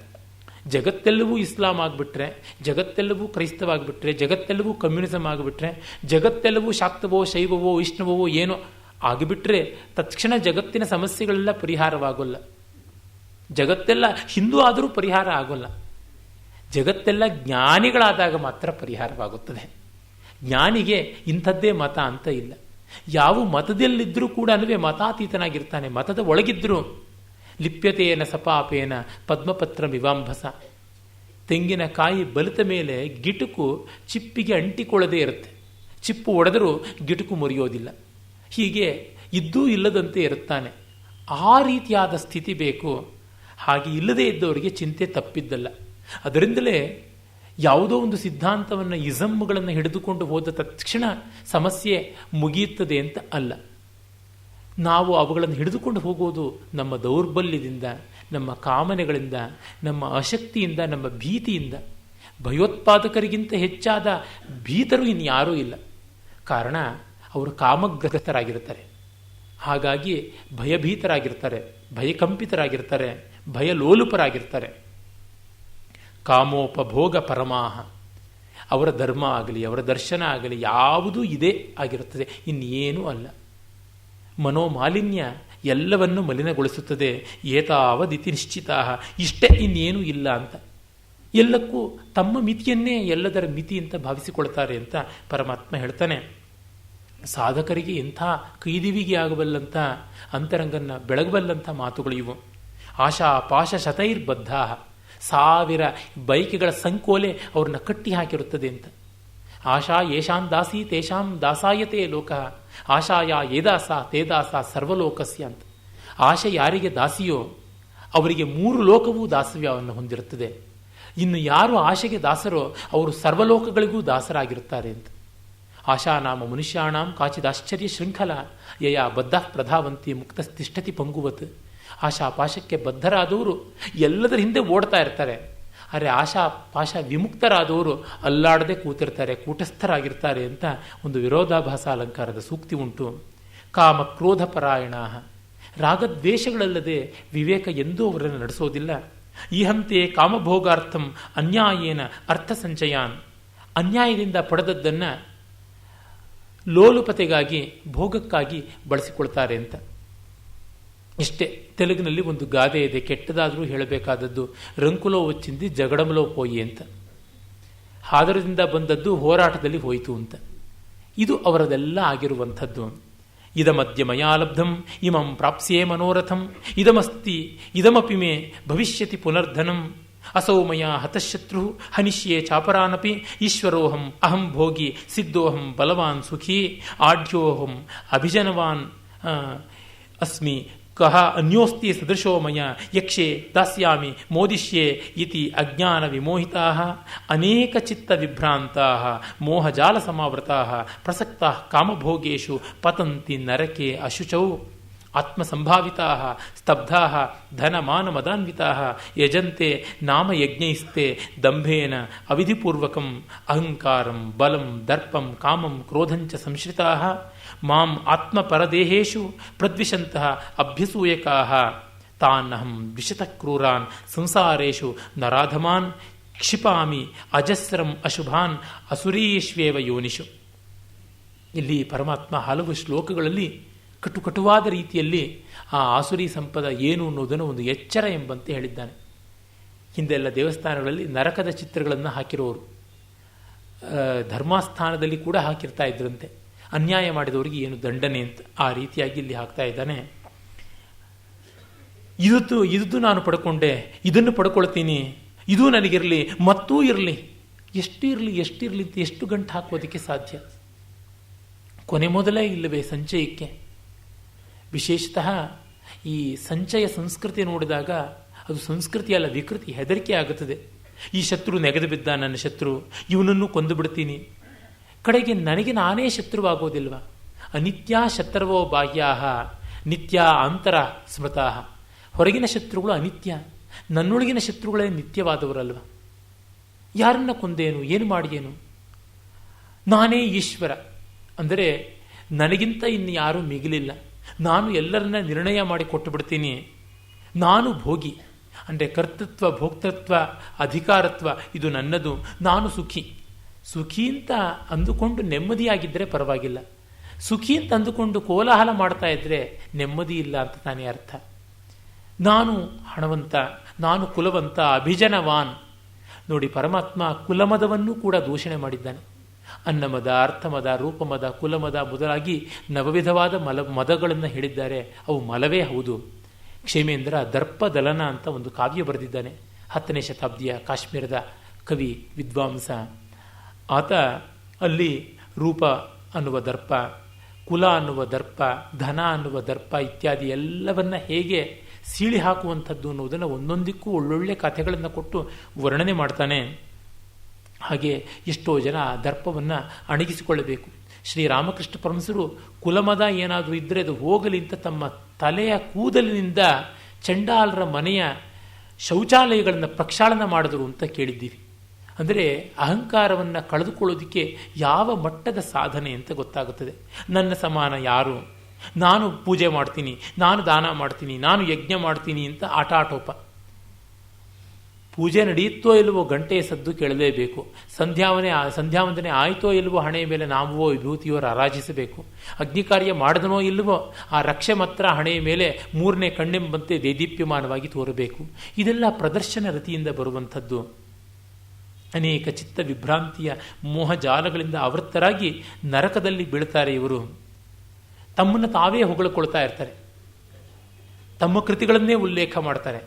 ಜಗತ್ತೆಲ್ಲವೂ ಇಸ್ಲಾಂ ಆಗಿಬಿಟ್ರೆ, ಜಗತ್ತೆಲ್ಲವೂ ಕ್ರೈಸ್ತವ ಆಗಿಬಿಟ್ರೆ, ಜಗತ್ತೆಲ್ಲವೂ ಕಮ್ಯುನಿಸಮ್ ಆಗಿಬಿಟ್ರೆ, ಜಗತ್ತೆಲ್ಲವೂ ಶಾಕ್ತವೋ ಶೈವವೋ ವೈಷ್ಣವವೋ ಏನೋ ಆಗಿಬಿಟ್ರೆ ತಕ್ಷಣ ಜಗತ್ತಿನ ಸಮಸ್ಯೆಗಳೆಲ್ಲ ಪರಿಹಾರವಾಗೋಲ್ಲ. ಜಗತ್ತೆಲ್ಲ ಹಿಂದೂ ಆದರೂ ಪರಿಹಾರ ಆಗೋಲ್ಲ. ಜಗತ್ತೆಲ್ಲ ಜ್ಞಾನಿಗಳಾದಾಗ ಮಾತ್ರ ಪರಿಹಾರವಾಗುತ್ತದೆ. ಜ್ಞಾನಿಗೆ ಇಂಥದ್ದೇ ಮತ ಅಂತ ಇಲ್ಲ. ಯಾವ ಮತದಲ್ಲಿದ್ದರೂ ಕೂಡ ಮತಾತೀತನಾಗಿರ್ತಾನೆ. ಮತದ ಒಳಗಿದ್ರೂ ಲಿಪ್ಯತೇನ ಸಪಾಪೇನ ಪದ್ಮಪತ್ರ ವಿವಾಂಭಸ. ತೆಂಗಿನಕಾಯಿ ಬಲಿತ ಮೇಲೆ ಗಿಟುಕು ಚಿಪ್ಪಿಗೆ ಅಂಟಿಕೊಳ್ಳದೇ ಇರುತ್ತೆ. ಚಿಪ್ಪು ಒಡೆದರೂ ಗಿಟುಕು ಮುರಿಯೋದಿಲ್ಲ. ಹೀಗೆ ಇದ್ದೂ ಇಲ್ಲದಂತೆ ಇರುತ್ತಾನೆ. ಆ ರೀತಿಯಾದ ಸ್ಥಿತಿ ಬೇಕು. ಹಾಗೆ ಇಲ್ಲದೇ ಇದ್ದವರಿಗೆ ಚಿಂತೆ ತಪ್ಪಿದ್ದಲ್ಲ. ಅದರಿಂದಲೇ ಯಾವುದೋ ಒಂದು ಸಿದ್ಧಾಂತವನ್ನು, ಇಸಮ್ಗಳನ್ನು ಹಿಡಿದುಕೊಂಡು ಹೋದ ತಕ್ಷಣ ಸಮಸ್ಯೆ ಮುಗಿಯುತ್ತದೆ ಅಂತ ಅಲ್ಲ. ನಾವು ಅವುಗಳನ್ನು ಹಿಡಿದುಕೊಂಡು ಹೋಗೋದು ನಮ್ಮ ದೌರ್ಬಲ್ಯದಿಂದ, ನಮ್ಮ ಕಾಮನೆಗಳಿಂದ, ನಮ್ಮ ಅಶಕ್ತಿಯಿಂದ, ನಮ್ಮ ಭೀತಿಯಿಂದ. ಭಯೋತ್ಪಾದಕರಿಗಿಂತ ಹೆಚ್ಚಾದ ಭೀತರು ಇನ್ಯಾರೂ ಇಲ್ಲ. ಕಾರಣ ಅವರು ಕಾಮಗ್ರಸ್ತರಾಗಿರ್ತಾರೆ. ಹಾಗಾಗಿ ಭಯಭೀತರಾಗಿರ್ತಾರೆ, ಭಯಕಂಪಿತರಾಗಿರ್ತಾರೆ, ಭಯಲೋಲುಪರಾಗಿರ್ತಾರೆ. ಕಾಮೋಪಭೋಗ ಪರಮಾಹ. ಅವರ ಧರ್ಮ ಆಗಲಿ, ಅವರ ದರ್ಶನ ಆಗಲಿ ಯಾವುದೂ ಇದೇ ಆಗಿರುತ್ತದೆ, ಇನ್ನೇನೂ ಅಲ್ಲ. ಮನೋಮಾಲಿನ್ಯ ಎಲ್ಲವನ್ನು ಮಲಿನಗೊಳಿಸುತ್ತದೆ. ಏತಾವದಿತಿ ನಿಶ್ಚಿತ, ಇಷ್ಟೇ ಇನ್ನೇನೂ ಇಲ್ಲ ಅಂತ. ಎಲ್ಲಕ್ಕೂ ತಮ್ಮ ಮಿತಿಯನ್ನೇ ಎಲ್ಲದರ ಮಿತಿ ಅಂತ ಭಾವಿಸಿಕೊಳ್ತಾರೆ ಅಂತ ಪರಮಾತ್ಮ ಹೇಳ್ತಾನೆ. ಸಾಧಕರಿಗೆ ಎಂಥ ಕೈದಿವಿಗೆ ಆಗಬಲ್ಲಂಥ ಅಂತರಂಗನ್ನ ಬೆಳಗಬಲ್ಲಂಥ ಮಾತುಗಳು ಇವು. ಆಶಾ ಪಾಶ ಶತೈರ್ಬದ್ಧ, 1000 ಬೈಕೆಗಳ ಸಂಕೋಲೆ ಅವ್ರನ್ನ ಕಟ್ಟಿ ಹಾಕಿರುತ್ತದೆ ಅಂತ. ಆಶಾ ಯೇಷಾಂ ದಾಸಿ ತೇಷಾಂ ದಾಸಾಯತೆ ಲೋಕ, ಆಶಾಯ ಏದಾಸ ತೇದಾಸ ಸರ್ವಲೋಕಸ್ಯ ಅಂತ. ಆಶೆ ಯಾರಿಗೆ ದಾಸಿಯೋ ಅವರಿಗೆ 3 ಲೋಕವೂ ದಾಸವ್ಯವನ್ನು ಹೊಂದಿರುತ್ತದೆ. ಇನ್ನು ಯಾರು ಆಶೆಗೆ ದಾಸರೋ ಅವರು ಸರ್ವಲೋಕಗಳಿಗೂ ದಾಸರಾಗಿರುತ್ತಾರೆ ಅಂತ. ಆಶಾ ನಾಮ ಮನುಷ್ಯಾಣಾಂ ಕಾಚಿದಾಶ್ಚರ್ಯ ಶೃಂಖಲ ಯಯ ಬದ್ಧ ಪ್ರಧಾವಂತಿ ಮುಕ್ತಸ್ತಿಷ್ಠತಿ ಪಂಗುವತ್. ಆಶಾ ಪಾಶಕ್ಕೆ ಬದ್ಧರಾದವರು ಎಲ್ಲದರ ಹಿಂದೆ ಓಡ್ತಾ ಇರ್ತಾರೆ. ಆದರೆ ಆಶಾ ಪಾಶ ವಿಮುಕ್ತರಾದವರು ಅಲ್ಲಾಡದೆ ಕೂತಿರ್ತಾರೆ, ಕೂಟಸ್ಥರಾಗಿರ್ತಾರೆ ಅಂತ ಒಂದು ವಿರೋಧಾಭಾಸ ಅಲಂಕಾರದ ಸೂಕ್ತಿ ಉಂಟು. ಕಾಮ ಕ್ರೋಧ ಪರಾಯಣ, ರಾಗದ್ವೇಷಗಳಲ್ಲದೆ ವಿವೇಕ ಎಂದೂ ಅವರನ್ನು ನಡೆಸೋದಿಲ್ಲ. ಈಹಂತೆ ಕಾಮಭೋಗಾರ್ಥಂ ಅನ್ಯಾಯೇನ ಅರ್ಥ ಸಂಚಯಾನ್, ಅನ್ಯಾಯದಿಂದ ಪಡೆದದ್ದನ್ನು ಲೋಲುಪತೆಗಾಗಿ ಭೋಗಕ್ಕಾಗಿ ಬಳಸಿಕೊಳ್ತಾರೆ ಅಂತ. ಇಷ್ಟೇ. ತೆಲುಗಿನಲ್ಲಿ ಒಂದು ಗಾದೆ ಇದೆ, ಕೆಟ್ಟದಾದರೂ ಹೇಳಬೇಕಾದದ್ದು ರಂಕುಲೋ వచ్చింది ಜಗಡಮಲೋ ಪೋಯಿ ಅಂತ. ಹಾದರದಿಂದ ಬಂದದ್ದು ಹೋರಾಟದಲ್ಲಿ ಹೋಯಿತು ಅಂತ. ಇದು ಅವರದೆಲ್ಲ ಆಗಿರುವಂಥದ್ದು. ಇದಮದ್ಯ ಮಯಾ ಲಬ್ಧಂ ಇಮಂ ಪ್ರಾಪ್ಸ್ಯೇ ಮನೋರಥಂ ಇದಮಸ್ತಿ ಇದಮಪಿ ಮೇ ಭವಿಷ್ಯತಿ ಪುನರ್ಧನಂ ಅಸೌ ಮಯಾ ಹತಶತ್ರು ಹನಿಷ್ಯೇ ಚಾಪರಾನಪಿ ಈಶ್ವರೋಹಂ ಅಹಂ ಭೋಗಿ ಸಿದ್ಧೋಹಂ ಬಲವಾನ್ ಸುಖಿ ಆಢ್ಯೋಹಂ ಅಭಿಜನವಾನ್ ಅಸ್ಮಿ ಕಹ ಅನ್ಯೋಸ್ತಿ ಸದೃಶೋ ಮಯ ಯಕ್ಷೆ ದಾಸ್ಯಾಮಿ ಮೋದಿಷ್ಯೆ ಇತಿ ಅಜ್ಞಾನ ವಿಮೋಹಿತಾಃ ಅನೇಕ ಚಿತ್ತ ವಿಭ್ರಾಂತಾಃ ಮೋಹಜಾಲ ಸಮಾವೃತಾಃ ಪ್ರಸಕ್ತಾಃ ಕಾಮಭೋಗೇಷು ಪತಂತಿ ನರಕೆ ಅಶುಚೌ ಆತ್ಮಸಂಭಾವಿತಾಃ ಸ್ತಬ್ಧಾಃ ಧನಮಾನಮದಾನ್ವಿತಾಃ ಯಜಂತೆ ನಾಮಯಜ್ಞೈಸ್ತೆ ದಂಭೇನ ಅವಿಧಿಪೂರ್ವಕಂ ಅಹಂಕಾರಂ ಬಲಂ ದರ್ಪಂ ಕಾಮಂ ಕ್ರೋಧಂಚ ಸಂಶ್ರಿತಾಃ ಮಾಂ ಆತ್ಮಪರದೇಹೇಷು ಪ್ರದ್ವಿಷಂತಃ ಅಭ್ಯಸೂಯಕಾಃ ತಾನ್ನಹಂ ದ್ವಿಷತಃ ಕ್ರೂರಾನ್ ಸಂಸಾರೇಷು ನರಾಧಮಾನ್ ಕ್ಷಿಪಾಮಿ ಅಜಸ್ರಂ ಅಶುಭಾನ್ ಅಸುರೀಶ್ವೇವ ಯೋನಿಷು. ಇಲ್ಲಿ ಪರಮಾತ್ಮ ಹಲವು ಶ್ಲೋಕಗಳಲ್ಲಿ ಕಟುಕಟುವಾದ ರೀತಿಯಲ್ಲಿ ಆ ಆಸುರಿ ಸಂಪದ ಏನು ಅನ್ನೋದನ್ನು ಒಂದು ಎಚ್ಚರ ಎಂಬಂತೆ ಹೇಳಿದ್ದಾನೆ. ಹಿಂದೆಲ್ಲ ದೇವಸ್ಥಾನಗಳಲ್ಲಿ ನರಕದ ಚಿತ್ರಗಳನ್ನು ಹಾಕಿರೋರು, ಧರ್ಮಸ್ಥಾನದಲ್ಲಿ ಕೂಡ ಹಾಕಿರ್ತಾ ಇದ್ರಂತೆ. ಅನ್ಯಾಯ ಮಾಡಿದವರಿಗೆ ಏನು ದಂಡನೆ ಅಂತ ಆ ರೀತಿಯಾಗಿ ಇಲ್ಲಿ ಹಾಕ್ತಾ ಇದ್ದಾನೆ. ಇದು ನಾನು ಪಡ್ಕೊಂಡೆ, ಇದನ್ನು ಪಡ್ಕೊಳ್ತೀನಿ, ಇದು ನನಗಿರಲಿ ಮತ್ತೂ ಇರಲಿ, ಎಷ್ಟಿರಲಿ ಅಂತ ಎಷ್ಟು ಗಂಟು ಹಾಕೋದಕ್ಕೆ ಸಾಧ್ಯ? ಕೊನೆ ಮೊದಲೇ ಇಲ್ಲವೇ ಸಂಚಯಕ್ಕೆ? ವಿಶೇಷತಃ ಈ ಸಂಚಯ ಸಂಸ್ಕೃತಿ ನೋಡಿದಾಗ ಅದು ಸಂಸ್ಕೃತಿ ಅಲ್ಲ, ವಿಕೃತಿ, ಹೆದರಿಕೆ ಆಗುತ್ತದೆ. ಈ ಶತ್ರು ನೆಗೆದು ಬಿದ್ದ, ನನ್ನ ಶತ್ರು, ಇವನನ್ನು ಕೊಂದು ಬಿಡ್ತೀನಿ. ಕಡೆಗೆ ನನಗೆ ನಾನೇ ಶತ್ರುವಾಗೋದಿಲ್ವ? ಅನಿತ್ಯ ಶತ್ರವೋ ಬಾಹ್ಯಾಹ ನಿತ್ಯ ಆಂತರ ಸ್ಮೃತಾಹ. ಹೊರಗಿನ ಶತ್ರುಗಳು ಅನಿತ್ಯ, ನನ್ನೊಳಗಿನ ಶತ್ರುಗಳೇ ನಿತ್ಯವಾದವರಲ್ವ? ಯಾರನ್ನ ಕೊಂದೇನು, ಏನು ಮಾಡಿಯೇನು? ನಾನೇ ಈಶ್ವರ ಅಂದರೆ ನನಗಿಂತ ಇನ್ನು ಯಾರೂ ಮಿಗಿಲಿಲ್ಲ, ನಾನು ಎಲ್ಲರನ್ನ ನಿರ್ಣಯ ಮಾಡಿ ಕೊಟ್ಟು ಬಿಡ್ತೀನಿ. ನಾನು ಭೋಗಿ ಅಂದರೆ ಕರ್ತೃತ್ವ, ಭೋಕ್ತೃತ್ವ, ಅಧಿಕಾರತ್ವ ಇದು ನನ್ನದು. ನಾನು ಸುಖಿ ಅಂತ ಅಂದುಕೊಂಡು ನೆಮ್ಮದಿಯಾಗಿದ್ದರೆ ಪರವಾಗಿಲ್ಲ. ಸುಖಿ ಅಂತ ಅಂದುಕೊಂಡು ಕೋಲಾಹಲ ಮಾಡ್ತಾ ಇದ್ರೆ ನೆಮ್ಮದಿ ಇಲ್ಲ ಅಂತ ತಾನೇ ಅರ್ಥ. ನಾನು ಹಣವಂತ, ನಾನು ಕುಲವಂತ, ಅಭಿಜನವಾನ್. ನೋಡಿ, ಪರಮಾತ್ಮ ಕುಲಮದವನ್ನು ಕೂಡ ದೂಷಣೆ ಮಾಡಿದ್ದಾನೆ. ಅನ್ನಮದ, ಅರ್ಥಮದ, ರೂಪಮದ, ಕುಲಮದ ಮೊದಲಾಗಿ ನವವಿಧವಾದ ಮದಗಳನ್ನು ಹೇಳಿದ್ದಾರೆ. ಅವು ಮಲವೇ ಹೌದು. ಕ್ಷೇಮೇಂದ್ರ ದರ್ಪದಲನ ಅಂತ ಒಂದು ಕಾವ್ಯ ಬರೆದಿದ್ದಾನೆ. 10ನೇ ಶತಾಬ್ದಿಯ ಕಾಶ್ಮೀರದ ಕವಿ, ವಿದ್ವಾಂಸ ಆತ. ಅಲ್ಲಿ ರೂಪ ಅನ್ನುವ ದರ್ಪ, ಕುಲ ಅನ್ನುವ ದರ್ಪ, ಧನ ಅನ್ನುವ ದರ್ಪ ಇತ್ಯಾದಿ ಎಲ್ಲವನ್ನ ಹೇಗೆ ಸೀಳಿ ಹಾಕುವಂಥದ್ದು ಅನ್ನೋದನ್ನು ಒಂದೊಂದಕ್ಕೂ ಒಳ್ಳೊಳ್ಳೆ ಕಥೆಗಳನ್ನು ಕೊಟ್ಟು ವರ್ಣನೆ ಮಾಡ್ತಾನೆ. ಹಾಗೆ ಎಷ್ಟೋ ಜನ ದರ್ಪವನ್ನು ಅಣಗಿಸಿಕೊಳ್ಳಬೇಕು. ಶ್ರೀರಾಮಕೃಷ್ಣ ಪರಮಹಂಸರು ಕುಲಮದ ಏನಾದರೂ ಇದ್ದರೆ ಅದು ಹೋಗಲಿ ಅಂತ ತಮ್ಮ ತಲೆಯ ಕೂದಲಿನಿಂದ ಚಂಡಾಲರ ಮನೆಯ ಶೌಚಾಲಯಗಳನ್ನು ಪ್ರಕ್ಷಾಳನ ಮಾಡಿದ್ರು ಅಂತ ಕೇಳಿದ್ದೀವಿ. ಅಂದರೆ ಅಹಂಕಾರವನ್ನು ಕಳೆದುಕೊಳ್ಳೋದಕ್ಕೆ ಯಾವ ಮಟ್ಟದ ಸಾಧನೆ ಅಂತ ಗೊತ್ತಾಗುತ್ತದೆ. ನನ್ನ ಸಮಾನ ಯಾರು? ನಾನು ಪೂಜೆ ಮಾಡ್ತೀನಿ, ನಾನು ದಾನ ಮಾಡ್ತೀನಿ, ನಾನು ಯಜ್ಞ ಮಾಡ್ತೀನಿ ಅಂತ ಆಟಾಟೋಪ. ಪೂಜೆ ನಡೆಯುತ್ತೋ ಇಲ್ಲವೋ ಗಂಟೆಯ ಸದ್ದು ಕೇಳಲೇಬೇಕು. ಸಂಧ್ಯಾವಂದನೆ ಆಯಿತೋ ಇಲ್ಲವೋ ಹಣೆಯ ಮೇಲೆ ನಾಮವೋ ವಿಭೂತಿಯೋ ರಾರಾಜಿಸಬೇಕು. ಅಗ್ನಿ ಕಾರ್ಯ ಮಾಡಿದನೋ ಇಲ್ಲವೋ ಆ ರಕ್ಷೆ ಮಾತ್ರ ಹಣೆಯ ಮೇಲೆ 3ನೇ ಕಣ್ಣೆಂಬಂತೆ ದೇದೀಪ್ಯಮಾನವಾಗಿ ತೋರಬೇಕು. ಇದೆಲ್ಲ ಪ್ರದರ್ಶನ ರತಿಯಿಂದ ಬರುವಂಥದ್ದು. ಅನೇಕ ಚಿತ್ತ ವಿಭ್ರಾಂತಿಯ ಮೋಹಜಾಲಗಳಿಂದ ಆವೃತ್ತರಾಗಿ ನರಕದಲ್ಲಿ ಬೀಳ್ತಾರೆ. ಇವರು ತಮ್ಮನ್ನು ತಾವೇ ಹೊಗಳಿಕೊಳ್ತಾ ಇರ್ತಾರೆ, ತಮ್ಮ ಕೃತಿಗಳನ್ನೇ ಉಲ್ಲೇಖ ಮಾಡ್ತಾರೆ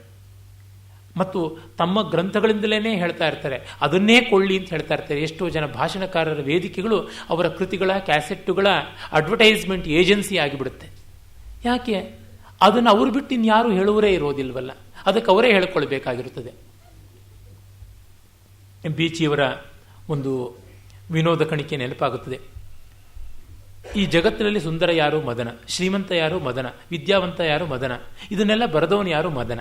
ಮತ್ತು ತಮ್ಮ ಗ್ರಂಥಗಳಿಂದಲೇ ಹೇಳ್ತಾ ಇರ್ತಾರೆ, ಅದನ್ನೇ ಕೊಳ್ಳಿ ಅಂತ ಹೇಳ್ತಾ ಇರ್ತಾರೆ. ಎಷ್ಟೋ ಜನ ಭಾಷಣಕಾರರ ವೇದಿಕೆಗಳು ಅವರ ಕೃತಿಗಳ ಕ್ಯಾಸೆಟ್ಟುಗಳ ಅಡ್ವರ್ಟೈಸ್ಮೆಂಟ್ ಏಜೆನ್ಸಿ ಆಗಿಬಿಡುತ್ತೆ. ಯಾಕೆ? ಅದನ್ನು ಅವರು ಬಿಟ್ಟು ಇನ್ಯಾರು ಹೇಳುವರೇ ಇರೋದಿಲ್ವಲ್ಲ, ಅದಕ್ಕೆ ಅವರೇ ಹೇಳಿಕೊಳ್ಬೇಕಾಗಿರುತ್ತದೆ. ಬೀಚಿಯವರ ಒಂದು ವಿನೋದ ಕಣಿಕೆ ನೆನಪಾಗುತ್ತದೆ. ಈ ಜಗತ್ತಿನಲ್ಲಿ ಸುಂದರ ಯಾರು? ಮದನ. ಶ್ರೀಮಂತ ಯಾರು? ಮದನ. ವಿದ್ಯಾವಂತ ಯಾರು? ಮದನ. ಇದನ್ನೆಲ್ಲ ಬರೆದವನು ಯಾರು? ಮದನ.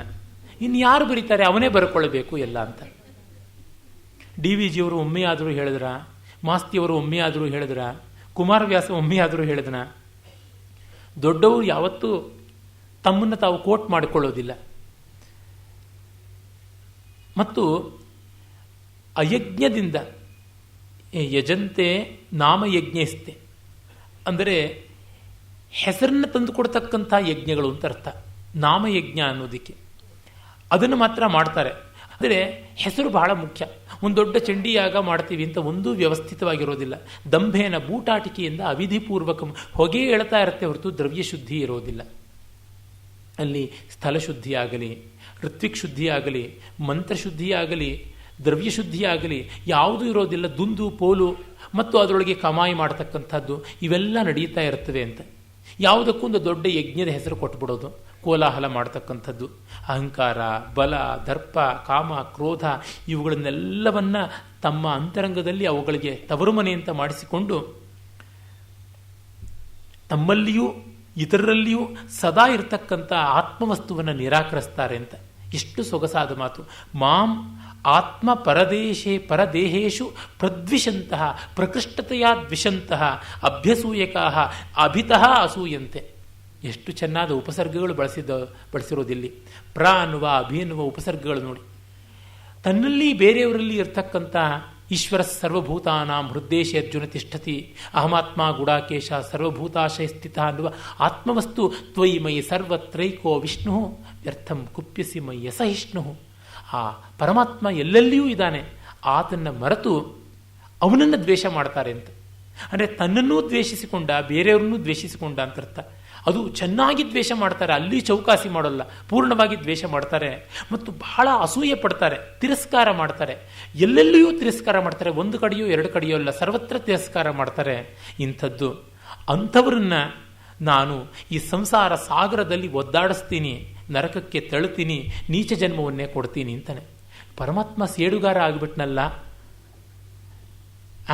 ಇನ್ಯಾರು ಬರೀತಾರೆ? ಅವನೇ ಬರ್ಕೊಳ್ಳಬೇಕು ಎಲ್ಲ ಅಂತ. DVಜಿಯವರು ಒಮ್ಮೆಯಾದರೂ ಹೇಳಿದ್ರ, ಮಾಸ್ತಿಯವರು ಒಮ್ಮೆಯಾದರೂ ಹೇಳಿದ್ರ, ಕುಮಾರವ್ಯಾಸ ಒಮ್ಮೆಯಾದರೂ ಹೇಳಿದನ. ದೊಡ್ಡವರು ಯಾವತ್ತೂ ತಮ್ಮನ್ನು ತಾವು ಕೋಟ್ ಮಾಡಿಕೊಳ್ಳೋದಿಲ್ಲ. ಮತ್ತು ಅಯಜ್ಞದಿಂದ ಯಜಂತೆ ನಾಮಯಜ್ಞಸ್ತೆ ಅಂದರೆ ಹೆಸರನ್ನು ತಂದು ಕೊಡ್ತಕ್ಕಂಥ ಯಜ್ಞಗಳು ಅಂತ ಅರ್ಥ. ನಾಮಯಜ್ಞ ಅನ್ನೋದಕ್ಕೆ ಅದನ್ನು ಮಾತ್ರ ಮಾಡ್ತಾರೆ. ಅಂದರೆ ಹೆಸರು ಬಹಳ ಮುಖ್ಯ. ಒಂದು ದೊಡ್ಡ ಚಂಡಿಯಾಗ ಮಾಡ್ತೀವಿ ಅಂತ ಒಂದೂ ವ್ಯವಸ್ಥಿತವಾಗಿರೋದಿಲ್ಲ. ದಂಭೇನ ಬೂಟಾಟಿಕೆಯಿಂದ ಅವಿಧಿಪೂರ್ವಕ ಹೊಗೆ ಎಳ್ತಾ ಇರುತ್ತೆ ಹೊರತು ದ್ರವ್ಯ ಶುದ್ಧಿ ಇರೋದಿಲ್ಲ. ಅಲ್ಲಿ ಸ್ಥಳಶುದ್ಧಿಯಾಗಲಿ, ಋತ್ವಿಕ್ ಶುದ್ಧಿಯಾಗಲಿ, ಮಂತ್ರಶುದ್ಧಿಯಾಗಲಿ, ದ್ರವ್ಯಶುದ್ಧಿಯಾಗಲಿ ಯಾವುದೂ ಇರೋದಿಲ್ಲ. ದುಂದು ಪೋಲು ಮತ್ತು ಅದರೊಳಗೆ ಕಮಾಯಿ ಮಾಡತಕ್ಕಂಥದ್ದು ಇವೆಲ್ಲ ನಡೀತಾ ಇರ್ತವೆ ಅಂತ. ಯಾವುದಕ್ಕೊಂದು ದೊಡ್ಡ ಯಜ್ಞದ ಹೆಸರು ಕೊಟ್ಬಿಡೋದು, ಕೋಲಾಹಲ ಮಾಡತಕ್ಕಂಥದ್ದು. ಅಹಂಕಾರ, ಬಲ, ದರ್ಪ, ಕಾಮ, ಕ್ರೋಧ ಇವುಗಳನ್ನೆಲ್ಲವನ್ನ ತಮ್ಮ ಅಂತರಂಗದಲ್ಲಿ ಅವುಗಳಿಗೆ ತವರು ಮನೆ ಅಂತ ಮಾಡಿಸಿಕೊಂಡು ತಮ್ಮಲ್ಲಿಯೂ ಇತರರಲ್ಲಿಯೂ ಸದಾ ಇರತಕ್ಕಂಥ ಆತ್ಮವಸ್ತುವನ್ನು ನಿರಾಕರಿಸ್ತಾರೆ ಅಂತ. ಎಷ್ಟು ಸೊಗಸಾದ ಮಾತು. ಮಾಂ ಆತ್ಮ ಪರದೇಹೇಶು ಪ್ರದ್ವಿಷಂತಹ ಪ್ರಕೃಷ್ಟತೆಯ ದ್ವಿಷಂತಹ ಅಭ್ಯಸೂಯಕಾ ಅಭಿತಃ ಅಸೂಯಂತೆ. ಎಷ್ಟು ಚೆನ್ನಾದ ಉಪಸರ್ಗಗಳು ಬಳಸಿರೋದಿಲ್ಲಿ. ಪ್ರ ಅನ್ನುವ ಅಭಿ ಅನ್ನುವ ಉಪಸರ್ಗಗಳು ನೋಡಿ. ತನ್ನಲ್ಲಿ ಬೇರೆಯವರಲ್ಲಿ ಇರ್ತಕ್ಕಂಥ ಈಶ್ವರ ಸರ್ವಭೂತಾನಾಂ ಹೃದ್ದೇಶ ಅರ್ಜುನ ತಿಷ್ಠತಿ ಅಹಮಾತ್ಮ ಗುಡಾಕೇಶ ಸರ್ವಭೂತಾಶಯ ಸ್ಥಿತ ಅನ್ನುವ ಆತ್ಮವಸ್ತು ತ್ವಯಿ ಮಯಿ ಸರ್ವತ್ರೈಕೋ ವಿಷ್ಣು ವ್ಯರ್ಥಂ ಕುಪ್ಯಸಿ ಮಯ್ಯ ಸಹಿಷ್ಣು. ಆ ಪರಮಾತ್ಮ ಎಲ್ಲೆಲ್ಲಿಯೂ ಇದ್ದಾನೆ, ಆತನ್ನು ಮರೆತು ಅವನನ್ನು ದ್ವೇಷ ಮಾಡ್ತಾರೆ ಅಂತ. ಅಂದರೆ ತನ್ನನ್ನೂ ದ್ವೇಷಿಸಿಕೊಂಡ ಬೇರೆಯವ್ರನ್ನೂ ದ್ವೇಷಿಸಿಕೊಂಡ ಅಂತ ಅರ್ಥ. ಅದು ಚೆನ್ನಾಗಿ ದ್ವೇಷ ಮಾಡ್ತಾರೆ, ಅಲ್ಲಿ ಚೌಕಾಸಿ ಮಾಡೋಲ್ಲ, ಪೂರ್ಣವಾಗಿ ದ್ವೇಷ ಮಾಡ್ತಾರೆ ಮತ್ತು ಬಹಳ ಅಸೂಯೆ ಪಡ್ತಾರೆ, ತಿರಸ್ಕಾರ ಮಾಡ್ತಾರೆ. ಎಲ್ಲೆಲ್ಲಿಯೂ ತಿರಸ್ಕಾರ ಮಾಡ್ತಾರೆ, ಒಂದು ಕಡೆಯೋ ಎರಡು ಕಡೆಯೋ ಅಲ್ಲ, ಸರ್ವತ್ರ ತಿರಸ್ಕಾರ ಮಾಡ್ತಾರೆ. ಇಂಥದ್ದು ಅಂಥವ್ರನ್ನ ನಾನು ಈ ಸಂಸಾರ ಸಾಗರದಲ್ಲಿ ಒದ್ದಾಡಿಸ್ತೀನಿ, ನರಕಕ್ಕೆ ತಳ್ತೀನಿ, ನೀಚ ಜನ್ಮವನ್ನೇ ಕೊಡ್ತೀನಿ ಅಂತಾನೆ. ಪರಮಾತ್ಮ ಸೇಡುಗಾರ ಆಗಿಬಿಟ್ನಲ್ಲ.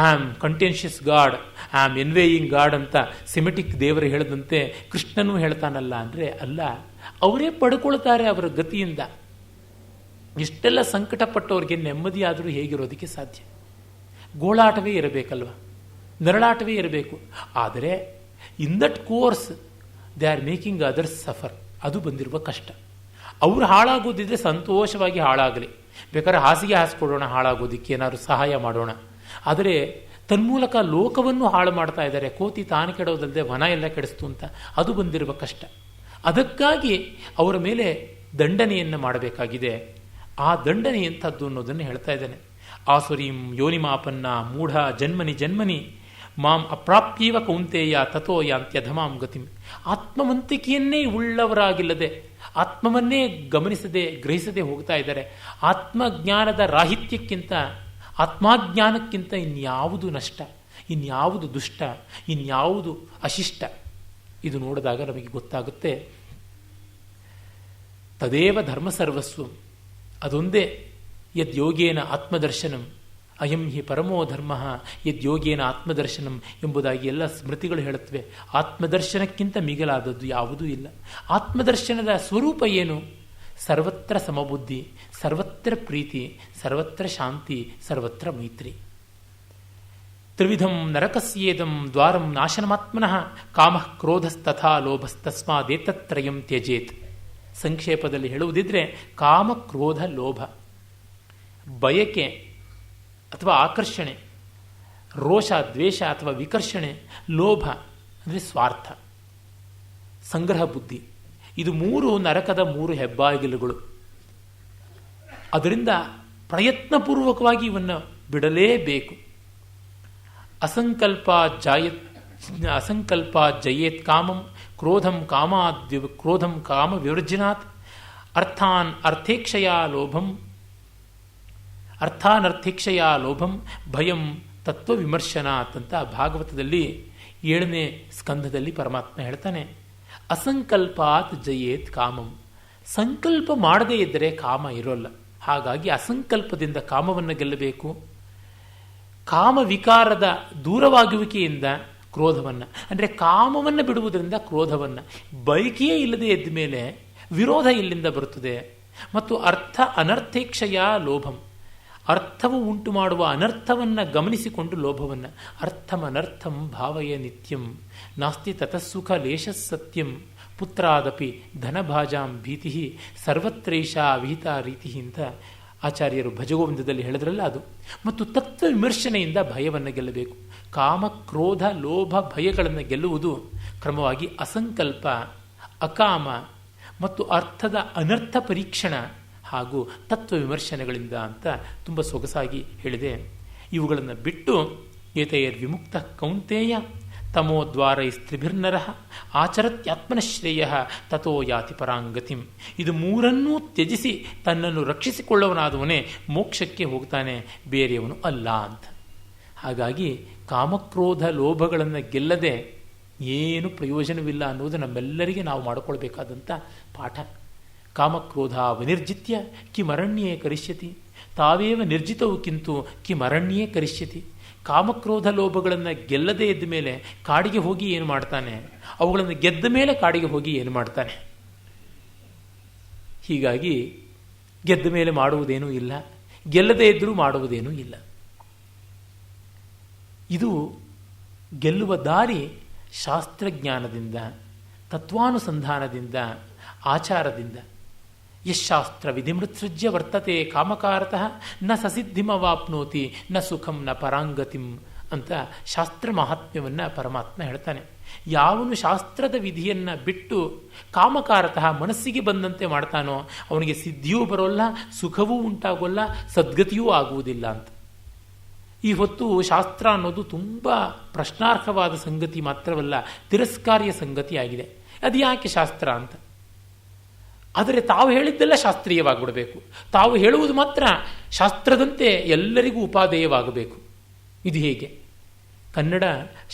ಆಮ್ ಕಂಟೆನ್ಷಿಯಸ್ ಗಾಡ್, ಆಮ್ ಎನ್ವೇಯಿಂಗ್ ಗಾಡ್ ಅಂತ ಸೆಮಿಟಿಕ್ ದೇವರು ಹೇಳದಂತೆ ಕೃಷ್ಣನೂ ಹೇಳ್ತಾನಲ್ಲ ಅಂದರೆ ಅಲ್ಲ, ಅವರೇ ಪಡ್ಕೊಳ್ತಾರೆ ಅವರ ಗತಿಯಿಂದ. ಇಷ್ಟೆಲ್ಲ ಸಂಕಟಪಟ್ಟವ್ರಿಗೆ ನೆಮ್ಮದಿಯಾದರೂ ಹೇಗಿರೋದಕ್ಕೆ ಸಾಧ್ಯ? ಗೋಳಾಟವೇ ಇರಬೇಕಲ್ವ, ನರಳಾಟವೇ ಇರಬೇಕು. ಆದರೆ in that course they are making others suffer. ಅದು ಬಂದಿರುವ ಕಷ್ಟ. ಅವರು ಹಾಳಾಗೋದಿದ್ರೆ ಸಂತೋಷವಾಗಿ ಹಾಳಾಗಲಿ, ಬೇಕಾದ್ರೆ ಹಾಸಿಗೆ ಹಾಸ್ಕೊಡೋಣ, ಹಾಳಾಗೋದಿಕ್ಕೆ ಏನಾದ್ರು ಸಹಾಯ ಮಾಡೋಣ. ಆದರೆ ತನ್ಮೂಲಕ ಲೋಕವನ್ನು ಹಾಳು ಮಾಡ್ತಾ ಇದ್ದಾರೆ. ಕೋತಿ ತಾನು ಕೆಡೋದಲ್ಲದೆ ವನ ಎಲ್ಲ ಕೆಡಿಸ್ತು ಅಂತ ಅದು ಬಂದಿರುವ ಕಷ್ಟ. ಅದಕ್ಕಾಗಿ ಅವರ ಮೇಲೆ ದಂಡನೆಯನ್ನು ಮಾಡಬೇಕಾಗಿದೆ. ಆ ದಂಡನೆ ಎಂಥದ್ದು ಅನ್ನೋದನ್ನು ಹೇಳ್ತಾ ಇದ್ದಾನೆ. ಆಸುರೀಂ ಯೋನಿಮಾಪನ್ನ ಮೂಢ ಜನ್ಮನಿ ಜನ್ಮನಿ ಮಾಂ ಅಪ್ರಾಪ್ಯವ ಕೌಂತೆಯ ತಥೋ ಯಾಂತ್ಯಧಮಾಂ ಗತಿಂ. ಆತ್ಮವಂತಿಕೆಯನ್ನೇ ಉಳ್ಳವರಾಗಿಲ್ಲದೆ, ಆತ್ಮವನ್ನೇ ಗಮನಿಸದೆ ಗ್ರಹಿಸದೆ ಹೋಗ್ತಾ ಇದ್ದಾರೆ. ಆತ್ಮಜ್ಞಾನದ ರಾಹಿತ್ಯಕ್ಕಿಂತ, ಆತ್ಮಾಜ್ಞಾನಕ್ಕಿಂತ ಇನ್ಯಾವುದು ನಷ್ಟ, ಇನ್ಯಾವುದು ದುಷ್ಟ, ಇನ್ಯಾವುದು ಅಶಿಷ್ಟ. ಇದು ನೋಡಿದಾಗ ನಮಗೆ ಗೊತ್ತಾಗುತ್ತೆ ತದೇವ ಧರ್ಮ ಸರ್ವಸ್ವಂ. ಅದೊಂದೇ ಯದ್ ಯೋಗೇನ ಆತ್ಮದರ್ಶನಂ ಅಯಂ ಹಿ ಪರಮೋ ಧರ್ಮ ಯದ್ ಯೋಗೇನ ಆತ್ಮದರ್ಶನಂ ಎಂಬುದಾಗಿ ಎಲ್ಲ ಸ್ಮೃತಿಗಳು ಹೇಳುತ್ತವೆ. ಆತ್ಮದರ್ಶನಕ್ಕಿಂತ ಮಿಗಿಲಾದದ್ದು ಯಾವುದೂ ಇಲ್ಲ. ಆತ್ಮದರ್ಶನದ ಸ್ವರೂಪ ಏನು? ಸರ್ವತ್ರ ಸಮಬುದ್ಧಿ, ಸರ್ವತ್ರ ಪ್ರೀತಿ, ಸರ್ವತ್ರ ಶಾಂತಿ, ಸರ್ವತ್ರ ಮೈತ್ರಿ. ತ್ರಿವಿಧಂ ನರಕಸ್ಯೇದಂ ದ್ವಾರಂ ನಾಶನಮಾತ್ಮನಃ ಕಾಮಃ ಕ್ರೋಧಸ್ತಥಾ ಲೋಭಸ್ತಸ್ಮಾದೇತತ್ರಯಂ ತ್ಯಜೇತ್. ಸಂಕ್ಷೇಪದಲ್ಲಿ ಹೇಳುವುದಿದ್ರೆ ಕಾಮ, ಕ್ರೋಧ, ಲೋಭ, ಬಯಕೆ ಅಥವಾ ಆಕರ್ಷಣೆ, ರೋಷ, ದ್ವೇಷ ಅಥವಾ ವಿಕರ್ಷಣೆ, ಲೋಭ ಅಂದರೆ ಸ್ವಾರ್ಥ, ಸಂಗ್ರಹ ಬುದ್ಧಿ. ಇದು ಮೂರು ನರಕದ ಮೂರು ಹೆಬ್ಬಾಗಿಲುಗಳು. ಅದರಿಂದ ಪ್ರಯತ್ನಪೂರ್ವಕವಾಗಿ ಇವನ್ನು ಬಿಡಲೇಬೇಕು. ಅಸಂಕಲ್ಪ ಜಯೇತ್ ಕಾಮಂ ಕ್ರೋಧಂ ಕಾಮ ವಿವರ್ಜನಾತ್ ಅರ್ಥಾನರ್ಥೇಕ್ಷೆಯ ಲೋಭಂ ಭಯಂ ತತ್ವ ವಿಮರ್ಶನಾತ್ ಅಂತ ಭಾಗವತದಲ್ಲಿ 7ನೇ ಸ್ಕಂಧದಲ್ಲಿ ಪರಮಾತ್ಮ ಹೇಳ್ತಾನೆ. ಅಸಂಕಲ್ಪಾತ್ ಜಯೇತ್ ಕಾಮಂ. ಸಂಕಲ್ಪ ಮಾಡದೇ ಇದ್ದರೆ ಕಾಮ ಇರೋಲ್ಲ. ಹಾಗಾಗಿ ಅಸಂಕಲ್ಪದಿಂದ ಕಾಮವನ್ನು ಗೆಲ್ಲಬೇಕು. ಕಾಮ ವಿಕಾರದ ದೂರವಾಗುವಿಕೆಯಿಂದ ಕ್ರೋಧವನ್ನು, ಅಂದರೆ ಕಾಮವನ್ನು ಬಿಡುವುದರಿಂದ ಕ್ರೋಧವನ್ನು, ಬಯಕೆಯೇ ಇಲ್ಲದೆ ಎದ್ದ ಮೇಲೆ ವಿರೋಧ ಇಲ್ಲಿಂದ ಬರುತ್ತದೆ. ಮತ್ತು ಅನರ್ಥೇಕ್ಷೆಯ ಲೋಭಂ, ಅರ್ಥವು ಉಂಟು ಮಾಡುವ ಅನರ್ಥವನ್ನು ಗಮನಿಸಿಕೊಂಡು ಲೋಭವನ್ನು. ಅರ್ಥಮನರ್ಥಂ ಭಾವಯ ನಿತ್ಯಂ ನಾಸ್ತಿ ತತಸ್ಸುಖ ಲೇಷ ಸತ್ಯಂ ಪುತ್ರಾದಪಿ ಧನಭಾಜಾಂ ಭೀತಿ ಸರ್ವತ್ರೈಷ ವಿಹಿತ ರೀತಿ ಅಂತ ಆಚಾರ್ಯರು ಭಜಗೋವಿಂದದಲ್ಲಿ ಹೇಳಿದ್ರಲ್ಲ ಅದು. ಮತ್ತು ತತ್ವ ವಿಮರ್ಶನೆಯಿಂದ ಭಯವನ್ನು ಗೆಲ್ಲಬೇಕು. ಕಾಮ ಕ್ರೋಧ ಲೋಭ ಭಯಗಳನ್ನು ಗೆಲ್ಲುವುದು ಕ್ರಮವಾಗಿ ಅಸಂಕಲ್ಪ, ಅಕಾಮ ಮತ್ತು ಅರ್ಥದ ಅನರ್ಥ ಪರೀಕ್ಷಣ ಹಾಗೂ ತತ್ವ ವಿಮರ್ಶನೆಗಳಿಂದ ಅಂತ ತುಂಬ ಸೊಗಸಾಗಿ ಹೇಳಿದೆ. ಇವುಗಳನ್ನು ಬಿಟ್ಟು ಏತೈರ್ವಿಮುಕ್ತ ಕೌಂತೇಯ ತಮೋದ್ವಾರೈಸ್ತ್ರಿಭಿರ್ನರ ಆಚರತ್ಯಾತ್ಮನಶ್ರೇಯ ತಥೋ ಯಾತಿ ಪರಾಂಗತಿಂ. ಇದು ಮೂರನ್ನೂ ತ್ಯಜಿಸಿ ತನ್ನನ್ನು ರಕ್ಷಿಸಿಕೊಳ್ಳುವನಾದವನೇ ಮೋಕ್ಷಕ್ಕೆ ಹೋಗ್ತಾನೆ, ಬೇರೆಯವನು ಅಲ್ಲ ಅಂತ. ಹಾಗಾಗಿ ಕಾಮಕ್ರೋಧ ಲೋಭಗಳನ್ನು ಗೆಲ್ಲದೆ ಏನು ಪ್ರಯೋಜನವಿಲ್ಲ ಅನ್ನೋದು ನಮ್ಮೆಲ್ಲರಿಗೆ ನಾವು ಮಾಡಿಕೊಳ್ಬೇಕಾದಂಥ ಪಾಠ. ಕಾಮಕ್ರೋಧ ವಿನಿರ್ಜಿತ್ಯ ಕಿಮರಣ್ಯೇ ಕರಿಷ್ಯತಿ ತಾವೇವ ನಿರ್ಜಿತವು ಕಿಂತು ಕಿಮರಣ್ಯೇ ಕರಿಷ್ಯತಿ. ಕಾಮಕ್ರೋಧ ಲೋಭಗಳನ್ನು ಗೆಲ್ಲದೇ ಇದ್ದ ಮೇಲೆ ಕಾಡಿಗೆ ಹೋಗಿ ಏನು ಮಾಡ್ತಾನೆ, ಅವುಗಳನ್ನು ಗೆದ್ದ ಮೇಲೆ ಕಾಡಿಗೆ ಹೋಗಿ ಏನು ಮಾಡ್ತಾನೆ. ಹೀಗಾಗಿ ಗೆದ್ದ ಮೇಲೆ ಮಾಡುವುದೇನೂ ಇಲ್ಲ, ಗೆಲ್ಲದೇ ಇದ್ದರೂ ಮಾಡುವುದೇನೂ ಇಲ್ಲ. ಇದು ಗೆಲ್ಲುವ ದಾರಿ ಶಾಸ್ತ್ರಜ್ಞಾನದಿಂದ, ತತ್ವಾನುಸಂಧಾನದಿಂದ, ಆಚಾರದಿಂದ. ಯಶಾಸ್ತ್ರ ವಿಧಿಮೃತ್ಸೃಜ್ಯ ವರ್ತತೆ ಕಾಮಕಾರತಃ ನ ಸಸಿದ್ಧಿಮವಾಪ್ನೋತಿ ನ ಸುಖಂ ನ ಪರಾಂಗತಿಂ ಅಂತ ಶಾಸ್ತ್ರ ಮಹಾತ್ಮ್ಯವನ್ನು ಪರಮಾತ್ಮ ಹೇಳ್ತಾನೆ. ಯಾವನು ಶಾಸ್ತ್ರದ ವಿಧಿಯನ್ನು ಬಿಟ್ಟು ಕಾಮಕಾರತಃ ಮನಸ್ಸಿಗೆ ಬಂದಂತೆ ಮಾಡ್ತಾನೋ ಅವನಿಗೆ ಸಿದ್ಧಿಯೂ ಬರೋಲ್ಲ, ಸುಖವೂ ಉಂಟಾಗೋಲ್ಲ, ಸದ್ಗತಿಯೂ ಆಗುವುದಿಲ್ಲ ಅಂತ. ಈ ಹೊತ್ತು ಶಾಸ್ತ್ರ ಅನ್ನೋದು ತುಂಬ ಪ್ರಶ್ನಾರ್ಹವಾದ ಸಂಗತಿ ಮಾತ್ರವಲ್ಲ, ತಿರಸ್ಕಾರ್ಯ ಸಂಗತಿಯಾಗಿದೆ. ಅದು ಯಾಕೆ ಶಾಸ್ತ್ರ ಅಂತ. ಆದರೆ ತಾವು ಹೇಳಿದ್ದೆಲ್ಲ ಶಾಸ್ತ್ರೀಯವಾಗಿಬಿಡಬೇಕು, ತಾವು ಹೇಳುವುದು ಮಾತ್ರ ಶಾಸ್ತ್ರದಂತೆ ಎಲ್ಲರಿಗೂ ಉಪಾದೇಯವಾಗಬೇಕು. ಇದು ಹೇಗೆ? ಕನ್ನಡ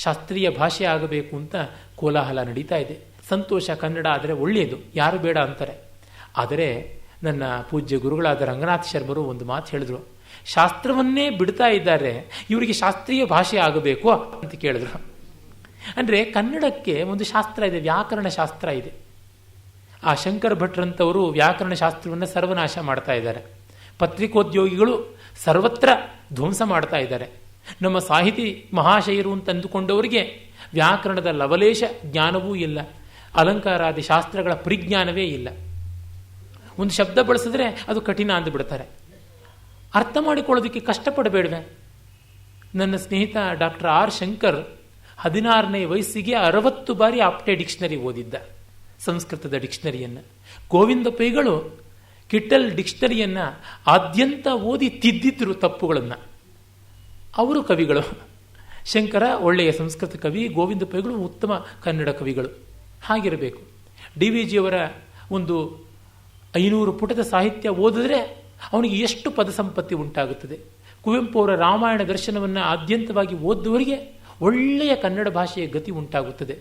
ಶಾಸ್ತ್ರೀಯ ಭಾಷೆ ಆಗಬೇಕು ಅಂತ ಕೋಲಾಹಲ ನಡೀತಾ ಇದೆ. ಸಂತೋಷ, ಕನ್ನಡ ಆದರೆ ಒಳ್ಳೆಯದು, ಯಾರು ಬೇಡ ಅಂತಾರೆ. ಆದರೆ ನನ್ನ ಪೂಜ್ಯ ಗುರುಗಳಾದ ರಂಗನಾಥ ಶರ್ಮರು ಒಂದು ಮಾತು ಹೇಳಿದ್ರು, ಶಾಸ್ತ್ರವನ್ನೇ ಬಿಡ್ತಾ ಇದ್ದಾರೆ, ಇವರಿಗೆ ಶಾಸ್ತ್ರೀಯ ಭಾಷೆ ಆಗಬೇಕು ಅಂತ ಕೇಳಿದ್ರು. ಅಂದರೆ ಕನ್ನಡಕ್ಕೆ ಒಂದು ಶಾಸ್ತ್ರ ಇದೆ, ವ್ಯಾಕರಣ ಶಾಸ್ತ್ರ ಇದೆ. ಆ ಶಂಕರ ಭಟ್ರಂಥವರು ವ್ಯಾಕರಣ ಶಾಸ್ತ್ರವನ್ನು ಸರ್ವನಾಶ ಮಾಡ್ತಾ ಇದ್ದಾರೆ. ಪತ್ರಿಕೋದ್ಯೋಗಿಗಳು ಸರ್ವತ್ರ ಧ್ವಂಸ ಮಾಡ್ತಾ ಇದ್ದಾರೆ. ನಮ್ಮ ಸಾಹಿತಿ ಮಹಾಶಯರು ಅಂತ ಅಂದುಕೊಂಡವರಿಗೆ ವ್ಯಾಕರಣದ ಲವಲೇಶ ಜ್ಞಾನವೂ ಇಲ್ಲ, ಅಲಂಕಾರಾದಿ ಶಾಸ್ತ್ರಗಳ ಪರಿಜ್ಞಾನವೇ ಇಲ್ಲ. ಒಂದು ಶಬ್ದ ಬಳಸಿದ್ರೆ ಅದು ಕಠಿಣ ಅಂದುಬಿಡ್ತಾರೆ. ಅರ್ಥ ಮಾಡಿಕೊಳ್ಳೋದಕ್ಕೆ ಕಷ್ಟಪಡಬೇಡವೆ? ನನ್ನ ಸ್ನೇಹಿತ ಡಾಕ್ಟರ್ ಆರ್ ಶಂಕರ್ 16ನೇ ವಯಸ್ಸಿಗೆ 60 ಬಾರಿ ಆಪ್ಟೆ ಡಿಕ್ಷನರಿ ಓದಿದ್ದ, ಸಂಸ್ಕೃತದ ಡಿಕ್ಷನರಿಯನ್ನು. ಗೋವಿಂದ ಪೈಗಳು ಕಿಟ್ಟಲ್ ಡಿಕ್ಷನರಿಯನ್ನು ಆದ್ಯಂತ ಓದಿ ತಿದ್ದಿದ್ರು ತಪ್ಪುಗಳನ್ನು. ಅವರು ಕವಿಗಳು. ಶಂಕರ ಒಳ್ಳೆಯ ಸಂಸ್ಕೃತ ಕವಿ, ಗೋವಿಂದ ಪೈಗಳು ಉತ್ತಮ ಕನ್ನಡ ಕವಿಗಳು. ಹಾಗಿರಬೇಕು. DVG ಅವರ ಒಂದು 500 ಪುಟದ ಸಾಹಿತ್ಯ ಓದಿದ್ರೆ ಅವನಿಗೆ ಎಷ್ಟು ಪದ ಸಂಪತ್ತಿ ಉಂಟಾಗುತ್ತದೆ. ಕುವೆಂಪು ಅವರ ರಾಮಾಯಣ ದರ್ಶನವನ್ನು ಆದ್ಯಂತವಾಗಿ ಓದುವವರಿಗೆ ಒಳ್ಳೆಯ ಕನ್ನಡ ಭಾಷೆಯ ಗತಿ ಉಂಟಾಗುತ್ತದೆ.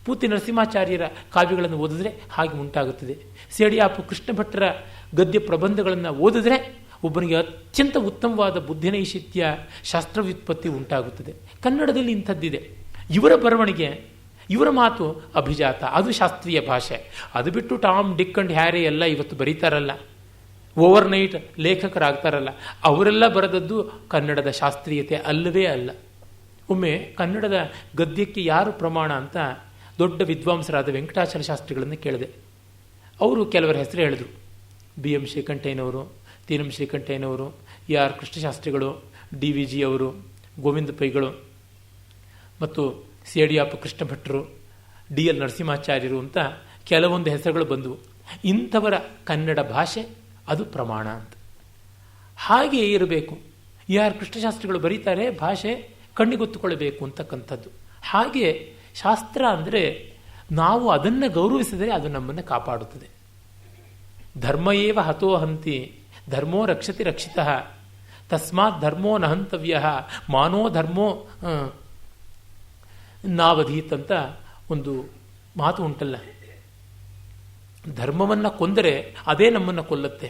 ಪೂತಿ ನರಸಿಂಹಾಚಾರ್ಯರ ಕಾವ್ಯಗಳನ್ನು ಓದಿದ್ರೆ ಹಾಗೆ ಉಂಟಾಗುತ್ತದೆ. ಸೇಡಿಯಾಪು ಕೃಷ್ಣ ಭಟ್ಟರ ಗದ್ಯ ಪ್ರಬಂಧಗಳನ್ನು ಓದಿದ್ರೆ ಒಬ್ಬನಿಗೆ ಅತ್ಯಂತ ಉತ್ತಮವಾದ ಬುದ್ಧಿನೈಶಿತ್ಯ, ಶಾಸ್ತ್ರವ್ಯುತ್ಪತ್ತಿ ಉಂಟಾಗುತ್ತದೆ. ಕನ್ನಡದಲ್ಲಿ ಇಂಥದ್ದಿದೆ. ಇವರ ಬರವಣಿಗೆ, ಇವರ ಮಾತು ಅಭಿಜಾತ, ಅದು ಶಾಸ್ತ್ರೀಯ ಭಾಷೆ. ಅದು ಬಿಟ್ಟು ಟಾಮ್, ಡಿಕ್ ಅಂಡ್ ಹ್ಯಾರಿ ಎಲ್ಲ ಇವತ್ತು ಬರೀತಾರಲ್ಲ, ಓವರ್ನೈಟ್ ಲೇಖಕರಾಗ್ತಾರಲ್ಲ, ಅವರೆಲ್ಲ ಬರೆದದ್ದು ಕನ್ನಡದ ಶಾಸ್ತ್ರೀಯತೆ ಅಲ್ಲವೇ ಅಲ್ಲ. ಒಮ್ಮೆ ಕನ್ನಡದ ಗದ್ಯಕ್ಕೆ ಯಾರು ಪ್ರಮಾಣ ಅಂತ ದೊಡ್ಡ ವಿದ್ವಾಂಸರಾದ ವೆಂಕಟಾಚಲ ಶಾಸ್ತ್ರಿಗಳನ್ನು ಕೇಳಿದೆ. ಅವರು ಕೆಲವರ ಹೆಸರು ಹೇಳಿದರು. BM ಶ್ರೀಕಂಠಯ್ಯನವರು, ತೀನಂ ಶ್ರೀಕಂಠಯ್ಯನವರು, ER ಕೃಷ್ಣಶಾಸ್ತ್ರಿಗಳು, DVG ಅವರು, ಗೋವಿಂದ ಪೈಗಳು ಮತ್ತು ಸೇಡಿಯಾಪು ಕೃಷ್ಣ ಭಟ್ರು, DL ನರಸಿಂಹಾಚಾರ್ಯರು ಅಂತ ಕೆಲವೊಂದು ಹೆಸರುಗಳು ಬಂದವು. ಇಂಥವರ ಕನ್ನಡ ಭಾಷೆ ಅದು ಪ್ರಮಾಣ ಅಂತ. ಹಾಗೆ ಇರಬೇಕು. ಯಾರು ಕೃಷ್ಣಶಾಸ್ತ್ರಿಗಳು ಬರೀತಾರೆ, ಭಾಷೆ ಕಣ್ಣಿಗೊತ್ತುಕೊಳ್ಳಬೇಕು ಅಂತಕ್ಕಂಥದ್ದು. ಹಾಗೆ ಶಾಸ್ತ್ರ ಅಂದರೆ ನಾವು ಅದನ್ನು ಗೌರವಿಸಿದರೆ ಅದು ನಮ್ಮನ್ನು ಕಾಪಾಡುತ್ತದೆ. ಧರ್ಮ ಏವ ಹತೋ ಹಂತಿ ಧರ್ಮೋ ರಕ್ಷತಿ ರಕ್ಷಿತಃ ತಸ್ಮಾತ್ ಧರ್ಮೋ ನಹಂತವ್ಯ ಮಾನೋ ಧರ್ಮೋ ನಾವಧೀತ್ ಅಂತ ಒಂದು ಮಾತು ಉಂಟಲ್ಲ. ಧರ್ಮವನ್ನು ಕೊಂದರೆ ಅದೇ ನಮ್ಮನ್ನು ಕೊಲ್ಲುತ್ತೆ,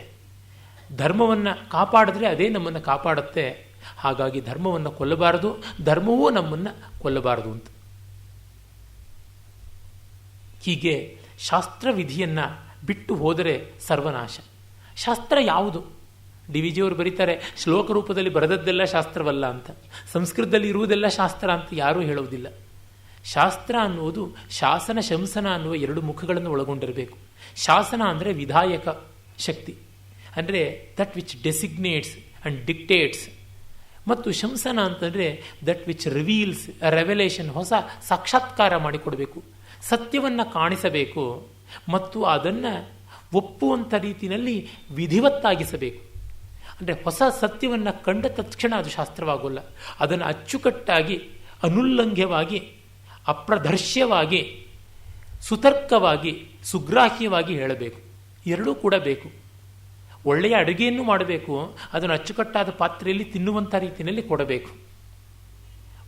ಧರ್ಮವನ್ನು ಕಾಪಾಡಿದ್ರೆ ಅದೇ ನಮ್ಮನ್ನು ಕಾಪಾಡುತ್ತೆ. ಹಾಗಾಗಿ ಧರ್ಮವನ್ನು ಕೊಲ್ಲಬಾರದು, ಧರ್ಮವೂ ನಮ್ಮನ್ನು ಕೊಲ್ಲಬಾರದು ಅಂತ. ಹೀಗೆ ಶಾಸ್ತ್ರ ವಿಧಿಯನ್ನು ಬಿಟ್ಟು ಹೋದರೆ ಸರ್ವನಾಶ. ಶಾಸ್ತ್ರ ಯಾವುದು? ಡಿ ವಿ ಜಿಯವರು ಬರೀತಾರೆ, ಶ್ಲೋಕ ರೂಪದಲ್ಲಿ ಬರೆದದ್ದೆಲ್ಲ ಶಾಸ್ತ್ರವಲ್ಲ ಅಂತ. ಸಂಸ್ಕೃತದಲ್ಲಿ ಇರುವುದೆಲ್ಲ ಶಾಸ್ತ್ರ ಅಂತ ಯಾರೂ ಹೇಳುವುದಿಲ್ಲ. ಶಾಸ್ತ್ರ ಅನ್ನುವುದು ಶಾಸನ ಶಂಸನ ಅನ್ನುವ ಎರಡು ಮುಖಗಳನ್ನು ಒಳಗೊಂಡಿರಬೇಕು. ಶಾಸನ ಅಂದರೆ ವಿಧಾಯಕ ಶಕ್ತಿ, ಅಂದರೆ ದಟ್ ವಿಚ್ ಡೆಸಿಗ್ನೇಟ್ಸ್ ಅಂಡ್ ಡಿಕ್ಟೇಟ್ಸ್. ಮತ್ತು ಶಂಸನ ಅಂತಂದರೆ ದಟ್ ವಿಚ್ ರಿವೀಲ್ಸ್, ರೆವೆಲೇಷನ್, ಹೊಸ ಸಾಕ್ಷಾತ್ಕಾರ ಮಾಡಿಕೊಡಬೇಕು, ಸತ್ಯವನ್ನು ಕಾಣಿಸಬೇಕು ಮತ್ತು ಅದನ್ನು ಒಪ್ಪುವಂಥ ರೀತಿಯಲ್ಲಿ ವಿಧಿವತ್ತಾಗಿಸಬೇಕು. ಅಂದರೆ ಹೊಸ ಸತ್ಯವನ್ನು ಕಂಡ ತಕ್ಷಣ ಅದು ಶಾಸ್ತ್ರವಾಗೋಲ್ಲ, ಅದನ್ನು ಅಚ್ಚುಕಟ್ಟಾಗಿ ಅನುಲ್ಲಂಘ್ಯವಾಗಿ ಅಪ್ರದರ್ಶ್ಯವಾಗಿ ಸುತರ್ಕವಾಗಿ ಸುಗ್ರಾಹ್ಯವಾಗಿ ಹೇಳಬೇಕು. ಎರಡೂ ಕೂಡ ಬೇಕು. ಒಳ್ಳೆಯ ಅಡುಗೆಯನ್ನು ಮಾಡಬೇಕು, ಅದನ್ನು ಅಚ್ಚುಕಟ್ಟಾದ ಪಾತ್ರೆಯಲ್ಲಿ ತಿನ್ನುವಂಥ ರೀತಿಯಲ್ಲಿ ಕೊಡಬೇಕು.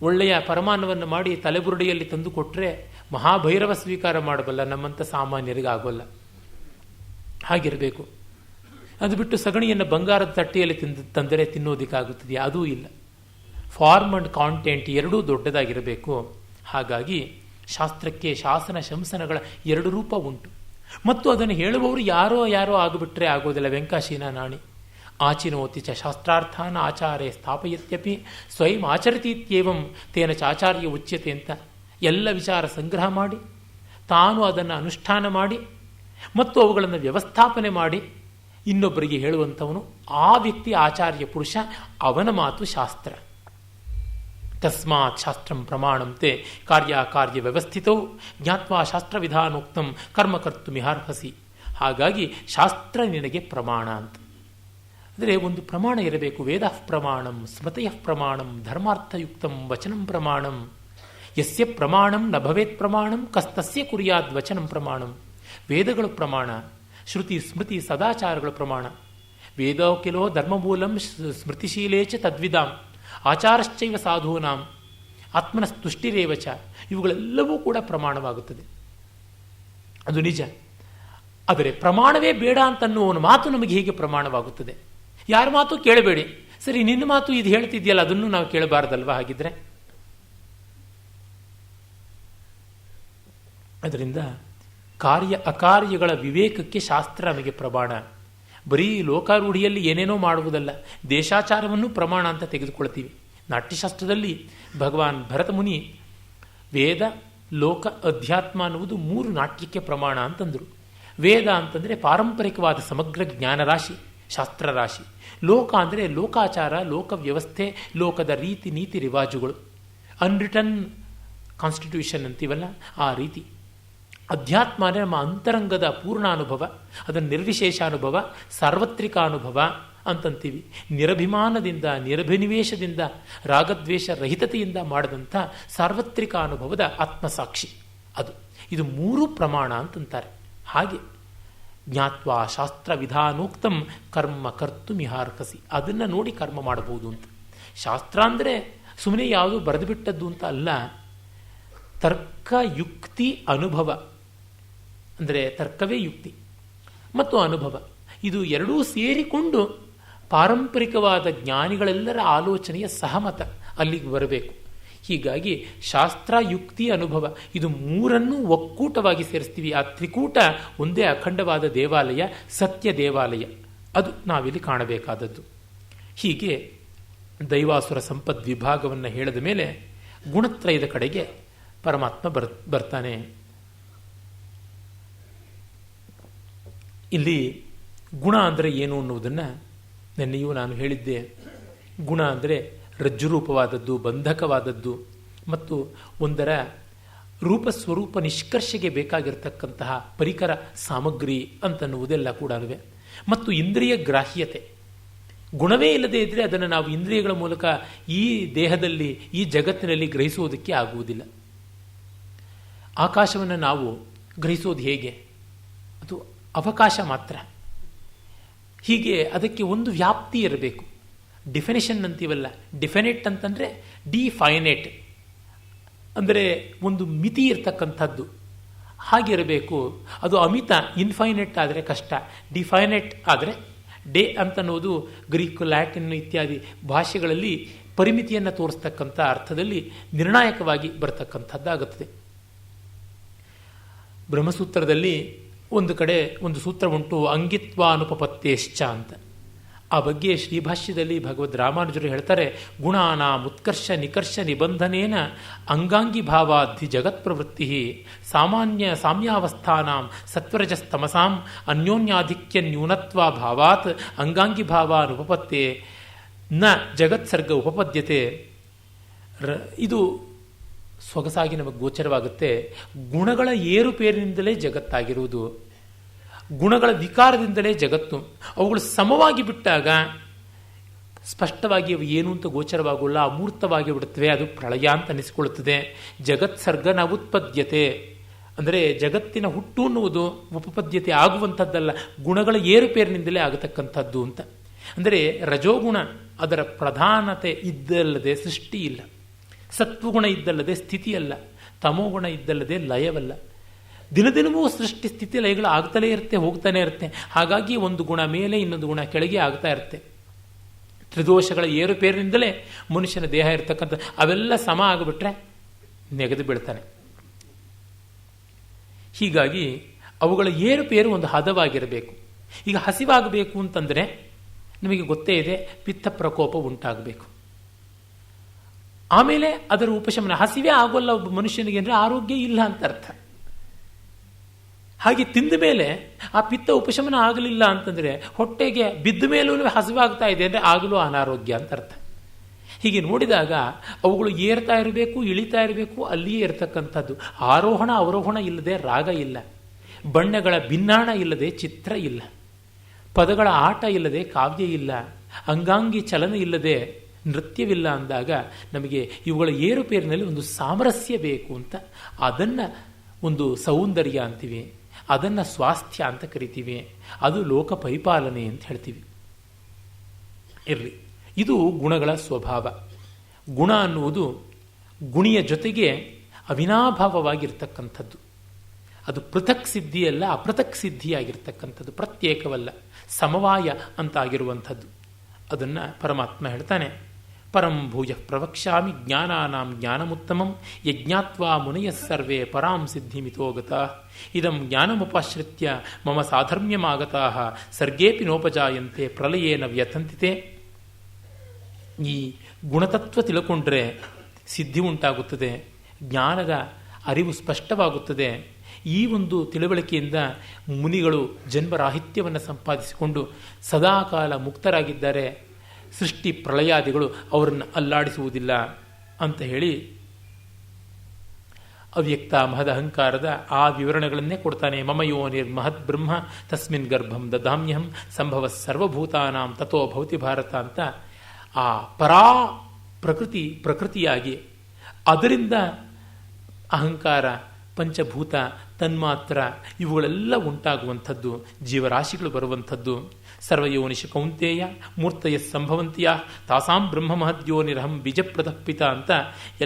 ಒಳ್ಳೆಯ ಪರಮಾನ್ನವನ್ನು ಮಾಡಿ ತಲೆಬುರುಡಿಯಲ್ಲಿ ತಂದು ಕೊಟ್ಟರೆ ಮಹಾಭೈರವ ಸ್ವೀಕಾರ ಮಾಡಬಲ್ಲ, ನಮ್ಮಂಥ ಸಾಮಾನ್ಯರಿಗೆ ಆಗೋಲ್ಲ. ಹಾಗಿರಬೇಕು. ಅದು ಬಿಟ್ಟು ಸಗಣಿಯನ್ನು ಬಂಗಾರದ ತಟ್ಟೆಯಲ್ಲಿ ತಂದರೆ ತಿನ್ನೋದಕ್ಕಾಗುತ್ತದೆ? ಅದೂ ಇಲ್ಲ. ಫಾರ್ಮ್ ಅಂಡ್ ಕಾಂಟೆಂಟ್ ಎರಡೂ ದೊಡ್ಡದಾಗಿರಬೇಕು. ಹಾಗಾಗಿ ಶಾಸ್ತ್ರಕ್ಕೆ ಶಾಸನ ಶಂಸನಗಳ ಎರಡು ರೂಪ ಉಂಟು. ಮತ್ತು ಅದನ್ನು ಹೇಳುವವರು ಯಾರೋ ಆಗಿಬಿಟ್ರೆ ಆಗೋದಿಲ್ಲ. ವೆಂಕಾಶೀನ ನಾಣಿ ಆಚಿನೋತಿ ಚ ಶಾಸ್ತ್ರಾರ್ಥಾನ ಆಚಾರೇ ಸ್ಥಾಪಯತ್ಯಪಿ ಸ್ವಯಂ ಆಚರಿತೀತ್ಯೇವಂ ತೇನ ಚಾಚಾರ್ಯ ಉಚ್ಯತೆ ಅಂತ ಎಲ್ಲ ವಿಚಾರ ಸಂಗ್ರಹ ಮಾಡಿ ತಾನು ಅದನ್ನು ಅನುಷ್ಠಾನ ಮಾಡಿ ಮತ್ತು ಅವುಗಳನ್ನು ವ್ಯವಸ್ಥಾಪನೆ ಮಾಡಿ ಇನ್ನೊಬ್ಬರಿಗೆ ಹೇಳುವಂಥವನು ಆ ವ್ಯಕ್ತಿ ಆಚಾರ್ಯ ಪುರುಷ, ಅವನ ಮಾತು ಶಾಸ್ತ್ರ. ತಸ್ಮಾತ್ ಶಾಸ್ತ್ರಂ ಪ್ರಮಾಣಂತೆ ಕಾರ್ಯ ವ್ಯವಸ್ಥಿತೌ ಜ್ಞಾತ್ವಾ ಶಾಸ್ತ್ರ ವಿಧಾನೋಕ್ತಂ ಕರ್ಮ ಕರ್ತುಮಿಹಾರ್ಹಸಿ. ಹಾಗಾಗಿ ಶಾಸ್ತ್ರ ನಿನಗೆ ಪ್ರಮಾಣ ಅಂತ. ಅಂದರೆ ಒಂದು ಪ್ರಮಾಣ ಇರಬೇಕು. ವೇದ ಪ್ರಮಾಣಂ, ಸ್ಮೃತಯ ಪ್ರಮಾಣಂ, ಧರ್ಮಾರ್ಥಯುಕ್ತಂ ವಚನಂ ಪ್ರಮಾಣಂ. ಯಸ್ಯ ಪ್ರಮಾಣಂ ನ ಭವೇತ್ ಪ್ರಮಾಣಂ ಕಸ್ತಸ್ಯ ಕುರ್ಯಾದ್ ವಚನಂ ಪ್ರಮಾಣಂ. ವೇದಗಳು ಪ್ರಮಾಣ, ಶ್ರುತಿ ಸ್ಮೃತಿ ಸದಾಚಾರಗಳ ಪ್ರಮಾಣ. ವೇದೋಕಿಲೋ ಧರ್ಮಮೂಲಂ ಸ್ಮೃತಿಶೀಲೇಚ ತದ್ವಿದಾಂ ಆಚಾರಶ್ಚೈವ ಸಾಧೂನಾಂ ಆತ್ಮನಸ್ತುಷ್ಟಿರೇವಚ. ಇವುಗಳೆಲ್ಲವೂ ಕೂಡ ಪ್ರಮಾಣವಾಗುತ್ತದೆ. ಅದು ನಿಜ. ಆದರೆ ಪ್ರಮಾಣವೇ ಬೇಡ ಅಂತನ್ನುವನು ಮಾತು ನಮಗೆ ಹೇಗೆ ಪ್ರಮಾಣವಾಗುತ್ತದೆ? ಯಾರ ಮಾತು ಕೇಳಬೇಡಿ. ಸರಿ, ನಿನ್ನ ಮಾತು ಇದು ಹೇಳ್ತಿದ್ಯಲ್ಲ, ಅದನ್ನು ನಾವು ಕೇಳಬಾರ್ದಲ್ವಾ? ಹಾಗಿದ್ರೆ ಅದರಿಂದ ಕಾರ್ಯ ಅಕಾರ್ಯಗಳ ವಿವೇಕಕ್ಕೆ ಶಾಸ್ತ್ರ ನಮಗೆ ಪ್ರಮಾಣ. ಬರೀ ಲೋಕಾರೂಢಿಯಲ್ಲಿ ಏನೇನೋ ಮಾಡುವುದಲ್ಲ, ದೇಶಾಚಾರವನ್ನು ಪ್ರಮಾಣ ಅಂತ ತೆಗೆದುಕೊಳ್ತೀವಿ. ನಾಟ್ಯಶಾಸ್ತ್ರದಲ್ಲಿ ಭಗವಾನ್ ಭರತಮುನಿ ವೇದ ಲೋಕ ಅಧ್ಯಾತ್ಮ ಅನ್ನುವುದು 3 ನಾಟ್ಯಕ್ಕೆ ಪ್ರಮಾಣ ಅಂತಂದರು. ವೇದ ಅಂತಂದರೆ ಪಾರಂಪರಿಕವಾದ ಸಮಗ್ರ ಜ್ಞಾನರಾಶಿ, ಶಾಸ್ತ್ರರಾಶಿ. ಲೋಕ ಅಂದರೆ ಲೋಕಾಚಾರ, ಲೋಕ ವ್ಯವಸ್ಥೆ, ಲೋಕದ ರೀತಿ ನೀತಿ ರಿವಾಜುಗಳು, ಅನ್ರಿಟನ್ ಕಾನ್ಸ್ಟಿಟ್ಯೂಷನ್ ಅಂತೀವಲ್ಲ ಆ ರೀತಿ. ಅಧ್ಯಾತ್ಮ ಅಂದರೆ ನಮ್ಮ ಅಂತರಂಗದ ಪೂರ್ಣಾನುಭವ, ಅದನ್ನು ನಿರ್ವಿಶೇಷಾನುಭವ, ಸಾರ್ವತ್ರಿಕಾನುಭವ ಅಂತಂತೀವಿ. ನಿರಭಿಮಾನದಿಂದ, ನಿರಭಿನಿವೇಶದಿಂದ, ರಾಗದ್ವೇಷ ರಹಿತತೆಯಿಂದ ಮಾಡಿದಂಥ ಸಾರ್ವತ್ರಿಕ ಅನುಭವದ ಆತ್ಮಸಾಕ್ಷಿ ಅದು. ಇದು 3 ಪ್ರಮಾಣ ಅಂತಂತಾರೆ. ಹಾಗೆ ಜ್ಞಾತ್ವಾ ಶಾಸ್ತ್ರ ವಿಧಾನೋಕ್ತಂ ಕರ್ಮ ಕರ್ತುಮಿಹಾರ್ಹಸಿ. ಅದನ್ನು ನೋಡಿ ಕರ್ಮ ಮಾಡಬಹುದು ಅಂತ. ಶಾಸ್ತ್ರ ಅಂದರೆ ಸುಮ್ಮನೆ ಯಾವುದು ಬರೆದು ಬಿಟ್ಟದ್ದು ಅಂತ ಅಲ್ಲ. ತರ್ಕ ಯುಕ್ತಿ ಅನುಭವ, ಅಂದರೆ ತರ್ಕವೇ ಯುಕ್ತಿ ಮತ್ತು ಅನುಭವ, ಇದು ಎರಡೂ ಸೇರಿಕೊಂಡು ಪಾರಂಪರಿಕವಾದ ಜ್ಞಾನಿಗಳೆಲ್ಲರ ಆಲೋಚನೆಯ ಸಹಮತ ಅಲ್ಲಿಗೆ ಬರಬೇಕು. ಹೀಗಾಗಿ ಶಾಸ್ತ್ರ ಯುಕ್ತಿ ಅನುಭವ ಇದು 3 ಒಕ್ಕೂಟವಾಗಿ ಸೇರಿಸ್ತೀವಿ. ಆ ತ್ರಿಕೂಟ ಒಂದೇ ಅಖಂಡವಾದ ದೇವಾಲಯ, ಸತ್ಯ ದೇವಾಲಯ. ಅದು ನಾವಿಲ್ಲಿ ಕಾಣಬೇಕಾದದ್ದು. ಹೀಗೆ ದೈವಾಸುರ ಸಂಪದ್ ವಿಭಾಗವನ್ನು ಹೇಳಿದ ಮೇಲೆ ಗುಣತ್ರಯದ ಕಡೆಗೆ ಪರಮಾತ್ಮ ಬರ್ತಾನೆ. ಇಲ್ಲಿ ಗುಣ ಅಂದರೆ ಏನು ಅನ್ನುವುದನ್ನು ನೆನ್ನೆಯೂ ನಾನು ಹೇಳಿದ್ದೆ. ಗುಣ ಅಂದರೆ ರಜ್ಜುರೂಪವಾದದ್ದು, ಬಂಧಕವಾದದ್ದು ಮತ್ತು ಒಂದರ ರೂಪಸ್ವರೂಪ ನಿಷ್ಕರ್ಷೆಗೆ ಬೇಕಾಗಿರತಕ್ಕಂತಹ ಪರಿಕರ ಸಾಮಗ್ರಿ ಅಂತನ್ನುವುದೆಲ್ಲ ಕೂಡ ಮತ್ತು ಇಂದ್ರಿಯ ಗ್ರಾಹ್ಯತೆ, ಗುಣವೇ ಇಲ್ಲದೆ ಇದ್ದರೆ ಅದನ್ನು ನಾವು ಇಂದ್ರಿಯಗಳ ಮೂಲಕ ಈ ದೇಹದಲ್ಲಿ, ಈ ಜಗತ್ತಿನಲ್ಲಿ ಗ್ರಹಿಸುವುದಕ್ಕೆ ಆಗುವುದಿಲ್ಲ. ಆಕಾಶವನ್ನು ನಾವು ಗ್ರಹಿಸೋದು ಹೇಗೆ? ಅದು ಅವಕಾಶ ಮಾತ್ರ. ಹೀಗೆ ಅದಕ್ಕೆ ಒಂದು ವ್ಯಾಪ್ತಿ ಇರಬೇಕು. ಡಿಫಿನೇಷನ್ ಅಂತೀವಲ್ಲ, ಡಿಫಿನೆಟ್ ಅಂತಂದರೆ ಡಿಫೈನೆಟ್ ಅಂದರೆ ಒಂದು ಮಿತಿ ಇರತಕ್ಕಂಥದ್ದು ಹಾಗಿರಬೇಕು. ಅದು ಅಮಿತ, ಇನ್ಫೈನೆಟ್ ಆದರೆ ಕಷ್ಟ. ಡಿಫೈನೆಟ್ ಆದರೆ ಡೇ ಅಂತನ್ನೋದು ಗ್ರೀಕ್, ಲ್ಯಾಟಿನ್ ಇತ್ಯಾದಿ ಭಾಷೆಗಳಲ್ಲಿ ಪರಿಮಿತಿಯನ್ನು ತೋರಿಸ್ತಕ್ಕಂಥ ಅರ್ಥದಲ್ಲಿ ನಿರ್ಣಾಯಕವಾಗಿ ಬರತಕ್ಕಂಥದ್ದಾಗುತ್ತದೆ. ಬ್ರಹ್ಮಸೂತ್ರದಲ್ಲಿ ಒಂದು ಕಡೆ ಒಂದು ಸೂತ್ರ ಉಂಟು, ಅಂಗಿತ್ವಾನುಪಪತ್ತೇಶ್ಚ ಅಂತ. ಆ ಬಗ್ಗೆ ಶ್ರೀಭಾಷ್ಯದಲ್ಲಿ ಭಗವದ್ ರಾಮಾನುಜರು ಹೇಳ್ತಾರೆ, ಗುಣಾನಾಂ ಉತ್ಕರ್ಷ ನಿಕರ್ಷ ನಿಬಂಧನೇನ ಅಂಗಾಂಗಿ ಭಾವಾಧಿ ಜಗತ್ ಪ್ರವೃತ್ತಿ ಸಾಮ್ಯಾವಸ್ಥಾನಾಂ ಸತ್ವರಜಸ್ತಮಸಾಂ ಅನ್ಯೋನ್ಯಾಧಿಕ್ಯ ನ್ಯೂನತ್ವ ಭಾವಾತ್ ಅಂಗಾಂಗಿ ಭಾವಾನುಪಪತ್ತೇ ನ ಜಗತ್ಸರ್ಗ ಉಪಪದ್ಯತೆ. ಇದು ಸೊಗಸಾಗಿ ನಮಗೆ ಗೋಚರವಾಗುತ್ತೆ. ಗುಣಗಳ ಏರುಪೇರಿನಿಂದಲೇ ಜಗತ್ತಾಗಿರುವುದು, ಗುಣಗಳ ವಿಕಾರದಿಂದಲೇ ಜಗತ್ತು. ಅವುಗಳು ಸಮವಾಗಿ ಬಿಟ್ಟಾಗ ಸ್ಪಷ್ಟವಾಗಿ ಅವು ಏನು ಅಂತ ಗೋಚರವಾಗಲ್ಲ, ಅಮೂರ್ತವಾಗಿ ಬಿಡುತ್ತವೆ. ಅದು ಪ್ರಳಯ ಅಂತ ಅನಿಸಿಕೊಳ್ಳುತ್ತದೆ. ಜಗತ್ಸರ್ಗನ ಉತ್ಪದ್ಯತೆ ಅಂದರೆ ಜಗತ್ತಿನ ಹುಟ್ಟು ಅನ್ನುವುದು ಉಪಪದ್ಯತೆ ಆಗುವಂಥದ್ದಲ್ಲ, ಗುಣಗಳ ಏರುಪೇರಿನಿಂದಲೇ ಆಗತಕ್ಕಂಥದ್ದು ಅಂತ. ಅಂದರೆ ರಜೋಗುಣ ಅದರ ಪ್ರಧಾನತೆ ಇದ್ದಲ್ಲದೆ ಸೃಷ್ಟಿ ಇಲ್ಲ, ಸತ್ವಗುಣ ಇದ್ದಲ್ಲದೆ ಸ್ಥಿತಿಯಲ್ಲ, ತಮೋಗುಣ ಇದ್ದಲ್ಲದೆ ಲಯವಲ್ಲ. ದಿನದಿನವೂ ಸೃಷ್ಟಿ ಸ್ಥಿತಿ ಲಯಗಳು ಆಗ್ತಲೇ ಇರುತ್ತೆ, ಹೋಗ್ತಾನೆ ಇರುತ್ತೆ. ಹಾಗಾಗಿ ಒಂದು ಗುಣ ಮೇಲೆ ಇನ್ನೊಂದು ಗುಣ ಕೆಳಗೆ ಆಗ್ತಾ ಇರುತ್ತೆ. ತ್ರಿದೋಷಗಳ ಏರುಪೇರಿನಿಂದಲೇ ಮನುಷ್ಯನ ದೇಹ ಇರತಕ್ಕಂಥ ಅವೆಲ್ಲ ಸಮ ಆಗಿಬಿಟ್ರೆ ನೆಗೆದು ಬೀಳ್ತಾನೆ. ಹೀಗಾಗಿ ಅವುಗಳ ಏರುಪೇರು ಒಂದು ಹದವಾಗಿರಬೇಕು. ಈಗ ಹಸಿವಾಗಬೇಕು ಅಂತಂದರೆ ನಮಗೆ ಗೊತ್ತೇ ಇದೆ, ಪಿತ್ತ ಪ್ರಕೋಪ ಉಂಟಾಗಬೇಕು. ಆಮೇಲೆ ಅದರ ಉಪಶಮನ. ಹಸಿವೆ ಆಗೋಲ್ಲ ಒಬ್ಬ ಮನುಷ್ಯನಿಗೆ ಅಂದರೆ ಆರೋಗ್ಯ ಇಲ್ಲ ಅಂತ ಅರ್ಥ. ಹಾಗೆ ತಿಂದ ಮೇಲೆ ಆ ಪಿತ್ತ ಉಪಶಮನ ಆಗಲಿಲ್ಲ ಅಂತಂದರೆ, ಹೊಟ್ಟೆಗೆ ಬಿದ್ದ ಮೇಲೂ ಹಸಿವಾಗ್ತಾ ಇದೆ ಅಂದರೆ ಆಗಲೂ ಅನಾರೋಗ್ಯ ಅಂತ ಅರ್ಥ. ಹೀಗೆ ನೋಡಿದಾಗ ಅವುಗಳು ಏರ್ತಾ ಇರಬೇಕು, ಇಳಿತಾ ಇರಬೇಕು, ಅಲ್ಲಿಯೇ ಇರತಕ್ಕಂಥದ್ದು. ಆರೋಹಣ ಅವರೋಹಣ ಇಲ್ಲದೆ ರಾಗ ಇಲ್ಲ, ಬಣ್ಣಗಳ ಭಿನ್ನಾಣ ಇಲ್ಲದೆ ಚಿತ್ರ ಇಲ್ಲ, ಪದಗಳ ಆಟ ಇಲ್ಲದೆ ಕಾವ್ಯ ಇಲ್ಲ, ಅಂಗಾಂಗಿ ಚಲನ ಇಲ್ಲದೆ ನೃತ್ಯವಿಲ್ಲ ಅಂದಾಗ ನಮಗೆ ಇವುಗಳ ಏರುಪೇರಿನಲ್ಲಿ ಒಂದು ಸಾಮರಸ್ಯ ಬೇಕು ಅಂತ. ಅದನ್ನು ಒಂದು ಸೌಂದರ್ಯ ಅಂತೀವಿ, ಅದನ್ನು ಸ್ವಾಸ್ಥ್ಯ ಅಂತ ಕರಿತೀವಿ, ಅದು ಲೋಕ ಪರಿಪಾಲನೆ ಅಂತ ಹೇಳ್ತೀವಿ. ಇರಲಿ, ಇದು ಗುಣಗಳ ಸ್ವಭಾವ. ಗುಣ ಅನ್ನುವುದು ಗುಣಿಯ ಜೊತೆಗೆ ಅವಿನಾಭಾವವಾಗಿರ್ತಕ್ಕಂಥದ್ದು. ಅದು ಪೃಥಕ್ ಸಿದ್ಧಿಯಲ್ಲ, ಅಪೃಥಕ್ ಸಿದ್ಧಿಯಾಗಿರ್ತಕ್ಕಂಥದ್ದು, ಪ್ರತ್ಯೇಕವಲ್ಲ, ಸಮವಾಯ ಅಂತಾಗಿರುವಂಥದ್ದು. ಅದನ್ನು ಪರಮಾತ್ಮ ಹೇಳ್ತಾನೆ, ಪರಂ ಭೂಯ ಪ್ರವಕ್ಷ್ಯಾಮಿ ಜ್ಞಾನಾನಾಂ ಜ್ಞಾನಮುತ್ತಮಂ ಯಜ್ಞಾತ್ವಾ ಮುನಯಃ ಸರ್ವೇ ಪರಾಂ ಸಿದ್ಧಿಮಿತೋ ಗತಾಃ ಇದಂ ಜ್ಞಾನಮುಪಾಶ್ರಿತ್ಯ ಮಮ ಸಾಧರ್ಮ್ಯಮಾಗತಾಃ ಸರ್ಗೇಪಿ ನೋಪಜಾಯಂತೆ ಪ್ರಲಯೇನ ವ್ಯಥಂತಿತೆ. ಈ ಗುಣತತ್ವ ತಿಳ್ಕೊಂಡ್ರೆ ಸಿದ್ಧಿ ಉಂಟಾಗುತ್ತದೆ, ಜ್ಞಾನದ ಅರಿವು ಸ್ಪಷ್ಟವಾಗುತ್ತದೆ. ಈ ಒಂದು ತಿಳುವಳಿಕೆಯಿಂದ ಮುನಿಗಳು ಜನ್ಮರಾಹಿತ್ಯವನ್ನು ಸಂಪಾದಿಸಿಕೊಂಡು ಸದಾಕಾಲ ಮುಕ್ತರಾಗಿದ್ದಾರೆ. ಸೃಷ್ಟಿ ಪ್ರಳಯಾದಿಗಳು ಅವರನ್ನು ಅಲ್ಲಾಡಿಸುವುದಿಲ್ಲ ಅಂತ ಹೇಳಿ ಅವ್ಯಕ್ತ ಮಹದಹಂಕಾರದ ಆ ವಿವರಣೆಗಳನ್ನೇ ಕೊಡ್ತಾನೆ. ಮಮ ಯೋನಿರ್ ಮಹದ್ ಬ್ರಹ್ಮ ತಸ್ಮಿನ್ ಗರ್ಭಂ ದದಾಮ್ಯಹಂ ಸಂಭವ ಸರ್ವಭೂತಾನಾಂ ತಥೋ ಭವತಿ ಭಾರತ ಅಂತ ಆ ಪರಾ ಪ್ರಕೃತಿಯಾಗಿ ಅದರಿಂದ ಅಹಂಕಾರ, ಪಂಚಭೂತ, ತನ್ಮಾತ್ರ ಇವುಗಳೆಲ್ಲ ಉಂಟಾಗುವಂಥದ್ದು, ಜೀವರಾಶಿಗಳು ಬರುವಂಥದ್ದು. ಸರ್ವಯೋನಿಷ ಕೌಂತೇಯ ಮೂರ್ತಯ ಸಂಭವಂತಿಯ ತಾಸಾಂ ಬ್ರಹ್ಮ ಮಹದ್ಯೋನಿರಹಂ ಬೀಜಪ್ರದಪಿತ ಅಂತ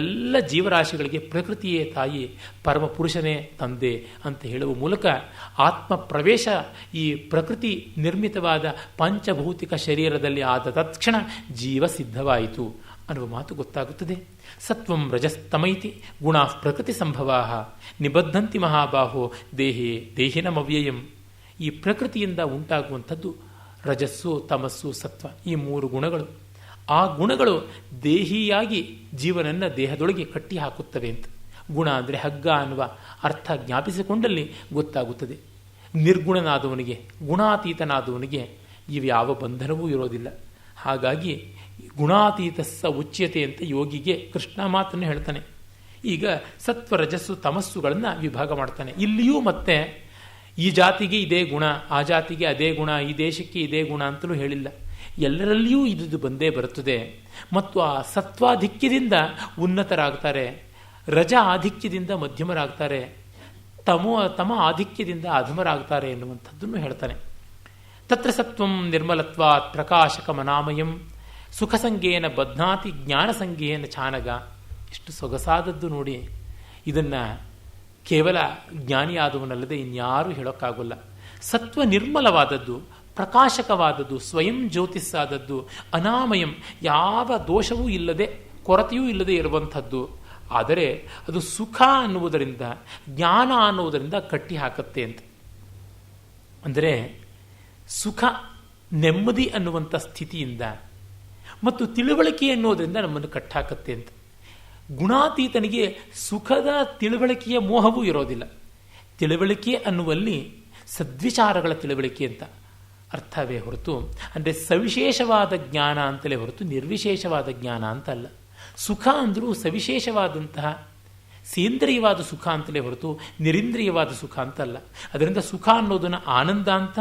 ಎಲ್ಲ ಜೀವರಾಶಿಗಳಿಗೆ ಪ್ರಕೃತಿಯೇ ತಾಯಿ, ಪರಮ ಪುರುಷನೇ ತಂದೆ ಅಂತ ಹೇಳುವ ಮೂಲಕ ಆತ್ಮ ಪ್ರವೇಶ ಈ ಪ್ರಕೃತಿ ನಿರ್ಮಿತವಾದ ಪಂಚಭೌತಿಕ ಶರೀರದಲ್ಲಿ ಆದ ತತ್ಕ್ಷಣ ಜೀವ ಸಿದ್ಧವಾಯಿತು ಅನ್ನುವ ಮಾತು ಗೊತ್ತಾಗುತ್ತದೆ. ಸತ್ವಂ ರಜಸ್ತಮೈತಿ ಗುಣಾ ಪ್ರಕೃತಿ ಸಂಭವಾ ನಿಬದ್ಧಂತಿ ಮಹಾಬಾಹೋ ದೇಹೇ ದೇಹಿನಮವ್ಯಯಂ. ಈ ಪ್ರಕೃತಿಯಿಂದ ಉಂಟಾಗುವಂಥದ್ದು ರಜಸ್ಸು, ತಮಸ್ಸು, ಸತ್ವ, ಈ ಮೂರು ಗುಣಗಳು. ಆ ಗುಣಗಳು ದೇಹಿಯಾಗಿ ಜೀವನನ್ನು ದೇಹದೊಳಗೆ ಕಟ್ಟಿ ಹಾಕುತ್ತವೆ ಅಂತ. ಗುಣ ಅಂದರೆ ಹಗ್ಗ ಅನ್ನುವ ಅರ್ಥ ಜ್ಞಾಪಿಸಿಕೊಂಡಲ್ಲಿ ಗೊತ್ತಾಗುತ್ತದೆ. ನಿರ್ಗುಣನಾದವನಿಗೆ, ಗುಣಾತೀತನಾದವನಿಗೆ ಇವ್ಯಾವ ಬಂಧನವೂ ಇರೋದಿಲ್ಲ. ಹಾಗಾಗಿ ಗುಣಾತೀತಸ್ಸ ಉಚ್ಯತೆ ಅಂತ ಯೋಗಿಗೆ ಕೃಷ್ಣ ಮಾತನ್ನು ಹೇಳ್ತಾನೆ. ಈಗ ಸತ್ವ, ರಜಸ್ಸು, ತಮಸ್ಸುಗಳನ್ನು ವಿಭಾಗ ಮಾಡ್ತಾನೆ. ಇಲ್ಲಿಯೂ ಮತ್ತೆ ಈ ಜಾತಿಗೆ ಇದೇ ಗುಣ, ಆ ಜಾತಿಗೆ ಅದೇ ಗುಣ, ಈ ದೇಶಕ್ಕೆ ಇದೇ ಗುಣ ಅಂತಲೂ ಹೇಳಿಲ್ಲ. ಎಲ್ಲರಲ್ಲಿಯೂ ಇದು ಬಂದೇ ಬರುತ್ತದೆ. ಮತ್ತು ಆ ಸತ್ವಾಧಿಕ್ಯದಿಂದ ಉನ್ನತರಾಗ್ತಾರೆ, ರಜ ಆಧಿಕ್ಯದಿಂದ ಮಧ್ಯಮರಾಗ್ತಾರೆ, ತಮ ಆಧಿಕ್ಯದಿಂದ ಅಧಮರಾಗ್ತಾರೆ ಎನ್ನುವಂಥದ್ದನ್ನು ಹೇಳ್ತಾನೆ. ತತ್ರ ಸತ್ವಂ ನಿರ್ಮಲತ್ವಾತ್ ಪ್ರಕಾಶಕಮನಾಮಯಂ ಸುಖಸಂಗೇನ ಬಧ್ನಾತಿ ಜ್ಞಾನಸಂಗೇನ ಚಾನಗ. ಎಷ್ಟು ಸೊಗಸಾದದ್ದು ನೋಡಿ. ಇದನ್ನು ಕೇವಲ ಜ್ಞಾನಿಯಾದವನಲ್ಲದೆ ಇನ್ಯಾರೂ ಹೇಳೋಕ್ಕಾಗಲ್ಲ. ಸತ್ವ ನಿರ್ಮಲವಾದದ್ದು, ಪ್ರಕಾಶಕವಾದದ್ದು, ಸ್ವಯಂ ಜ್ಯೋತಿಸ್ಸಾದದ್ದು, ಅನಾಮಯಂ, ಯಾವ ದೋಷವೂ ಇಲ್ಲದೆ ಕೊರತೆಯೂ ಇಲ್ಲದೆ ಇರುವಂಥದ್ದು. ಆದರೆ ಅದು ಸುಖ ಅನ್ನುವುದರಿಂದ, ಜ್ಞಾನ ಅನ್ನುವುದರಿಂದ ಕಟ್ಟಿ ಹಾಕತ್ತೆ ಅಂತ. ಅಂದರೆ ಸುಖ, ನೆಮ್ಮದಿ ಅನ್ನುವಂಥ ಸ್ಥಿತಿಯಿಂದ ಮತ್ತು ತಿಳುವಳಿಕೆ ಅನ್ನೋದರಿಂದ ನಮ್ಮನ್ನು ಕಟ್ಟಾಕತ್ತೆ ಅಂತ. ಗುಣಾತೀತನಿಗೆ ಸುಖದ ತಿಳುವಳಿಕೆಯ ಮೋಹವೂ ಇರೋದಿಲ್ಲ. ತಿಳುವಳಿಕೆ ಅನ್ನುವಲ್ಲಿ ಸದ್ವಿಚಾರಗಳ ತಿಳುವಳಿಕೆ ಅಂತ ಅರ್ಥವೇ ಹೊರತು, ಅಂದರೆ ಸವಿಶೇಷವಾದ ಜ್ಞಾನ ಅಂತಲೇ ಹೊರತು ನಿರ್ವಿಶೇಷವಾದ ಜ್ಞಾನ ಅಂತಲ್ಲ. ಸುಖ ಅಂದರೂ ಸವಿಶೇಷವಾದಂತಹ ಸೇಂದ್ರಿಯವಾದ ಸುಖ ಅಂತಲೇ ಹೊರತು ನಿರಿಂದ್ರಿಯವಾದ ಸುಖ ಅಂತಲ್ಲ. ಅದರಿಂದ ಸುಖ ಅನ್ನೋದನ್ನು ಆನಂದ ಅಂತ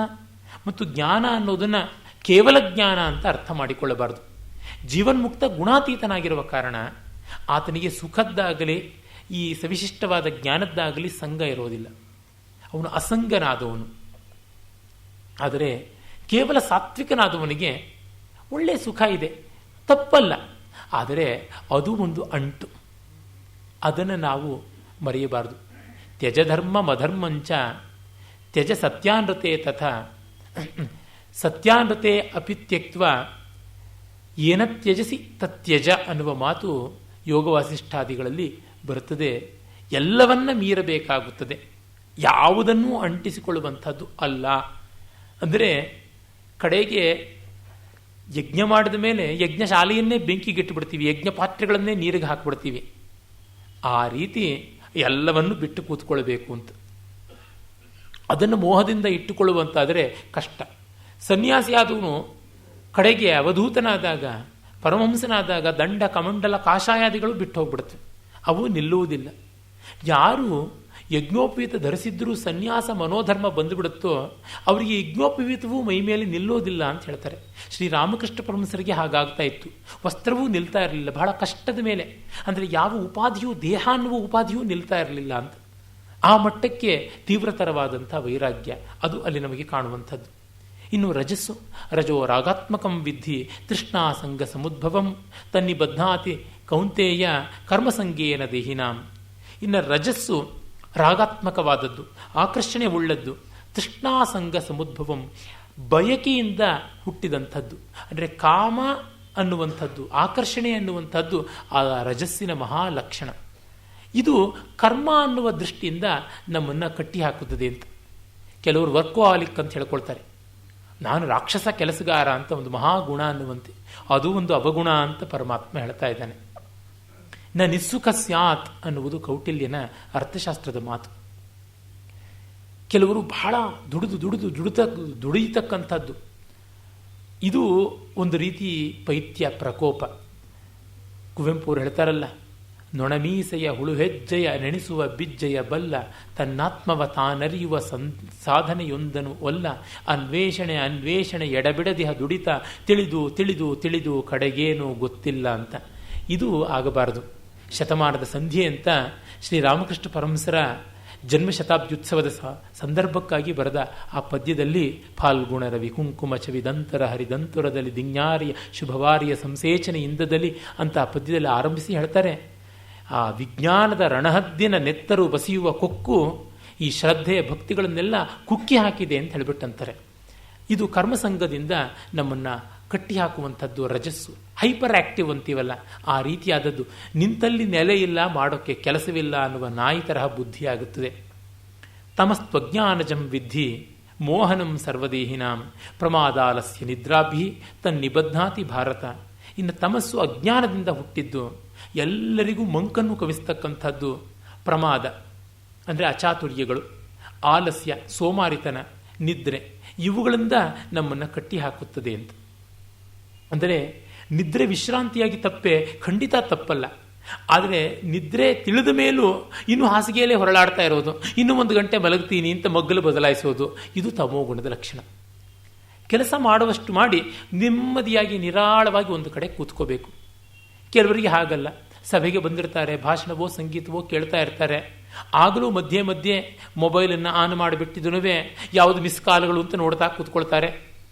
ಮತ್ತು ಜ್ಞಾನ ಅನ್ನೋದನ್ನು ಕೇವಲ ಜ್ಞಾನ ಅಂತ ಅರ್ಥ ಮಾಡಿಕೊಳ್ಳಬಾರದು. ಜೀವನ್ಮುಕ್ತ ಗುಣಾತೀತನಾಗಿರುವ ಕಾರಣ ಆತನಿಗೆ ಸುಖದ್ದಾಗಲಿ ಈ ಸವಿಶಿಷ್ಟವಾದ ಜ್ಞಾನದ್ದಾಗಲಿ ಸಂಗ ಇರೋದಿಲ್ಲ. ಅವನು ಅಸಂಗನಾದವನು. ಆದರೆ ಕೇವಲ ಸಾತ್ವಿಕನಾದವನಿಗೆ ಒಳ್ಳೆಯ ಸುಖ ಇದೆ, ತಪ್ಪಲ್ಲ. ಆದರೆ ಅದು ಒಂದು ಅಂಟು, ಅದನ್ನು ನಾವು ಮರೆಯಬಾರದು. ತ್ಯಜ ಧರ್ಮ ಮಧರ್ಮಂಚ ತ್ಯಜ ಸತ್ಯಾನೃತೆ ತಥಾ ಸತ್ಯಾನೃತೆ ಅಪಿ ತ್ಯಕ್ತ್ವ ಏನ ತ್ಯಜಸಿ ತತ್ಯಜ ಅನ್ನುವ ಮಾತು ಯೋಗವಾಸಿಷ್ಠಾದಿಗಳಲ್ಲಿ ಬರುತ್ತದೆ. ಎಲ್ಲವನ್ನ ಮೀರಬೇಕಾಗುತ್ತದೆ, ಯಾವುದನ್ನೂ ಅಂಟಿಸಿಕೊಳ್ಳುವಂಥದ್ದು ಅಲ್ಲ. ಅಂದರೆ ಕಡೆಗೆ ಯಜ್ಞ ಮಾಡಿದ ಮೇಲೆ ಯಜ್ಞಶಾಲೆಯನ್ನೇ ಬೆಂಕಿಗಿಟ್ಟು ಬಿಡ್ತೀವಿ, ಯಜ್ಞ ಪಾತ್ರೆಗಳನ್ನೇ ನೀರಿಗೆ ಹಾಕಿಬಿಡ್ತೀವಿ. ಆ ರೀತಿ ಎಲ್ಲವನ್ನು ಬಿಟ್ಟು ಕೂತ್ಕೊಳ್ಬೇಕು ಅಂತ. ಅದನ್ನು ಮೋಹದಿಂದ ಇಟ್ಟುಕೊಳ್ಳುವಂತಾದರೆ ಕಷ್ಟ. ಸನ್ಯಾಸಿಯಾದವನು ಕಡೆಗೆ ಅವಧೂತನಾದಾಗ, ಪರಮಹಂಸನಾದಾಗ ದಂಡ ಕಮಂಡಲ ಕಾಷಾಯಾದಿಗಳು ಬಿಟ್ಟು ಹೋಗ್ಬಿಡುತ್ತೆ, ಅವು ನಿಲ್ಲುವುದಿಲ್ಲ. ಯಾರು ಯಜ್ಞೋಪವೀತ ಧರಿಸಿದ್ರೂ ಸನ್ಯಾಸ ಮನೋಧರ್ಮ ಬಂದುಬಿಡುತ್ತೋ ಅವರಿಗೆ ಯಜ್ಞೋಪವೀತವೂ ಮೈ ಮೇಲೆ ನಿಲ್ಲೋದಿಲ್ಲ ಅಂತ ಹೇಳ್ತಾರೆ. ಶ್ರೀರಾಮಕೃಷ್ಣ ಪರಮಹಂಸರಿಗೆ ಹಾಗಾಗ್ತಾ ಇತ್ತು. ವಸ್ತ್ರವೂ ನಿಲ್ತಾ ಇರಲಿಲ್ಲ, ಬಹಳ ಕಷ್ಟದ ಮೇಲೆ. ಅಂದರೆ ಯಾವ ಉಪಾಧಿಯೂ, ದೇಹ ಅನ್ನುವ ಉಪಾಧಿಯೂ ನಿಲ್ತಾ ಇರಲಿಲ್ಲ ಅಂತ. ಆ ಮಟ್ಟಕ್ಕೆ ತೀವ್ರತರವಾದಂಥ ವೈರಾಗ್ಯ ಅದು ಅಲ್ಲಿ ನಮಗೆ ಕಾಣುವಂಥದ್ದು. ಇನ್ನು ರಜಸ್ಸು, ರಜೋ ರಾಗಾತ್ಮಕಂ ವಿದ್ಧಿ ತೃಷ್ಣಾ ಸಂಗ ಸಮುದ್ಭವಂ ತನ್ನಿಬಧ್ನಾತಿ ಕೌಂತೇಯ ಕರ್ಮಸಂಗೇನ ದೇಹಿನಾಂ. ಇನ್ನು ರಜಸ್ಸು ರಾಗಾತ್ಮಕವಾದದ್ದು, ಆಕರ್ಷಣೆ ಉಳ್ಳದ್ದು. ತೃಷ್ಣಾಸಂಗ ಸಮುದ್ಭವಂ, ಬಯಕೆಯಿಂದ ಹುಟ್ಟಿದಂಥದ್ದು. ಅಂದರೆ ಕಾಮ ಅನ್ನುವಂಥದ್ದು, ಆಕರ್ಷಣೆ ಅನ್ನುವಂಥದ್ದು ಆ ರಜಸ್ಸಿನ ಮಹಾಲಕ್ಷಣ. ಇದು ಕರ್ಮ ಅನ್ನುವ ದೃಷ್ಟಿಯಿಂದ ನಮ್ಮನ್ನು ಕಟ್ಟಿ ಹಾಕುತ್ತದೆ ಅಂತ. ಕೆಲವರು ವರ್ಕೋಹಾಲಿಕ್ ಅಂತ ಹೇಳ್ಕೊಳ್ತಾರೆ. ನಾನು ರಾಕ್ಷಸ ಕೆಲಸಗಾರ ಅಂತ ಒಂದು ಮಹಾಗುಣ ಅನ್ನುವಂತೆ, ಅದು ಒಂದು ಅವಗುಣ ಅಂತ ಪರಮಾತ್ಮ ಹೇಳ್ತಾ ಇದ್ದಾನೆ. ನ ನಿಸ್ಸುಖ ಸ್ಯಾತ್ ಅನ್ನುವುದು ಕೌಟಿಲ್ಯನ ಅರ್ಥಶಾಸ್ತ್ರದ ಮಾತು. ಕೆಲವರು ಬಹಳ ದುಡಿಯತಕ್ಕಂಥದ್ದು. ಇದು ಒಂದು ರೀತಿ ಪೈತ್ಯ ಪ್ರಕೋಪ. ಕುವೆಂಪು ಅವರು ಹೇಳ್ತಾರಲ್ಲ, ನೊಣಮೀಸೆಯ ಹುಳುಹೆಜ್ಜೆಯ ನೆನೆಸುವ ಬಿಜ್ಜೆಯ ಬಲ್ಲ ತನ್ನಾತ್ಮವ ತಾನರಿಯುವ ಸಾಧನೆಯೊಂದನು ಒಲ್ಲ ಅನ್ವೇಷಣೆ ಎಡಬಿಡದಿಹ ದುಡಿತ ತಿಳಿದು ತಿಳಿದು ತಿಳಿದು ಕಡೆಗೇನು ಗೊತ್ತಿಲ್ಲ ಅಂತ. ಇದು ಆಗಬಾರದು. ಶತಮಾನದ ಸಂಧ್ಯೆ ಅಂತ ಶ್ರೀರಾಮಕೃಷ್ಣ ಪರಮಹಂಸರ ಜನ್ಮಶತಾಬ್ದ್ಯುತ್ಸವದ ಸಂದರ್ಭಕ್ಕಾಗಿ ಬರೆದ ಆ ಪದ್ಯದಲ್ಲಿ ಫಾಲ್ಗುಣ ರವಿ ಕುಂಕುಮ ಚವಿದಂತರ ಹರಿದಂತುರದಲ್ಲಿ ದಿಜ್ಞಾರಿಯ ಶುಭವಾರಿಯ ಸಂಸೇಚನೆಯಿಂದದಲ್ಲಿ ಅಂತ ಆ ಪದ್ಯದಲ್ಲಿ ಆರಂಭಿಸಿ ಹೇಳ್ತಾರೆ, ಆ ವಿಜ್ಞಾನದ ರಣಹದ್ದಿನ ನೆತ್ತರು ಬಸಿಯುವ ಕೊಕ್ಕು ಈ ಶ್ರದ್ಧೆಯ ಭಕ್ತಿಗಳನ್ನೆಲ್ಲ ಕುಕ್ಕಿ ಹಾಕಿದೆ ಅಂತ ಹೇಳಿಬಿಟ್ಟಂತಾರೆ. ಇದು ಕರ್ಮಸಂಗದಿಂದ ನಮ್ಮನ್ನು ಕಟ್ಟಿ ಹಾಕುವಂಥದ್ದು ರಜಸ್ಸು. ಹೈಪರ್ ಆಕ್ಟಿವ್ ಅಂತೀವಲ್ಲ, ಆ ರೀತಿಯಾದದ್ದು. ನಿಂತಲ್ಲಿ ನೆಲೆ ಇಲ್ಲ, ಮಾಡೋಕ್ಕೆ ಕೆಲಸವಿಲ್ಲ ಅನ್ನುವ ನಾಯಿ ತರಹ ಬುದ್ಧಿಯಾಗುತ್ತದೆ. ತಮಸ್ತ್ವಜ್ಞಾನಜಂ ವಿದ್ಧಿ ಮೋಹನಂ ಸರ್ವದೇಹಿನಾಂ ಪ್ರಮಾದಾಲಸ್ಯ ನಿದ್ರಾಭಿ ತನ್ನಿಬಧ್ನಾತಿ ಭಾರತ. ಇನ್ನು ತಮಸ್ಸು ಅಜ್ಞಾನದಿಂದ ಹುಟ್ಟಿದ್ದು, ಎಲ್ಲರಿಗೂ ಮಂಕನ್ನು ಕವಿಸ್ತಕ್ಕಂಥದ್ದು. ಪ್ರಮಾದ ಅಂದರೆ ಅಚಾತುರ್ಯಗಳು, ಆಲಸ್ಯ ಸೋಮಾರಿತನ, ನಿದ್ರೆ, ಇವುಗಳಿಂದ ನಮ್ಮನ್ನು ಕಟ್ಟಿ ಹಾಕುತ್ತದೆ ಅಂತ. ಅಂದರೆ ನಿದ್ರೆ ವಿಶ್ರಾಂತಿಯಾಗಿ ತಪ್ಪೆ, ಖಂಡಿತ ತಪ್ಪಲ್ಲ. ಆದರೆ ನಿದ್ರೆ ತಿಳಿದ ಮೇಲೂ ಇನ್ನು ಹಾಸಿಗೆಯಲ್ಲೇ ಹೊರಳಾಡ್ತಾ ಇರೋದು, ಇನ್ನೂ 1 ಗಂಟೆ ಮಲಗ್ತೀನಿ ಅಂತ ಮಗ್ಗಲು ಬದಲಾಯಿಸೋದು, ಇದು ತಮೋಗುಣದ ಲಕ್ಷಣ. ಕೆಲಸ ಮಾಡುವಷ್ಟು ಮಾಡಿ ನೆಮ್ಮದಿಯಾಗಿ ನಿರಾಳವಾಗಿ ಒಂದು ಕಡೆ ಕೂತ್ಕೋಬೇಕು. ಕೆಲವರಿಗೆ ಹಾಗಲ್ಲ, ಸಭೆಗೆ ಬಂದಿರ್ತಾರೆ, ಭಾಷಣವೋ ಸಂಗೀತವೋ ಕೇಳ್ತಾ ಇರ್ತಾರೆ, ಆಗಲೂ ಮಧ್ಯೆ ಮಧ್ಯೆ ಮೊಬೈಲನ್ನು ಆನ್ ಮಾಡಿಬಿಟ್ಟಿದ್ದೂ ಯಾವುದು ಮಿಸ್ ಕಾಲ್ಗಳು ಅಂತ ನೋಡ್ತಾ ಕೂತ್ಕೊಳ್ತಾರೆ.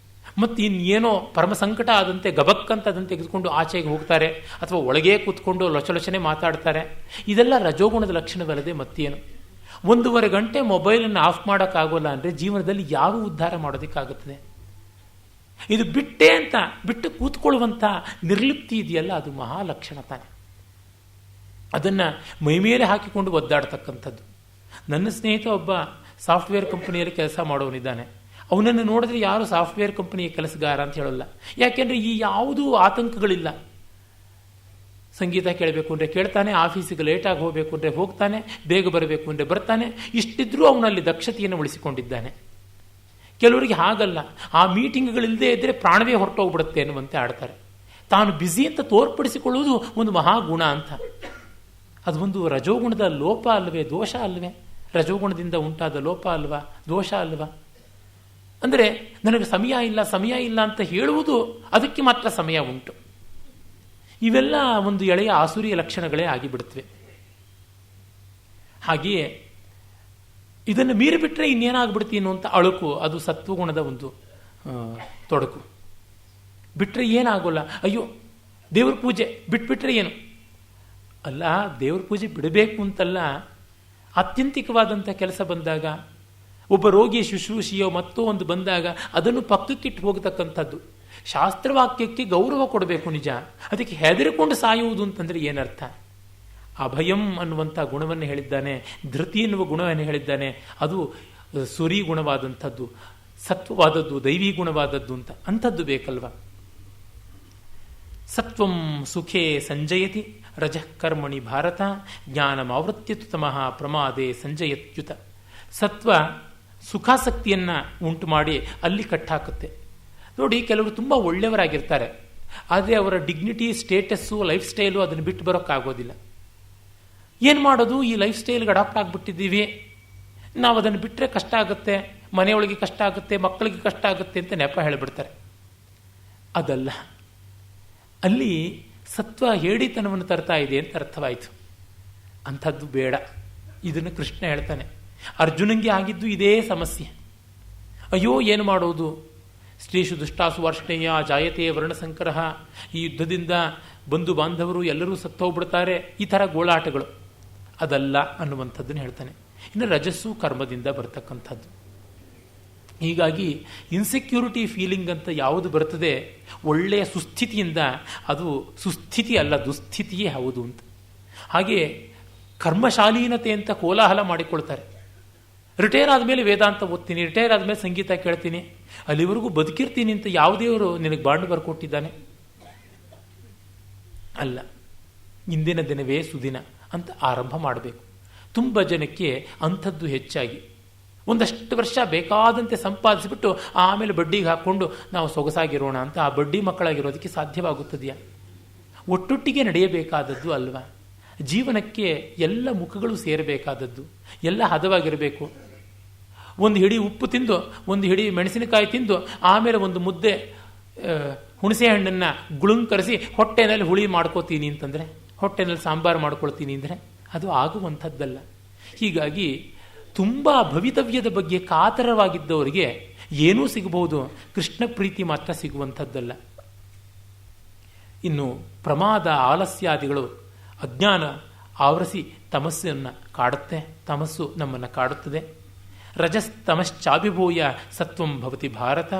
ಮತ್ತು ಇನ್ನೇನೋ ಪರಮ ಸಂಕಟ ಆದಂತೆ ಗಬಕ್ಕಂತ ಅದನ್ನು ತೆಗೆದುಕೊಂಡು ಆಚೆಗೆ ಹೋಗ್ತಾರೆ, ಅಥವಾ ಒಳಗೇ ಕೂತ್ಕೊಂಡು ಲೊಚಲೊಚನೆ ಮಾತಾಡ್ತಾರೆ. ಇದೆಲ್ಲ ರಜೋಗುಣದ ಲಕ್ಷಣವಲ್ಲದೆ ಮತ್ತೇನು. 1.5 ಗಂಟೆ ಮೊಬೈಲನ್ನು ಆಫ್ ಮಾಡೋಕ್ಕಾಗೋಲ್ಲ ಅಂದರೆ ಜೀವನದಲ್ಲಿ ಯಾವ ಉದ್ಧಾರ ಮಾಡೋದಕ್ಕಾಗುತ್ತದೆ? ಇದು ಬಿಟ್ಟೆ ಅಂತ ಬಿಟ್ಟು ಕೂತ್ಕೊಳ್ಳುವಂಥ ನಿರ್ಲಿಪ್ತಿ ಇದೆಯಲ್ಲ, ಅದು ಮಹಾಲಕ್ಷಣ ತಾನೆ. ಅದನ್ನು ಮೈಮೇಲೆ ಹಾಕಿಕೊಂಡು ಒದ್ದಾಡ್ತಕ್ಕಂಥದ್ದು. ನನ್ನ ಸ್ನೇಹಿತ ಒಬ್ಬ ಸಾಫ್ಟ್ವೇರ್ ಕಂಪನಿಯಲ್ಲಿ ಕೆಲಸ ಮಾಡೋನಿದ್ದಾನೆ. ಅವನನ್ನು ನೋಡಿದ್ರೆ ಯಾರು ಸಾಫ್ಟ್ವೇರ್ ಕಂಪನಿಯ ಕೆಲಸಗಾರ ಅಂತ ಹೇಳಲ್ಲ. ಯಾಕೆಂದರೆ ಈ ಯಾವುದೂ ಆತಂಕಗಳಿಲ್ಲ. ಸಂಗೀತ ಕೇಳಬೇಕು ಅಂದರೆ ಕೇಳ್ತಾನೆ, ಆಫೀಸಿಗೆ ಲೇಟಾಗಿ ಹೋಗಬೇಕು ಅಂದರೆ ಹೋಗ್ತಾನೆ, ಬೇಗ ಬರಬೇಕು ಅಂದರೆ ಬರ್ತಾನೆ. ಇಷ್ಟಿದ್ರೂ ಅವನಲ್ಲಿ ದಕ್ಷತೆಯನ್ನು ಉಳಿಸಿಕೊಂಡಿದ್ದಾನೆ. ಕೆಲವರಿಗೆ ಹಾಗಲ್ಲ, ಆ ಮೀಟಿಂಗ್ಗಳಿಲ್ಲದೆ ಇದ್ದರೆ ಪ್ರಾಣವೇ ಹೊರಟೋಗ್ಬಿಡುತ್ತೆ ಅನ್ನುವಂತೆ ಆಡ್ತಾರೆ. ತಾನು ಬ್ಯುಸಿ ಅಂತ ತೋರ್ಪಡಿಸಿಕೊಳ್ಳುವುದು ಒಂದು ಮಹಾಗುಣ ಅಂತ. ಅದು ಒಂದು ರಜೋಗುಣದ ಲೋಪ ಅಲ್ವೇ, ದೋಷ ಅಲ್ವೇ? ರಜೋಗುಣದಿಂದ ಉಂಟಾದ ಲೋಪ ಅಲ್ವಾ, ದೋಷ ಅಲ್ವಾ? ಅಂದರೆ ನನಗೆ ಸಮಯ ಇಲ್ಲ ಅಂತ ಹೇಳುವುದು, ಅದಕ್ಕೆ ಮಾತ್ರ ಸಮಯ ಉಂಟು. ಇವೆಲ್ಲ ಒಂದು ಎಳೆಯ ಆಸುರಿಯ ಲಕ್ಷಣಗಳೇ ಆಗಿಬಿಡುತ್ತವೆ. ಹಾಗೆಯೇ ಇದನ್ನು ಮೀರಿಬಿಟ್ರೆ ಇನ್ನೇನಾಗ್ಬಿಡ್ತೀನಿ ಅಂತ ಅಳುಕು, ಅದು ಸತ್ವಗುಣದ ಒಂದು ತೊಡಕು. ಬಿಟ್ಟರೆ ಏನಾಗೋಲ್ಲ, ಅಯ್ಯೋ ದೇವ್ರ ಪೂಜೆ ಬಿಟ್ಬಿಟ್ರೆ ಏನು ಅಲ್ಲ. ದೇವ್ರ ಪೂಜೆ ಬಿಡಬೇಕು ಅಂತಲ್ಲ, ಆತ್ಯಂತಿಕವಾದಂಥ ಕೆಲಸ ಬಂದಾಗ, ಒಬ್ಬ ರೋಗಿಯ ಶುಶ್ರೂಷೆಯೋ ಮತ್ತೋ ಒಂದು ಬಂದಾಗ ಅದನ್ನು ಪಕ್ಕಕ್ಕಿಟ್ಟು ಹೋಗತಕ್ಕಂಥದ್ದು. ಶಾಸ್ತ್ರವಾಕ್ಯಕ್ಕೆ ಗೌರವ ಕೊಡಬೇಕು ನಿಜ, ಅದಕ್ಕೆ ಹೆದರಿಕೊಂಡು ಸಾಯುವುದು ಅಂತಂದರೆ ಏನರ್ಥ? ಅಭಯಂ ಅನ್ನುವಂಥ ಗುಣವನ್ನು ಹೇಳಿದ್ದಾನೆ, ಧೃತಿ ಎನ್ನುವ ಗುಣವನ್ನು ಹೇಳಿದ್ದಾನೆ. ಅದು ಸುರಿ ಗುಣವಾದಂಥದ್ದು, ಸತ್ವವಾದದ್ದು, ದೈವಿ ಗುಣವಾದದ್ದು ಅಂತ. ಅಂಥದ್ದು ಬೇಕಲ್ವ. ಸತ್ವಂ ಸುಖೇ ಸಂಜಯತಿ ರಜಃ ಕರ್ಮಣಿ ಭಾರತ ಜ್ಞಾನಮಾವೃತ್ಯತು ತಮಃ ಪ್ರಮಾದೇ ಸಂಜಯತ್ಯುತ. ಸತ್ವ ಸುಖಾಸಕ್ತಿಯನ್ನು ಉಂಟು ಮಾಡಿ ಅಲ್ಲಿ ಕಟ್ಟಾಕುತ್ತೆ. ನೋಡಿ, ಕೆಲವರು ತುಂಬ ಒಳ್ಳೆಯವರಾಗಿರ್ತಾರೆ, ಆದರೆ ಅವರ ಡಿಗ್ನಿಟಿ, ಸ್ಟೇಟಸ್ಸು, ಲೈಫ್ ಸ್ಟೈಲು ಅದನ್ನು ಬಿಟ್ಟು ಬರೋಕ್ಕಾಗೋದಿಲ್ಲ. ಏನು ಮಾಡೋದು, ಈ ಲೈಫ್ ಸ್ಟೈಲ್ಗೆ ಅಡಾಪ್ಟ್ ಆಗಿಬಿಟ್ಟಿದ್ದೀವಿ, ನಾವು ಅದನ್ನು ಬಿಟ್ಟರೆ ಕಷ್ಟ ಆಗುತ್ತೆ, ಮನೆಯೊಳಗೆ ಕಷ್ಟ ಆಗುತ್ತೆ, ಮಕ್ಕಳಿಗೆ ಕಷ್ಟ ಆಗುತ್ತೆ ಅಂತ ನೆಪ ಹೇಳಿಬಿಡ್ತಾರೆ. ಅದಲ್ಲ, ಅಲ್ಲಿ ಸತ್ವ ಹೇಡಿತನವನ್ನು ತರ್ತಾ ಇದೆ ಅಂತ ಅರ್ಥವಾಯಿತು. ಅಂಥದ್ದು ಬೇಡ. ಇದನ್ನು ಕೃಷ್ಣ ಹೇಳ್ತಾನೆ. ಅರ್ಜುನಂಗೆ ಆಗಿದ್ದು ಇದೇ ಸಮಸ್ಯೆ. ಅಯ್ಯೋ ಏನು ಮಾಡೋದು, ಸ್ತ್ರೀಷು ದುಷ್ಟಾಸು ವಾರ್ಷ್ಣೇಯ ಜಾಯತೆ ವರ್ಣಸಂಕರ, ಈ ಯುದ್ಧದಿಂದ ಬಂಧು ಬಾಂಧವರು ಎಲ್ಲರೂ ಸತ್ತೋಗ್ಬಿಡ್ತಾರೆ, ಈ ಥರ ಗೋಳಾಟಗಳು. ಅದಲ್ಲ ಅನ್ನುವಂಥದ್ದನ್ನು ಹೇಳ್ತಾನೆ. ಇನ್ನು ರಜಸ್ಸು ಕರ್ಮದಿಂದ ಬರ್ತಕ್ಕಂಥದ್ದು. ಹೀಗಾಗಿ ಇನ್ಸೆಕ್ಯೂರಿಟಿ ಫೀಲಿಂಗ್ ಅಂತ ಯಾವುದು ಬರ್ತದೆ ಒಳ್ಳೆಯ ಸುಸ್ಥಿತಿಯಿಂದ, ಅದು ಸುಸ್ಥಿತಿ ಅಲ್ಲ, ದುಸ್ಥಿತಿಯೇ ಹೌದು ಅಂತ. ಹಾಗೆ ಕರ್ಮಶಾಲೀನತೆ ಅಂತ ಕೋಲಾಹಲ ಮಾಡಿಕೊಳ್ತಾರೆ. ರಿಟೈರ್ ಆದಮೇಲೆ ವೇದಾಂತ ಓದ್ತೀನಿ, ರಿಟೈರ್ ಆದಮೇಲೆ ಸಂಗೀತ ಕೇಳ್ತೀನಿ, ಅಲ್ಲಿವರೆಗೂ ಬದುಕಿರ್ತೀನಿ ಅಂತ ಯಾವುದೇವರು ನಿನಗೆ ಬಾಂಡು ಬರ್ಕೊಟ್ಟಿದ್ದಾನೆ? ಅಲ್ಲ, ಇಂದಿನ ದಿನವೇ ಸುದಿನ ಅಂತ ಆರಂಭ ಮಾಡಬೇಕು. ತುಂಬ ಜನಕ್ಕೆ ಅಂಥದ್ದು ಹೆಚ್ಚಾಗಿ ಒಂದಷ್ಟು ವರ್ಷ ಬೇಕಾದಂತೆ ಸಂಪಾದಿಸಿಬಿಟ್ಟು ಆಮೇಲೆ ಬಡ್ಡಿಗೆ ಹಾಕ್ಕೊಂಡು ನಾವು ಸೊಗಸಾಗಿರೋಣ ಅಂತ ಆ ಬಡ್ಡಿ ಮಕ್ಕಳಾಗಿರೋದಕ್ಕೆ ಸಾಧ್ಯವಾಗುತ್ತದೆಯಾ? ಒಟ್ಟೊಟ್ಟಿಗೆ ನಡೆಯಬೇಕಾದದ್ದು ಅಲ್ವಾ? ಜೀವನಕ್ಕೆ ಎಲ್ಲ ಮುಖಗಳು ಸೇರಬೇಕಾದದ್ದು, ಎಲ್ಲ ಹದವಾಗಿರಬೇಕು. ಒಂದು ಹಿಡಿ ಉಪ್ಪು ತಿಂದು, ಒಂದು ಹಿಡಿ ಮೆಣಸಿನಕಾಯಿ ತಿಂದು, ಆಮೇಲೆ ಒಂದು ಮುದ್ದೆ ಹುಣಸೆ ಹಣ್ಣನ್ನು ಗುಳುಂಕರಿಸಿ ಹೊಟ್ಟೆನಲ್ಲಿ ಹುಳಿ ಮಾಡ್ಕೋತೀನಿ ಅಂತಂದರೆ, ಹೊಟ್ಟೆನಲ್ಲಿ ಸಾಂಬಾರು ಮಾಡ್ಕೊಳ್ತೀನಿ ಅಂದರೆ ಅದು ಆಗುವಂಥದ್ದಲ್ಲ. ಹೀಗಾಗಿ ತುಂಬ ಭವಿತವ್ಯದ ಬಗ್ಗೆ ಕಾತರವಾಗಿದ್ದವರಿಗೆ ಏನೂ ಸಿಗಬಹುದು, ಕೃಷ್ಣ ಪ್ರೀತಿ ಮಾತ್ರ ಸಿಗುವಂಥದ್ದಲ್ಲ. ಇನ್ನು ಪ್ರಮಾದ, ಆಲಸ್ಯಾದಿಗಳು, ಅಜ್ಞಾನ ಆವರಿಸಿ ತಮಸ್ಸನ್ನು ಕಾಡುತ್ತೆ, ತಮಸ್ಸು ನಮ್ಮನ್ನು ಕಾಡುತ್ತದೆ. ರಜಸ್ತಮಶ್ಚಾಭಿಭೂಯ ಸತ್ವಂ ಭವತಿ ಭಾರತ,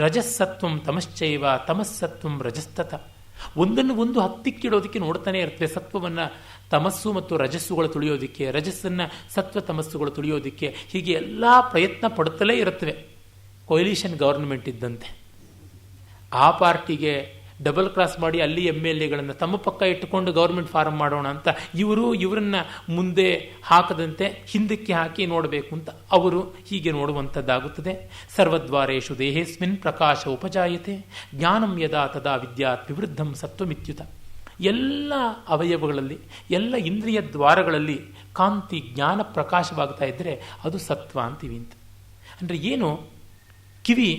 ರಜಸ್ಸತ್ವಂ ತಮಶ್ಚೈವ ತಮಸ್ಸತ್ವಂ ರಜಸ್ತತ. ಒಂದನ್ನು ಒಂದು ಹತ್ತಿಕ್ಕಿಡೋದಕ್ಕೆ ನೋಡ್ತಾನೆ ಇರ್ತವೆ. ಸತ್ವವನ್ನು ತಮಸ್ಸು ಮತ್ತು ರಜಸ್ಸುಗಳು ತುಳಿಯೋದಕ್ಕೆ, ರಜಸ್ಸನ್ನು ಸತ್ವ ತಮಸ್ಸುಗಳು ತುಳಿಯೋದಕ್ಕೆ, ಹೀಗೆ ಎಲ್ಲ ಪ್ರಯತ್ನ ಪಡುತ್ತಲೇ ಇರುತ್ತವೆ. ಕೊಯ್ಲಿಷನ್ ಗವರ್ನಮೆಂಟ್ ಇದ್ದಂತೆ ಆ ಪಾರ್ಟಿಗೆ ಡಬಲ್ ಕ್ರಾಸ್ ಮಾಡಿ ಅಲ್ಲಿ MLAಗಳನ್ನು ತಮ್ಮ ಪಕ್ಕ ಇಟ್ಟುಕೊಂಡು ಗೌರ್ಮೆಂಟ್ ಫಾರಂ ಮಾಡೋಣ ಅಂತ ಇವರನ್ನ ಮುಂದೆ ಹಾಕದಂತೆ ಹಿಂದಕ್ಕೆ ಹಾಕಿ ನೋಡಬೇಕು ಅಂತ ಅವರು ಹೀಗೆ ನೋಡುವಂಥದ್ದಾಗುತ್ತದೆ. ಸರ್ವದ್ವಾರೇಶು ದೇಹೇಸ್ಮಿನ್ ಪ್ರಕಾಶ ಉಪಜಾಯತೆ ಜ್ಞಾನಂ ಯದಾ ತದಾ ವಿದ್ಯಾತ್ ವಿವೃದ್ಧಂ ಸತ್ವಮಿತ್ಯುತ. ಎಲ್ಲ ಅವಯವಗಳಲ್ಲಿ, ಎಲ್ಲ ಇಂದ್ರಿಯ ದ್ವಾರಗಳಲ್ಲಿ ಕಾಂತಿ, ಜ್ಞಾನ ಪ್ರಕಾಶವಾಗ್ತಾ ಇದ್ದರೆ ಅದು ಸತ್ವ ಅಂತೀವಿ ಅಂತ. ಅಂದರೆ ಏನು? ಕಿವಿ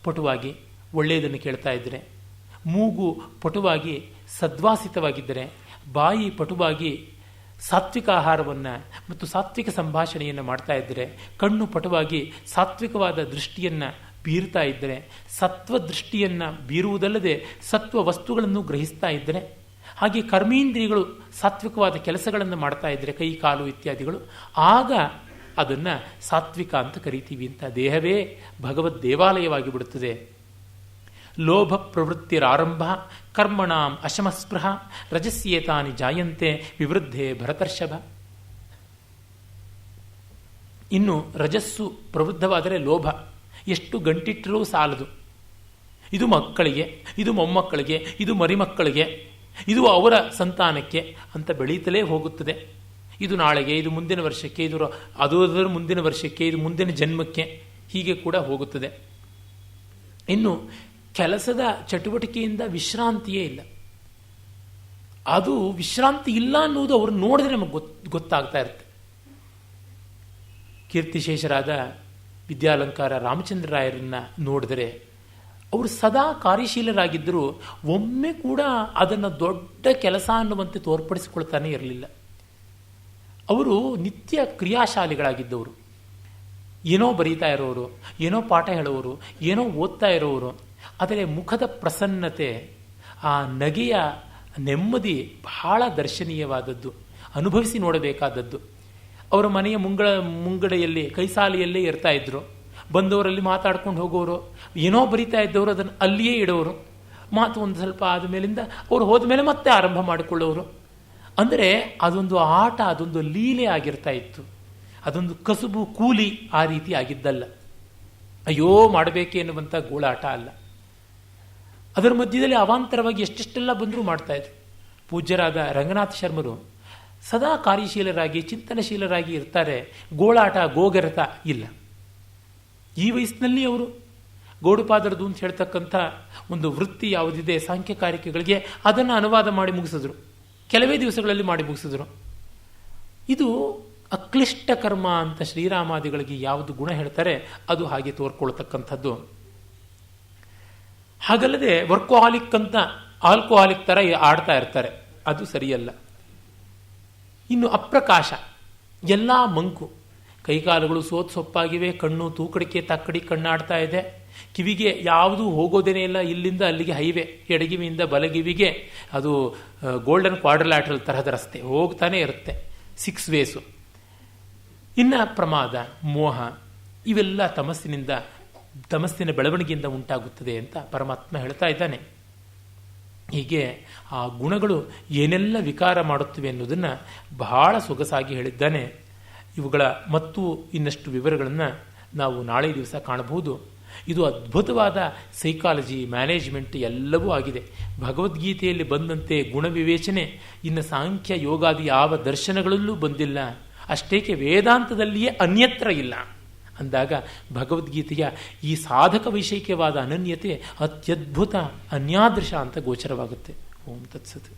ಪಟುವಾಗಿ ಒಳ್ಳೆಯದನ್ನು ಕೇಳ್ತಾ ಇದ್ದರೆ, ಮೂಗು ಪಟುವಾಗಿ ಸದ್ವಾಸಿತವಾಗಿದ್ದರೆ, ಬಾಯಿ ಪಟುವಾಗಿ ಸಾತ್ವಿಕ ಆಹಾರವನ್ನು ಮತ್ತು ಸಾತ್ವಿಕ ಸಂಭಾಷಣೆಯನ್ನು ಮಾಡ್ತಾ ಇದ್ದರೆ, ಕಣ್ಣು ಪಟುವಾಗಿ ಸಾತ್ವಿಕವಾದ ದೃಷ್ಟಿಯನ್ನು ಬೀರ್ತಾ ಇದ್ದರೆ, ಸತ್ವ ದೃಷ್ಟಿಯನ್ನು ಬೀರುವುದಲ್ಲದೆ ಸತ್ವ ವಸ್ತುಗಳನ್ನು ಗ್ರಹಿಸ್ತಾ ಇದ್ದರೆ, ಹಾಗೆ ಕರ್ಮೇಂದ್ರಿಯಗಳು ಸಾತ್ವಿಕವಾದ ಕೆಲಸಗಳನ್ನು ಮಾಡ್ತಾ ಇದ್ದರೆ, ಕೈ ಕಾಲು ಇತ್ಯಾದಿಗಳು, ಆಗ ಅದನ್ನು ಸಾತ್ವಿಕ ಅಂತ ಕರಿತೀವಿ. ಅಂತ ದೇಹವೇ ಭಗವದ್ ದೇವಾಲಯವಾಗಿ ಬಿಡುತ್ತದೆ. ಲೋಭ ಪ್ರವೃತ್ತಿರಾರಂಭ ಕರ್ಮಣಾಂ ಅಶಮಸ್ಪೃಹ ರಜಸ್ಯೇತಾನಿ ಜಾಯಂತೆ ವಿವೃದ್ಧೆ ಭರತರ್ಷಭ. ಇನ್ನು ರಜಸ್ಸು ಪ್ರವೃದ್ಧವಾದರೆ ಲೋಭ ಎಷ್ಟು ಗಂಟಿಟ್ಟರೂ ಸಾಲದು. ಇದು ಮಕ್ಕಳಿಗೆ, ಇದು ಮೊಮ್ಮಕ್ಕಳಿಗೆ, ಇದು ಮರಿಮಕ್ಕಳಿಗೆ, ಇದು ಅವರ ಸಂತಾನಕ್ಕೆ ಅಂತ ಬೆಳೀತಲೇ ಹೋಗುತ್ತದೆ. ಇದು ನಾಳೆಗೆ, ಇದು ಮುಂದಿನ ವರ್ಷಕ್ಕೆ, ಇದು ಅದರ ಮುಂದಿನ ವರ್ಷಕ್ಕೆ, ಇದು ಮುಂದಿನ ಜನ್ಮಕ್ಕೆ, ಹೀಗೆ ಕೂಡ ಹೋಗುತ್ತದೆ. ಇನ್ನು ಕೆಲಸದ ಚಟುವಟಿಕೆಯಿಂದ ವಿಶ್ರಾಂತಿಯೇ ಇಲ್ಲ. ಅದು ವಿಶ್ರಾಂತಿ ಇಲ್ಲ ಅನ್ನೋದು ಅವ್ರು ನೋಡಿದ್ರೆ ನಮಗೆ ಗೊತ್ತಾಗ್ತಾ ಇರುತ್ತೆ. ಕೀರ್ತಿಶೇಷರಾದ ವಿದ್ಯಾಲಂಕಾರ ರಾಮಚಂದ್ರರಾಯರನ್ನ ನೋಡಿದರೆ ಅವರು ಸದಾ ಕಾರ್ಯಶೀಲರಾಗಿದ್ದರೂ ಒಮ್ಮೆ ಕೂಡ ಅದನ್ನು ದೊಡ್ಡ ಕೆಲಸ ಅನ್ನುವಂತೆ ತೋರ್ಪಡಿಸಿಕೊಳ್ತಾನೆ ಇರಲಿಲ್ಲ. ಅವರು ನಿತ್ಯ ಕ್ರಿಯಾಶಾಲಿಗಳಾಗಿದ್ದವರು. ಏನೋ ಬರೀತಾ ಇರೋರು, ಏನೋ ಪಾಠ ಹೇಳೋರು, ಏನೋ ಓದ್ತಾ ಇರೋರು. ಆದರೆ ಮುಖದ ಪ್ರಸನ್ನತೆ, ಆ ನಗೆಯ ನೆಮ್ಮದಿ ಬಹಳ ದರ್ಶನೀಯವಾದದ್ದು, ಅನುಭವಿಸಿ ನೋಡಬೇಕಾದದ್ದು. ಅವರ ಮನೆಯ ಮುಂಗಡೆಯಲ್ಲಿ ಕೈಸಾಲೆಯಲ್ಲೇ ಇರ್ತಾ ಇದ್ರು. ಬಂದವರಲ್ಲಿ ಮಾತಾಡ್ಕೊಂಡು ಹೋಗೋರು, ಏನೋ ಬರಿತಾ ಇದ್ದವರು ಅದನ್ನು ಅಲ್ಲಿಯೇ ಇಡೋರು. ಮಾತು ಒಂದು ಸ್ವಲ್ಪ ಆದ ಮೇಲಿಂದ ಅವರು ಹೋದ ಮೇಲೆ ಮತ್ತೆ ಆರಂಭ ಮಾಡಿಕೊಳ್ಳೋರು. ಅಂದರೆ ಅದೊಂದು ಆಟ, ಅದೊಂದು ಲೀಲೆ ಆಗಿರ್ತಾ ಇತ್ತು. ಅದೊಂದು ಕಸುಬು, ಕೂಲಿ ಆ ರೀತಿ ಆಗಿದ್ದಲ್ಲ. ಅಯ್ಯೋ ಮಾಡಬೇಕೆ ಎನ್ನುವಂಥ ಗೋಳಾಟ ಅಲ್ಲ. ಅದರ ಮಧ್ಯದಲ್ಲಿ ಅವಾಂತರವಾಗಿ ಎಷ್ಟೆಷ್ಟೆಲ್ಲ ಬಂದರೂ ಮಾಡ್ತಾ ಇದ್ರು. ಪೂಜ್ಯರಾದ ರಂಗನಾಥ ಶರ್ಮರು ಸದಾ ಕಾರ್ಯಶೀಲರಾಗಿ ಚಿಂತನಶೀಲರಾಗಿ ಇರ್ತಾರೆ. ಗೋಳಾಟ ಗೋಗರತ ಇಲ್ಲ. ಈ ವಯಸ್ಸಿನಲ್ಲಿ ಅವರು ಗೌಡಪಾದರದು ಅಂತ ಹೇಳ್ತಕ್ಕಂಥ ಒಂದು ವೃತ್ತಿ ಯಾವುದಿದೆ ಸಾಂಖ್ಯಕಾರಿಕೆಗಳಿಗೆ, ಅದನ್ನು ಅನುವಾದ ಮಾಡಿ ಮುಗಿಸಿದ್ರು. ಕೆಲವೇ ದಿವಸಗಳಲ್ಲಿ ಮಾಡಿ ಮುಗಿಸಿದ್ರು. ಇದು ಅಕ್ಲಿಷ್ಟ ಕರ್ಮ ಅಂತ ಶ್ರೀರಾಮಾದಿಗಳಿಗೆ ಯಾವುದು ಗುಣ ಹೇಳ್ತಾರೆ ಅದು ಹಾಗೆ ತೋರ್ಕೊಳ್ತಕ್ಕಂಥದ್ದು. ಹಾಗಲ್ಲದೆ ವರ್ಕೋಹಾಲಿಕ್ ಅಂತ ಆಲ್ಕೋಹಾಲಿಕ್ ಥರ ಆಡ್ತಾ ಇರ್ತಾರೆ, ಅದು ಸರಿಯಲ್ಲ. ಇನ್ನು ಅಪ್ರಕಾಶ, ಎಲ್ಲ ಮಂಕು, ಕೈಕಾಲುಗಳು ಸೊಪ್ಪಾಗಿವೆ, ಕಣ್ಣು ತೂಕಡಿಕೆ ತಕ್ಕಡಿ ಕಣ್ಣಾಡ್ತಾ ಇದೆ, ಕಿವಿಗೆ ಯಾವುದೂ ಹೋಗೋದೇನೇ ಇಲ್ಲ, ಇಲ್ಲಿಂದ ಅಲ್ಲಿಗೆ ಹೈವೇ, ಎಡಗಿವಿಯಿಂದ ಬಲಗಿವಿಗೆ ಅದು ಗೋಲ್ಡನ್ ಕ್ವಾಡ್ರಿಲ್ಯಾಟ್ರಲ್ ತರಹದ ರಸ್ತೆ ಹೋಗ್ತಾನೆ ಇರುತ್ತೆ, 6 ವೇಸು. ಇನ್ನು ಪ್ರಮಾದ, ಮೋಹ, ಇವೆಲ್ಲ ತಮಸ್ಸಿನ ಬೆಳವಣಿಗೆಯಿಂದ ಉಂಟಾಗುತ್ತದೆ ಅಂತ ಪರಮಾತ್ಮ ಹೇಳ್ತಾ ಇದ್ದಾನೆ. ಹೀಗೆ ಆ ಗುಣಗಳು ಏನೆಲ್ಲ ವಿಕಾರ ಮಾಡುತ್ತವೆ ಅನ್ನೋದನ್ನು ಬಹಳ ಸೊಗಸಾಗಿ ಹೇಳಿದ್ದಾನೆ. ಇವುಗಳ ಮತ್ತು ಇನ್ನಷ್ಟು ವಿವರಗಳನ್ನು ನಾವು ನಾಳೆ ದಿವಸ ಕಾಣಬಹುದು. ಇದು ಅದ್ಭುತವಾದ ಸೈಕಾಲಜಿ, ಮ್ಯಾನೇಜ್ಮೆಂಟ್ ಎಲ್ಲವೂ ಆಗಿದೆ. ಭಗವದ್ಗೀತೆಯಲ್ಲಿ ಬಂದಂತೆ ಗುಣವಿವೇಚನೆ ಇನ್ನು ಸಾಂಖ್ಯ ಯೋಗಾದಿ ಯಾವ ದರ್ಶನಗಳಲ್ಲೂ ಬಂದಿಲ್ಲ. ಅಷ್ಟೇಕೆ ವೇದಾಂತದಲ್ಲಿಯೇ ಅನ್ಯತ್ರ ಇಲ್ಲ ಅಂದಾಗ ಭಗವದ್ಗೀತೆಯ ಈ ಸಾಧಕ ವೈಷಯಿಕವಾದ ಅನನ್ಯತೆ ಅತ್ಯದ್ಭುತ, ಅನ್ಯಾದೃಶ ಅಂತ ಗೋಚರವಾಗುತ್ತೆ. ಓಂ ತತ್ಸತ್.